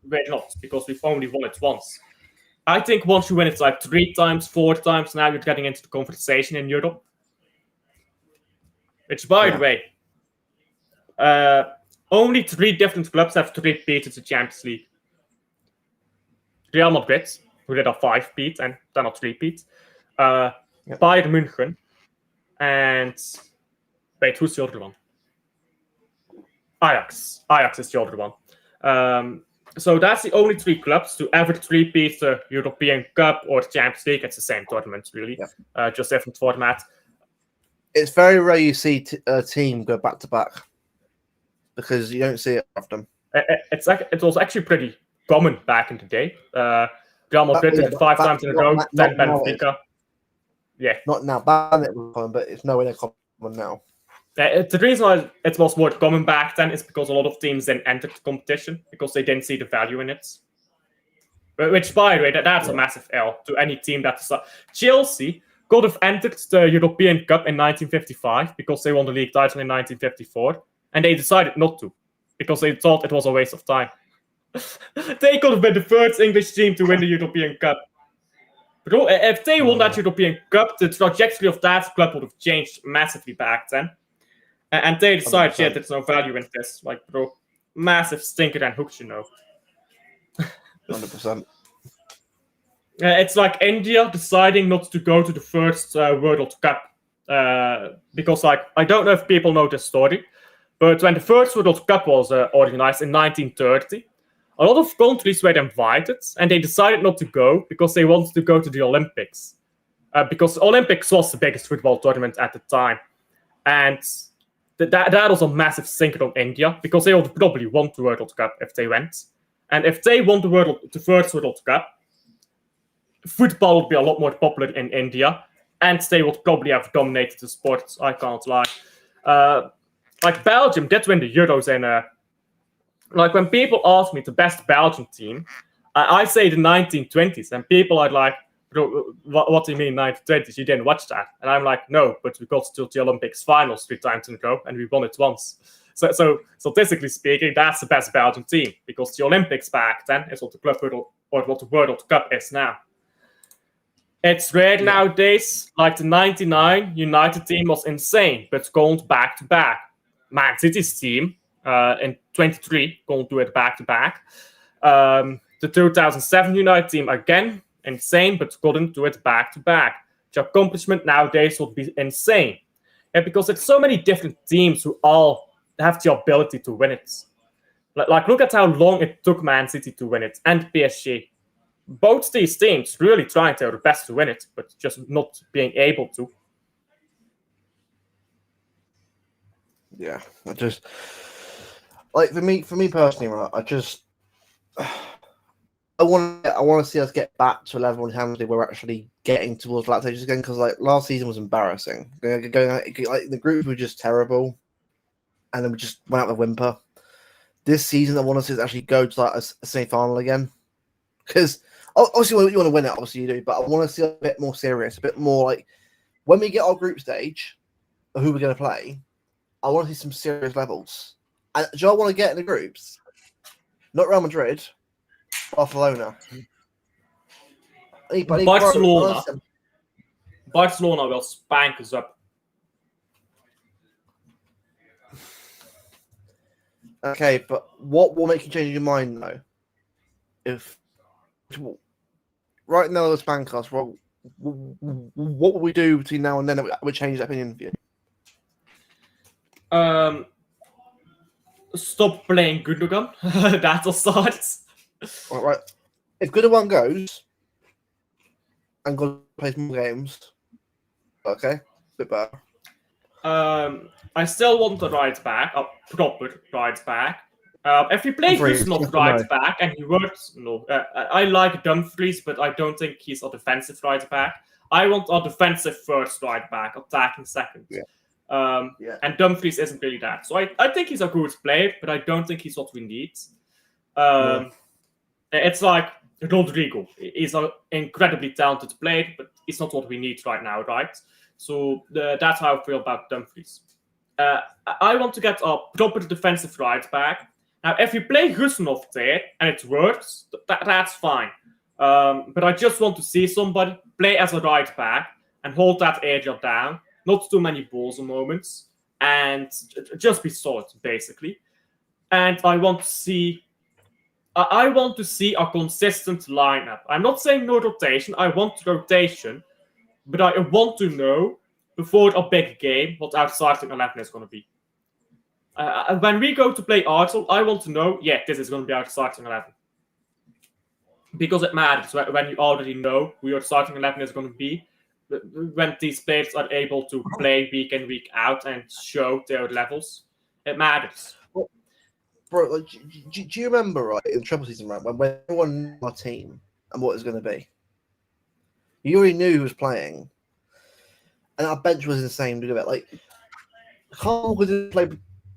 Speaker 1: we're not, because we've only won it once. I think once you win it like 3 times, 4 times, now you're getting into the conversation in Europe. Which, by the way, only 3 different clubs have 3-peated the Champions League. Real Madrid, who did a 5-peat and then a 3-peat. Bayern München. And wait, who's the other one? Ajax. Ajax is the other one. So that's the only 3 clubs to ever 3-peat the European Cup or the Champions League. It's the same tournament, really. Just different format.
Speaker 2: It's very rare you see a team go back-to-back because you don't see it often.
Speaker 1: It was actually pretty common back in the day. Real Madrid did it 5 times in a row, then Benfica. Yeah.
Speaker 2: Not now. Back it was common, but it's nowhere near common now.
Speaker 1: The reason why it was more common back then is because a lot of teams then entered the competition because they didn't see the value in it. Which, by the way, that's a massive L to any team that's Chelsea could have entered the European Cup in 1955 because they won the league title in 1954, and they decided not to because they thought it was a waste of time. They could have been the first English team to win the European Cup. Bro, if they won that European Cup, the trajectory of that club would have changed massively back then. And they decided,
Speaker 2: 100%.
Speaker 1: yeah, there's no value in this. Like, bro, massive stinker and hooks,
Speaker 2: 100%.
Speaker 1: It's like India deciding not to go to the first World Cup. Because, like, I don't know if people know this story, but when the first World Cup was organized in 1930, a lot of countries were invited, and they decided not to go because they wanted to go to the Olympics. Because Olympics was the biggest football tournament at the time. And that was a massive stinker on India, because they would probably want the World Cup if they went. And if they won the first World Cup, football would be a lot more popular in India, and they would probably have dominated the sport, I can't lie. Like Belgium did win the Euros in... like when people ask me the best Belgian team, I say the 1920s, and people are like, bro, what do you mean 1920s? You didn't watch that. And I'm like, no, but we got to the Olympics finals 3 times in a row, and we won it once. So statistically speaking, that's the best Belgian team, because the Olympics back then is what the club or what the World Cup is now. It's rare nowadays. Like the 99 United team was insane, but going back to back. Man City's team in 23 going to do it back to back. The 2007 United team again insane, but couldn't do it back to back. The accomplishment nowadays would be insane, because it's so many different teams who all have the ability to win it. Like look at how long it took Man City to win it, and PSG. Both these teams really trying their best to win it, but just not being able to.
Speaker 2: Yeah, I just like for me personally, right? I want to see us get back to a level in Hamley where we're actually getting towards that stage again, because like last season was embarrassing. Going like the group were just terrible, and then we just went out the whimper. This season, I want to see us actually go to like a semi-final again, because obviously you want to win it, obviously you do, but I want to see a bit more serious, a bit more like when we get our group stage of who we're going to play. I want to see some serious levels. And do I want to get in the groups? Not Real Madrid, Barcelona.
Speaker 1: Barcelona will spank us up.
Speaker 2: Okay, but what will make you change your mind though? If right now they'll spank us, what will we do between now and then that would change that opinion for you?
Speaker 1: Stop playing Gundogan. That'll start.
Speaker 2: All right. If Gundogan goes and God plays more games, okay, bit better.
Speaker 1: I still want the right back, a proper right back. If we play Gusnov right back and he works, I like Dumfries, but I don't think he's a defensive right back. I want a defensive first right back, attacking second.
Speaker 2: Yeah.
Speaker 1: And Dumfries isn't really that. So I think he's a good player, but I don't think he's what we need. It's like Rodrigo. He's an incredibly talented player, but it's not what we need right now, right? So that's how I feel about Dumfries. I want to get a proper defensive right back. Now, if you play Gusnov there and it works, that's fine. But I just want to see somebody play as a right back and hold that area down. Not too many balls or moments, and just be solid, basically. And I want to see a consistent lineup. I'm not saying no rotation. I want rotation, but I want to know before a big game what our starting 11 is going to be. When we go to play Arsenal, I want to know, this is going to be our starting 11. Because it matters when you already know who your starting 11 is going to be. When these players are able to play week in, week out and show their levels, it matters.
Speaker 2: Bro, like, do you remember, right, in the treble season, right, when everyone knew our team and what it was going to be? You already knew who was playing. And our bench was insane to do it. Like, Carl didn't play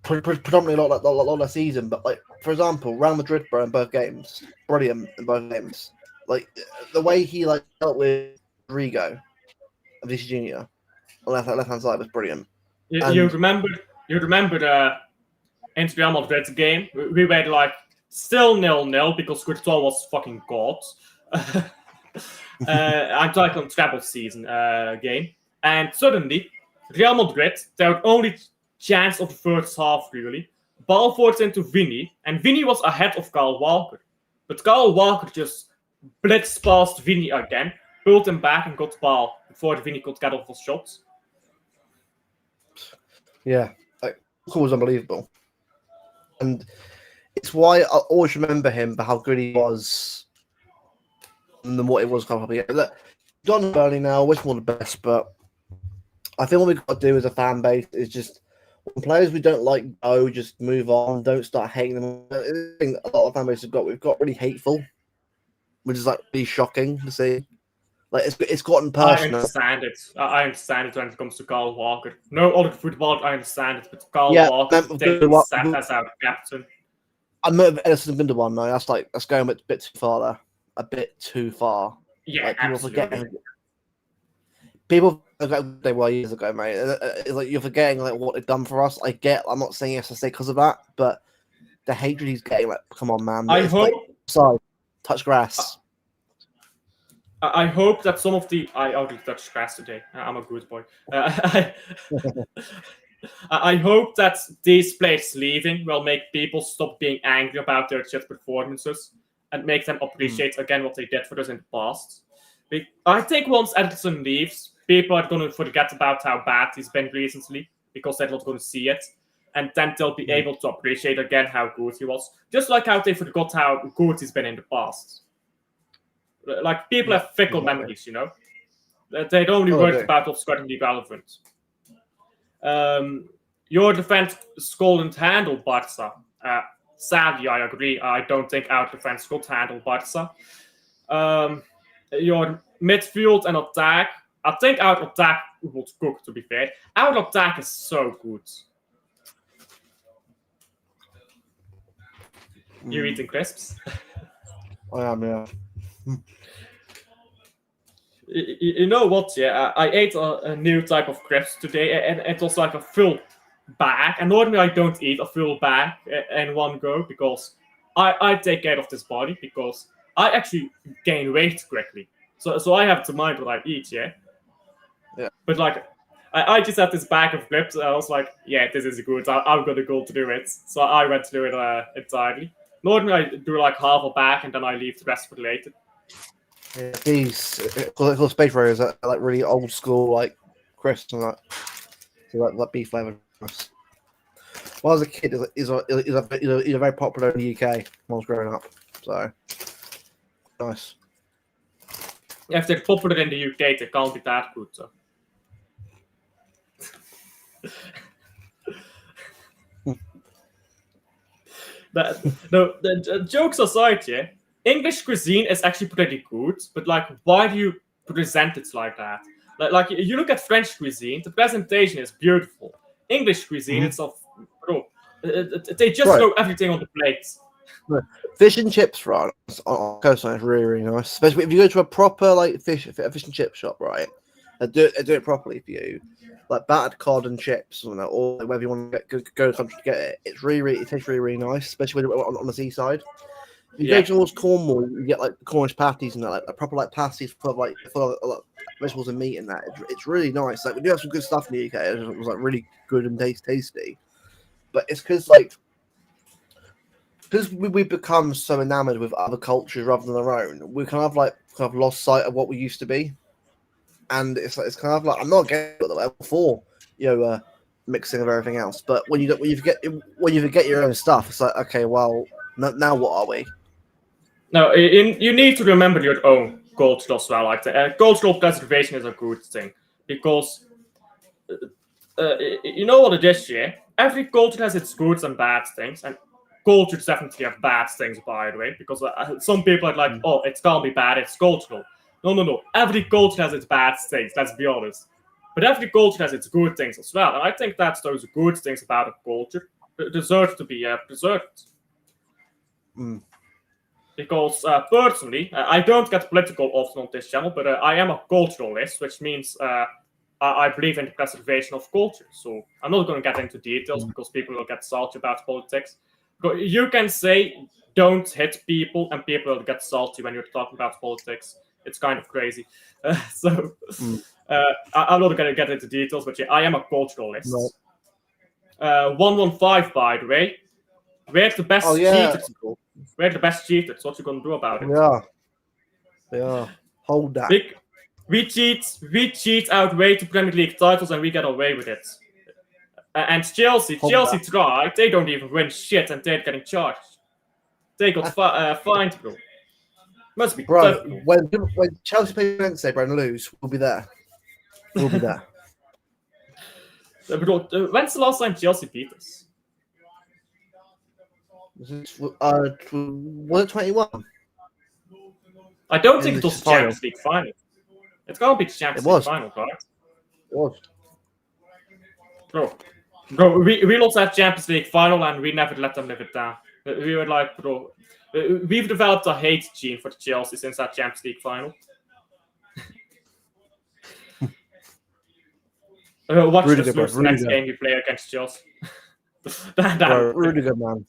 Speaker 2: predominantly a lot of the season, but, like, for example, Real Madrid, bro, in both games. Brilliant in both games. Like, the way he, like, dealt with Rodrigo. Vinicius Junior on the left hand side was brilliant.
Speaker 1: You remember the Inter Real Madrid game? We were like still 0-0 because Courtois was fucking god. I'm talking on treble season game, and suddenly Real Madrid, their only chance of the first half really, ball forwards into Vini, and Vini was ahead of Kyle Walker, but Kyle Walker just blitzed past Vini again, pulled him back and got the ball before Vini could get off his shots.
Speaker 2: Yeah, like, it was unbelievable, and it's why I always remember him for how good he was than what it was a couple of years. Look, John Burnley now, wish him all the best, but I think what we've got to do as a fan base is just when players we don't like go, just move on, don't start hating them. I think a lot of fan bases we've got really hateful, which is like really shocking to see. Like it's gotten personal.
Speaker 1: I understand it when it comes to Kyle Walker. No other footballer, I understand it, but Kyle Walker, set as our captain.
Speaker 2: I'm not Edison Gundogan, though. That's going a bit too far there. A bit too far.
Speaker 1: Yeah,
Speaker 2: like,
Speaker 1: absolutely.
Speaker 2: People forget they were years ago, mate. It's like you're forgetting like what they've done for us. I'm not saying yes to say because of that, but the hatred he's getting, like, come on, man.
Speaker 1: I hope.
Speaker 2: Sorry, touch grass.
Speaker 1: I hope that some of the I already touched grass today. I'm a good boy. I hope that these players leaving will make people stop being angry about their shit performances and make them appreciate again what they did for us in the past. I think once Edison leaves, people are going to forget about how bad he's been recently because they're not going to see it. And then they'll be able to appreciate again how good he was. Just like how they forgot how good he's been in the past. Like, people have fickle memories, you know? They'd only worry about what's currently relevant. Your defense couldn't handle Barca. Sadly, I agree. I don't think our defense could handle Barca. Your midfield and attack. I think our attack would cook, to be fair. Our attack is so good. You eating crisps?
Speaker 2: I am, yeah.
Speaker 1: You know what? Yeah, I ate a new type of crisps today, and it was like a full bag. And normally I don't eat a full bag in one go because I take care of this body because I actually gain weight quickly. So I have to mind what I eat, yeah.
Speaker 2: Yeah.
Speaker 1: But like, I just had this bag of clips, and I was like, yeah, this is good. I'm gonna go through it. So I went through it entirely. Normally I do like half a bag, and then I leave the rest for later.
Speaker 2: Yeah, these called Space Raiders are like really old school, like crisps and that. So like beef flavored. When I was a kid, he's very popular in the UK when I was growing up. So nice.
Speaker 1: If they're popular in the UK, they can't be that good. So. The jokes aside, yeah, English cuisine is actually pretty good, but like, why do you present it like that? Like you look at French cuisine, the presentation is beautiful. English cuisine, it's bro, they just throw everything on the plate.
Speaker 2: Fish and chips, right? On coastline is really, really nice. Especially if you go to a proper like fish and chip shop, right? They do it properly for you, like battered cod and chips, or whether you want to go to the country to get it. It's really, it tastes really, really nice, especially when on the seaside. If you go towards Cornwall, you get like Cornish pasties and that, like a proper like pasties full of vegetables and meat and that. It's really nice. Like we do have some good stuff in the UK. It was like really good and tasty, but it's because we've become so enamored with other cultures rather than our own. We kind of lost sight of what we used to be, and it's kind of like I'm not getting at the level 4, mixing of everything else. But when you forget your own stuff, it's like, okay, well, now what are we?
Speaker 1: No, you need to remember your own culture as well. Like cultural preservation is a good thing because you know what it is, yeah. Every culture has its good and bad things, and cultures definitely have bad things, by the way, because some people are like, oh, it can't be bad, it's cultural. No. Every culture has its bad things, let's be honest. But every culture has its good things as well. And I think that's those good things about a culture that deserve to be preserved. Because personally, I don't get political often on this channel, but I am a culturalist, which means I believe in the preservation of culture. So I'm not going to get into details because people will get salty about politics. But you can say don't hit people, and people will get salty when you're talking about politics. It's kind of crazy. I'm not going to get into details, but yeah, I am a culturalist.
Speaker 2: No.
Speaker 1: 115, by the way. We're the best cheaters.
Speaker 2: Cool.
Speaker 1: We're the best cheaters. What you gonna do about it?
Speaker 2: Yeah. Hold that.
Speaker 1: We cheat out way to Premier League titles, and we get away with it. And Chelsea tried. They don't even win shit, and they're getting charged. They got fined, bro. Must be
Speaker 2: bro.
Speaker 1: tough,
Speaker 2: When Chelsea play Wednesday, bro, and lose, we'll be there. We'll be there.
Speaker 1: Bro, when's the last time Chelsea beat us?
Speaker 2: Was it 21?
Speaker 1: I don't think it was the Champions League final. It's gonna be the Champions League final, right?
Speaker 2: It was.
Speaker 1: Bro, we lost that Champions League final and we never let them live it down. We were like, bro, we've developed a hate gene for Chelsea since that Champions League final. Watch
Speaker 2: really
Speaker 1: us
Speaker 2: good,
Speaker 1: lose the next game we play against Chelsea.
Speaker 2: Really good, man.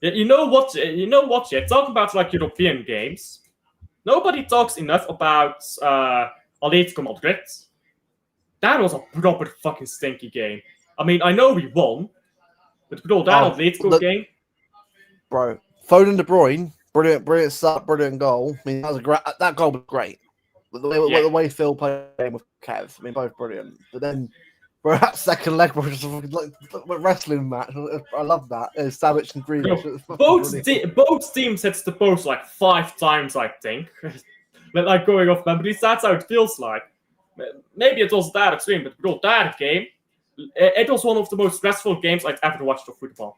Speaker 1: You know what? Yeah, talk about like European games. Nobody talks enough about Atletico Madrid. That was a proper fucking stinky game. I mean, I know we won, but bro, that Atletico game,
Speaker 2: bro. Foden, De Bruyne, brilliant start, brilliant goal. I mean, that goal was great. The way Phil played the game with Kev, I mean, both brilliant. But then, bro, that second leg was just like a wrestling match. I love that. Savage and Grealish.
Speaker 1: Both teams hit the post like 5 times, I think. Like going off memory, that's how it feels like. Maybe it was that extreme, but bro, that game, it was one of the most stressful games I've ever watched of football.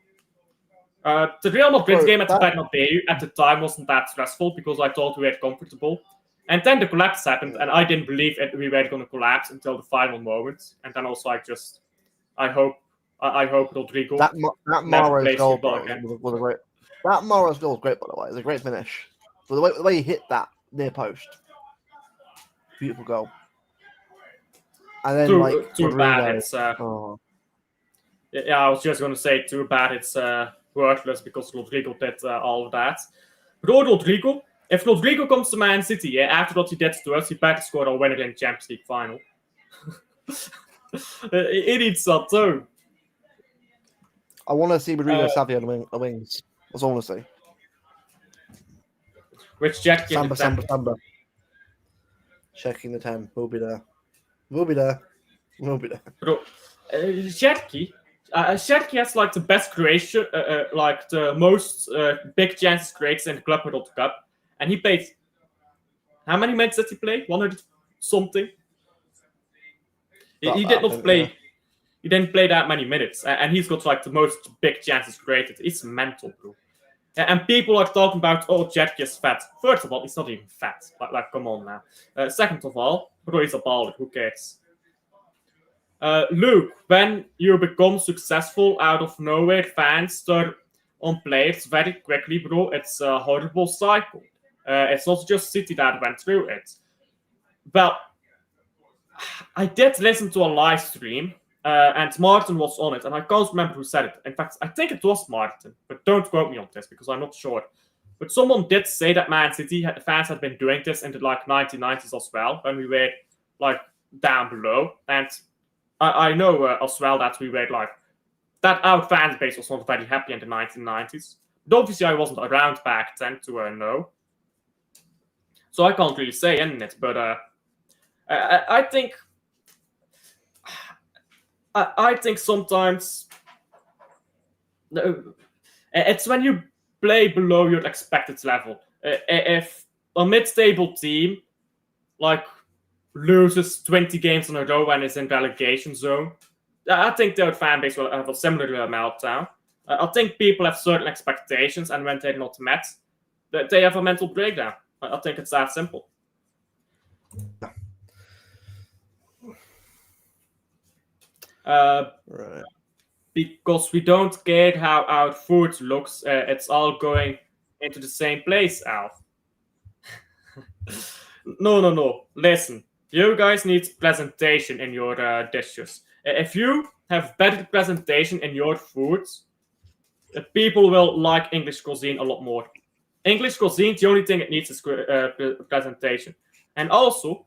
Speaker 1: The Real Madrid game at the Bernabeu at the time wasn't that stressful because I thought we were comfortable. And then the collapse happened, and I didn't believe we were going to collapse until the final moment. And then also, I hope Rodrigo
Speaker 2: that Mahrez goal was a great. That Mahrez goal was great, by the way. It was a great finish. But the way he hit that near post, beautiful goal. And then
Speaker 1: too bad. It's yeah, I was just going to say too bad. It's worthless because Rodrigo did all of that. But Rodrigo. If Rodrigo comes to Man City, after what he did to us, he better score a winner in the Champions League final. It needs that too.
Speaker 2: I want to see Rodrigo Savio on the wings. That's all I want to see.
Speaker 1: Which Jack?
Speaker 2: Samba. Checking the 10. We'll be there.
Speaker 1: Bro, Sherky has like the best creation, like the most big chances created in the Club World Cup. And he played. How many minutes did he play? 100 something. He did not play. Yeah. He didn't play that many minutes, and he's got like the most big chances created. It's mental, bro. And people are talking about, Jetke is fat. First of all, he's not even fat. Like come on now. Second of all, bro, he's a baller. Who cares? Luke, when you become successful out of nowhere, fans turn on players very quickly, bro. It's a horrible cycle. It's not just City that went through it. Well, I did listen to a live stream, and Martin was on it, and I can't remember who said it. In fact, I think it was Martin, but don't quote me on this because I'm not sure. But someone did say that Man City fans had been doing this in the 1990s as well, when we were like down below. And I know as well that we were like that. Our fan base was not very happy in the 1990s. But obviously, I wasn't around back then to know. So I can't really say anything, but I think sometimes it's when you play below your expected level. If a mid-table team like loses 20 games in a row and is in relegation zone, I think their fan base will have a similar meltdown. I think people have certain expectations, and when they're not met, they have a mental breakdown. I think it's that simple.
Speaker 2: Right.
Speaker 1: Because we don't care how our food looks. It's all going into the same place, Alf. No. Listen, you guys need presentation in your dishes. If you have better presentation in your foods, people will like English cuisine a lot more. English cuisine, the only thing it needs is presentation. And also,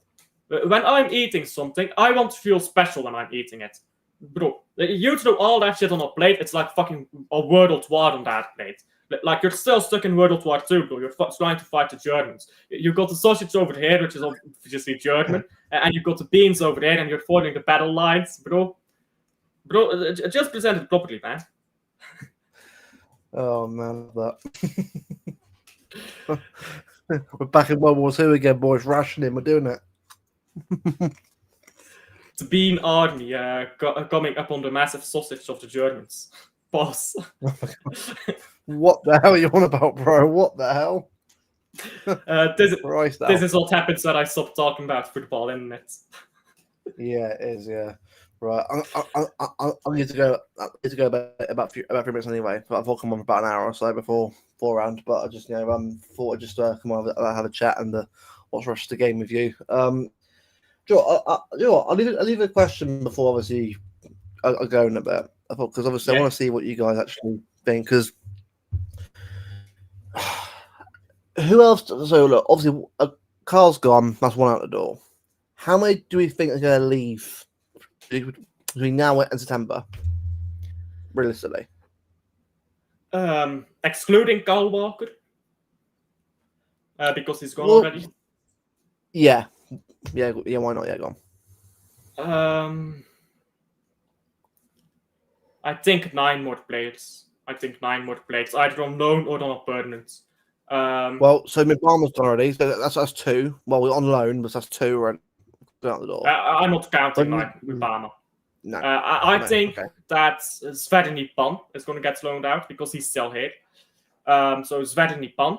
Speaker 1: when I'm eating something, I want to feel special when I'm eating it. Bro, you throw all that shit on a plate, it's like fucking a World War on that plate. Like, you're still stuck in World War II, bro. You're trying to fight the Germans. You've got the sausage over here, which is obviously German, and you've got the beans over there, and you're following the battle lines, bro. Bro, just present it properly, man.
Speaker 2: Oh man, that. We're back in World War II again, boys. Rationing, we're doing it.
Speaker 1: The Bean Army coming up on the massive sausage of the Germans. Boss.
Speaker 2: What the hell are you on about, bro? What the hell?
Speaker 1: This
Speaker 2: Christ,
Speaker 1: is what happens when I stop talking about football, isn't it?
Speaker 2: Yeah, it is. Yeah, right. I need to go. I need to go about 3 minutes anyway. But I've all come on for about an hour or so before round. But I just thought I'd just come on have a chat and watch the rest of the game with you. Joe, I'll leave a question before obviously I go in a bit. I thought because obviously I want to see what you guys actually think because. Who else? So look, obviously, Carl's gone. That's one out the door. How many do we think are going to leave between now and September? Realistically,
Speaker 1: excluding Kyle Walker, because he's gone already.
Speaker 2: Yeah. Why not? Yeah, gone.
Speaker 1: I think 9 more players. Either on loan or on a permanent.
Speaker 2: Well, so Mbama's gone already. So that's 2. Well, we're on loan, but that's 2 right out the door.
Speaker 1: I'm not counting Mbama.
Speaker 2: No.
Speaker 1: I think that Zvezdny Pan is going to get loaned out because he's still here. So Zvezdny Pan.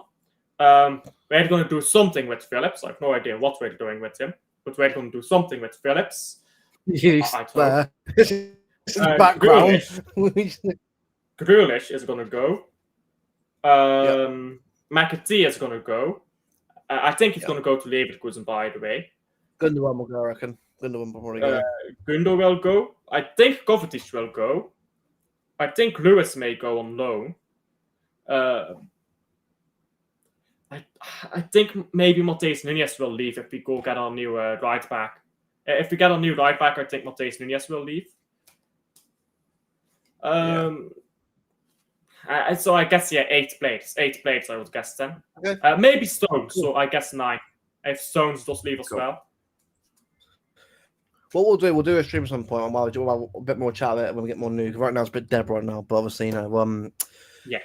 Speaker 1: We're going to do something with Phillips. I have no idea what we're doing with him, but we're going to do something with Phillips.
Speaker 2: Background.
Speaker 1: Grealish is going to go. McAtee is going to go. I think he's going to go to Leverkusen, by the way.
Speaker 2: Gundogan will go, I reckon. Gundogan will probably go.
Speaker 1: Gundo will go. I think Kovacic will go. I think Lewis may go on loan. I think maybe Matheus Nunes will leave if we go get our new right back. If we get a new right back, I think Matheus Nunes will leave. So I guess 8 players. 8 players, I would guess then.
Speaker 2: Okay.
Speaker 1: Maybe Stones. Cool. So I guess 9. If Stones does leave as well.
Speaker 2: What we'll do a stream at some point. We'll do a bit more chat about it when we get more news. Right now it's a bit dead right now, but obviously
Speaker 1: yeah.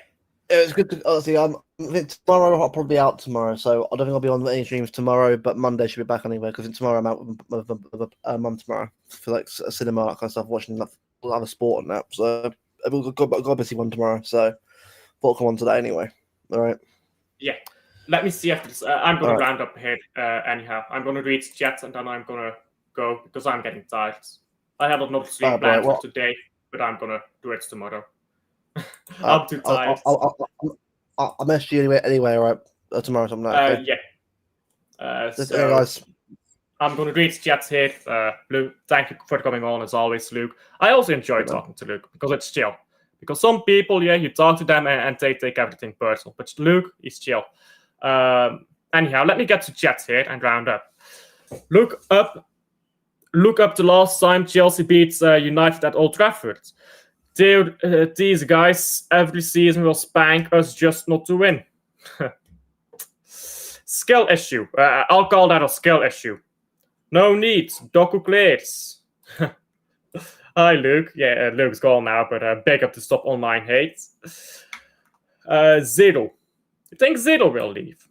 Speaker 2: It's good to obviously. I think tomorrow I'll probably be out tomorrow, so I don't think I'll be on any streams tomorrow. But Monday should be back anyway because tomorrow I'm out with mum tomorrow for like a cinema that kind of stuff, watching other sport and that. So I've got a busy one tomorrow. So thought I'll come on today anyway. All right.
Speaker 1: Yeah. Let me see after this. I'm going to round up here anyhow. I'm going to read chat and then I'm going to go because I'm getting tired. I had another stream planned for today, but I'm going to do it tomorrow. I'm too tired.
Speaker 2: I'll message you anyway, all right? Tomorrow, something like that.
Speaker 1: Yeah.
Speaker 2: So, guys.
Speaker 1: I'm going to greet chat here. Luke, thank you for coming on as always, Luke. I also enjoy talking to Luke because it's chill. Because some people, you talk to them and they take everything personal. But Luke is chill. Anyhow, let me get to chat here and round up. Look up the last time Chelsea beat United at Old Trafford. These guys every season will spank us just not to win. Skill issue. I'll call that a skill issue. No need. Doku clears. Hi, Luke. Yeah, Luke's gone now, but big up to stop online hate. Zidle. You think Zidle will leave?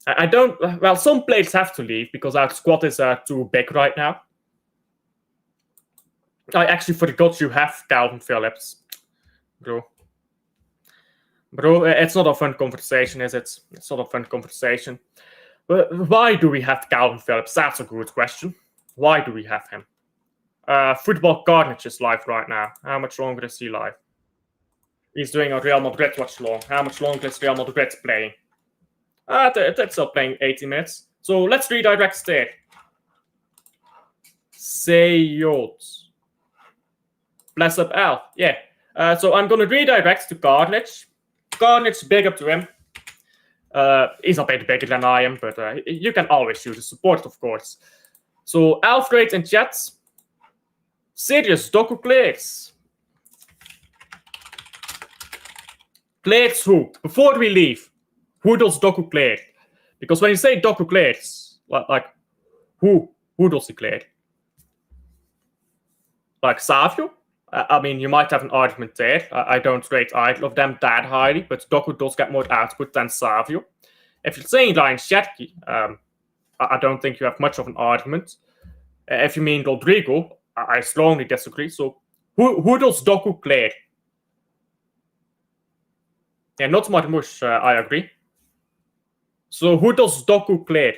Speaker 1: I don't... Well, some players have to leave because our squad is too big right now. I actually forgot you have Calvin Phillips. Bro, it's not a fun conversation, is it? It's not a fun conversation. But why do we have Calvin Phillips? That's a good question. Why do we have him? Football Carnage is live right now. How much longer is he live? He's doing a Real Madrid watch long. How much longer is Real Madrid playing? They're still playing 80 minutes. So let's redirect there. Sayot. Bless up Al. Yeah. So I'm going to redirect to Carnage. Carnage, big up to him. He's a bit bigger than I am, but you can always use the support, of course. So Alfred in chat. Serious, Doku clears. Clears who? Before we leave, who does Doku clear? Because when you say Doku clears, like who does he clear? Like Savio? I mean, you might have an argument there. I don't rate either of them that highly, but Doku does get more output than Savio. If you're saying Ryan Shetty, I don't think you have much of an argument. If you mean Rodrigo, I strongly disagree. So who does Doku clear? Yeah, not Marmoush, I agree. So who does Doku clear?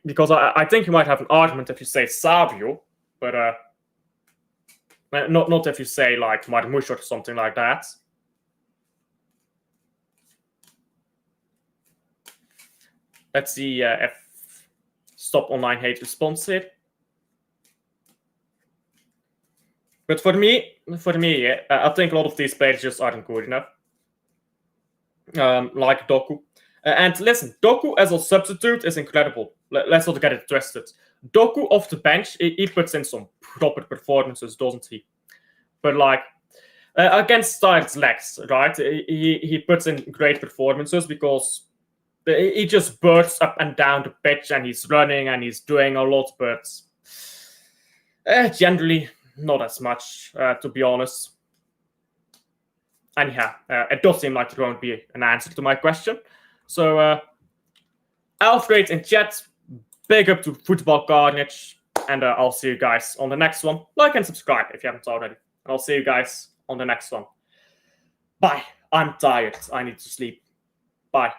Speaker 1: Because I think you might have an argument if you say Savio, but not if you say like Marmoush or something like that. Let's see if Stop Online Hate responds here. But for me, I think a lot of these players just aren't good enough. Like Doku. And listen, Doku as a substitute is incredible. Let's not get it twisted. Doku off the bench, he puts in some proper performances, doesn't he? But like, against Stars Legs, right? He puts in great performances because he just bursts up and down the pitch and he's running and he's doing a lot, but generally not as much, to be honest. And yeah, it does seem like there won't be an answer to my question. So, Alfred in chat, big up to Football Carnage, and I'll see you guys on the next one. Like and subscribe if you haven't already. And I'll see you guys on the next one. Bye. I'm tired. I need to sleep. Bye.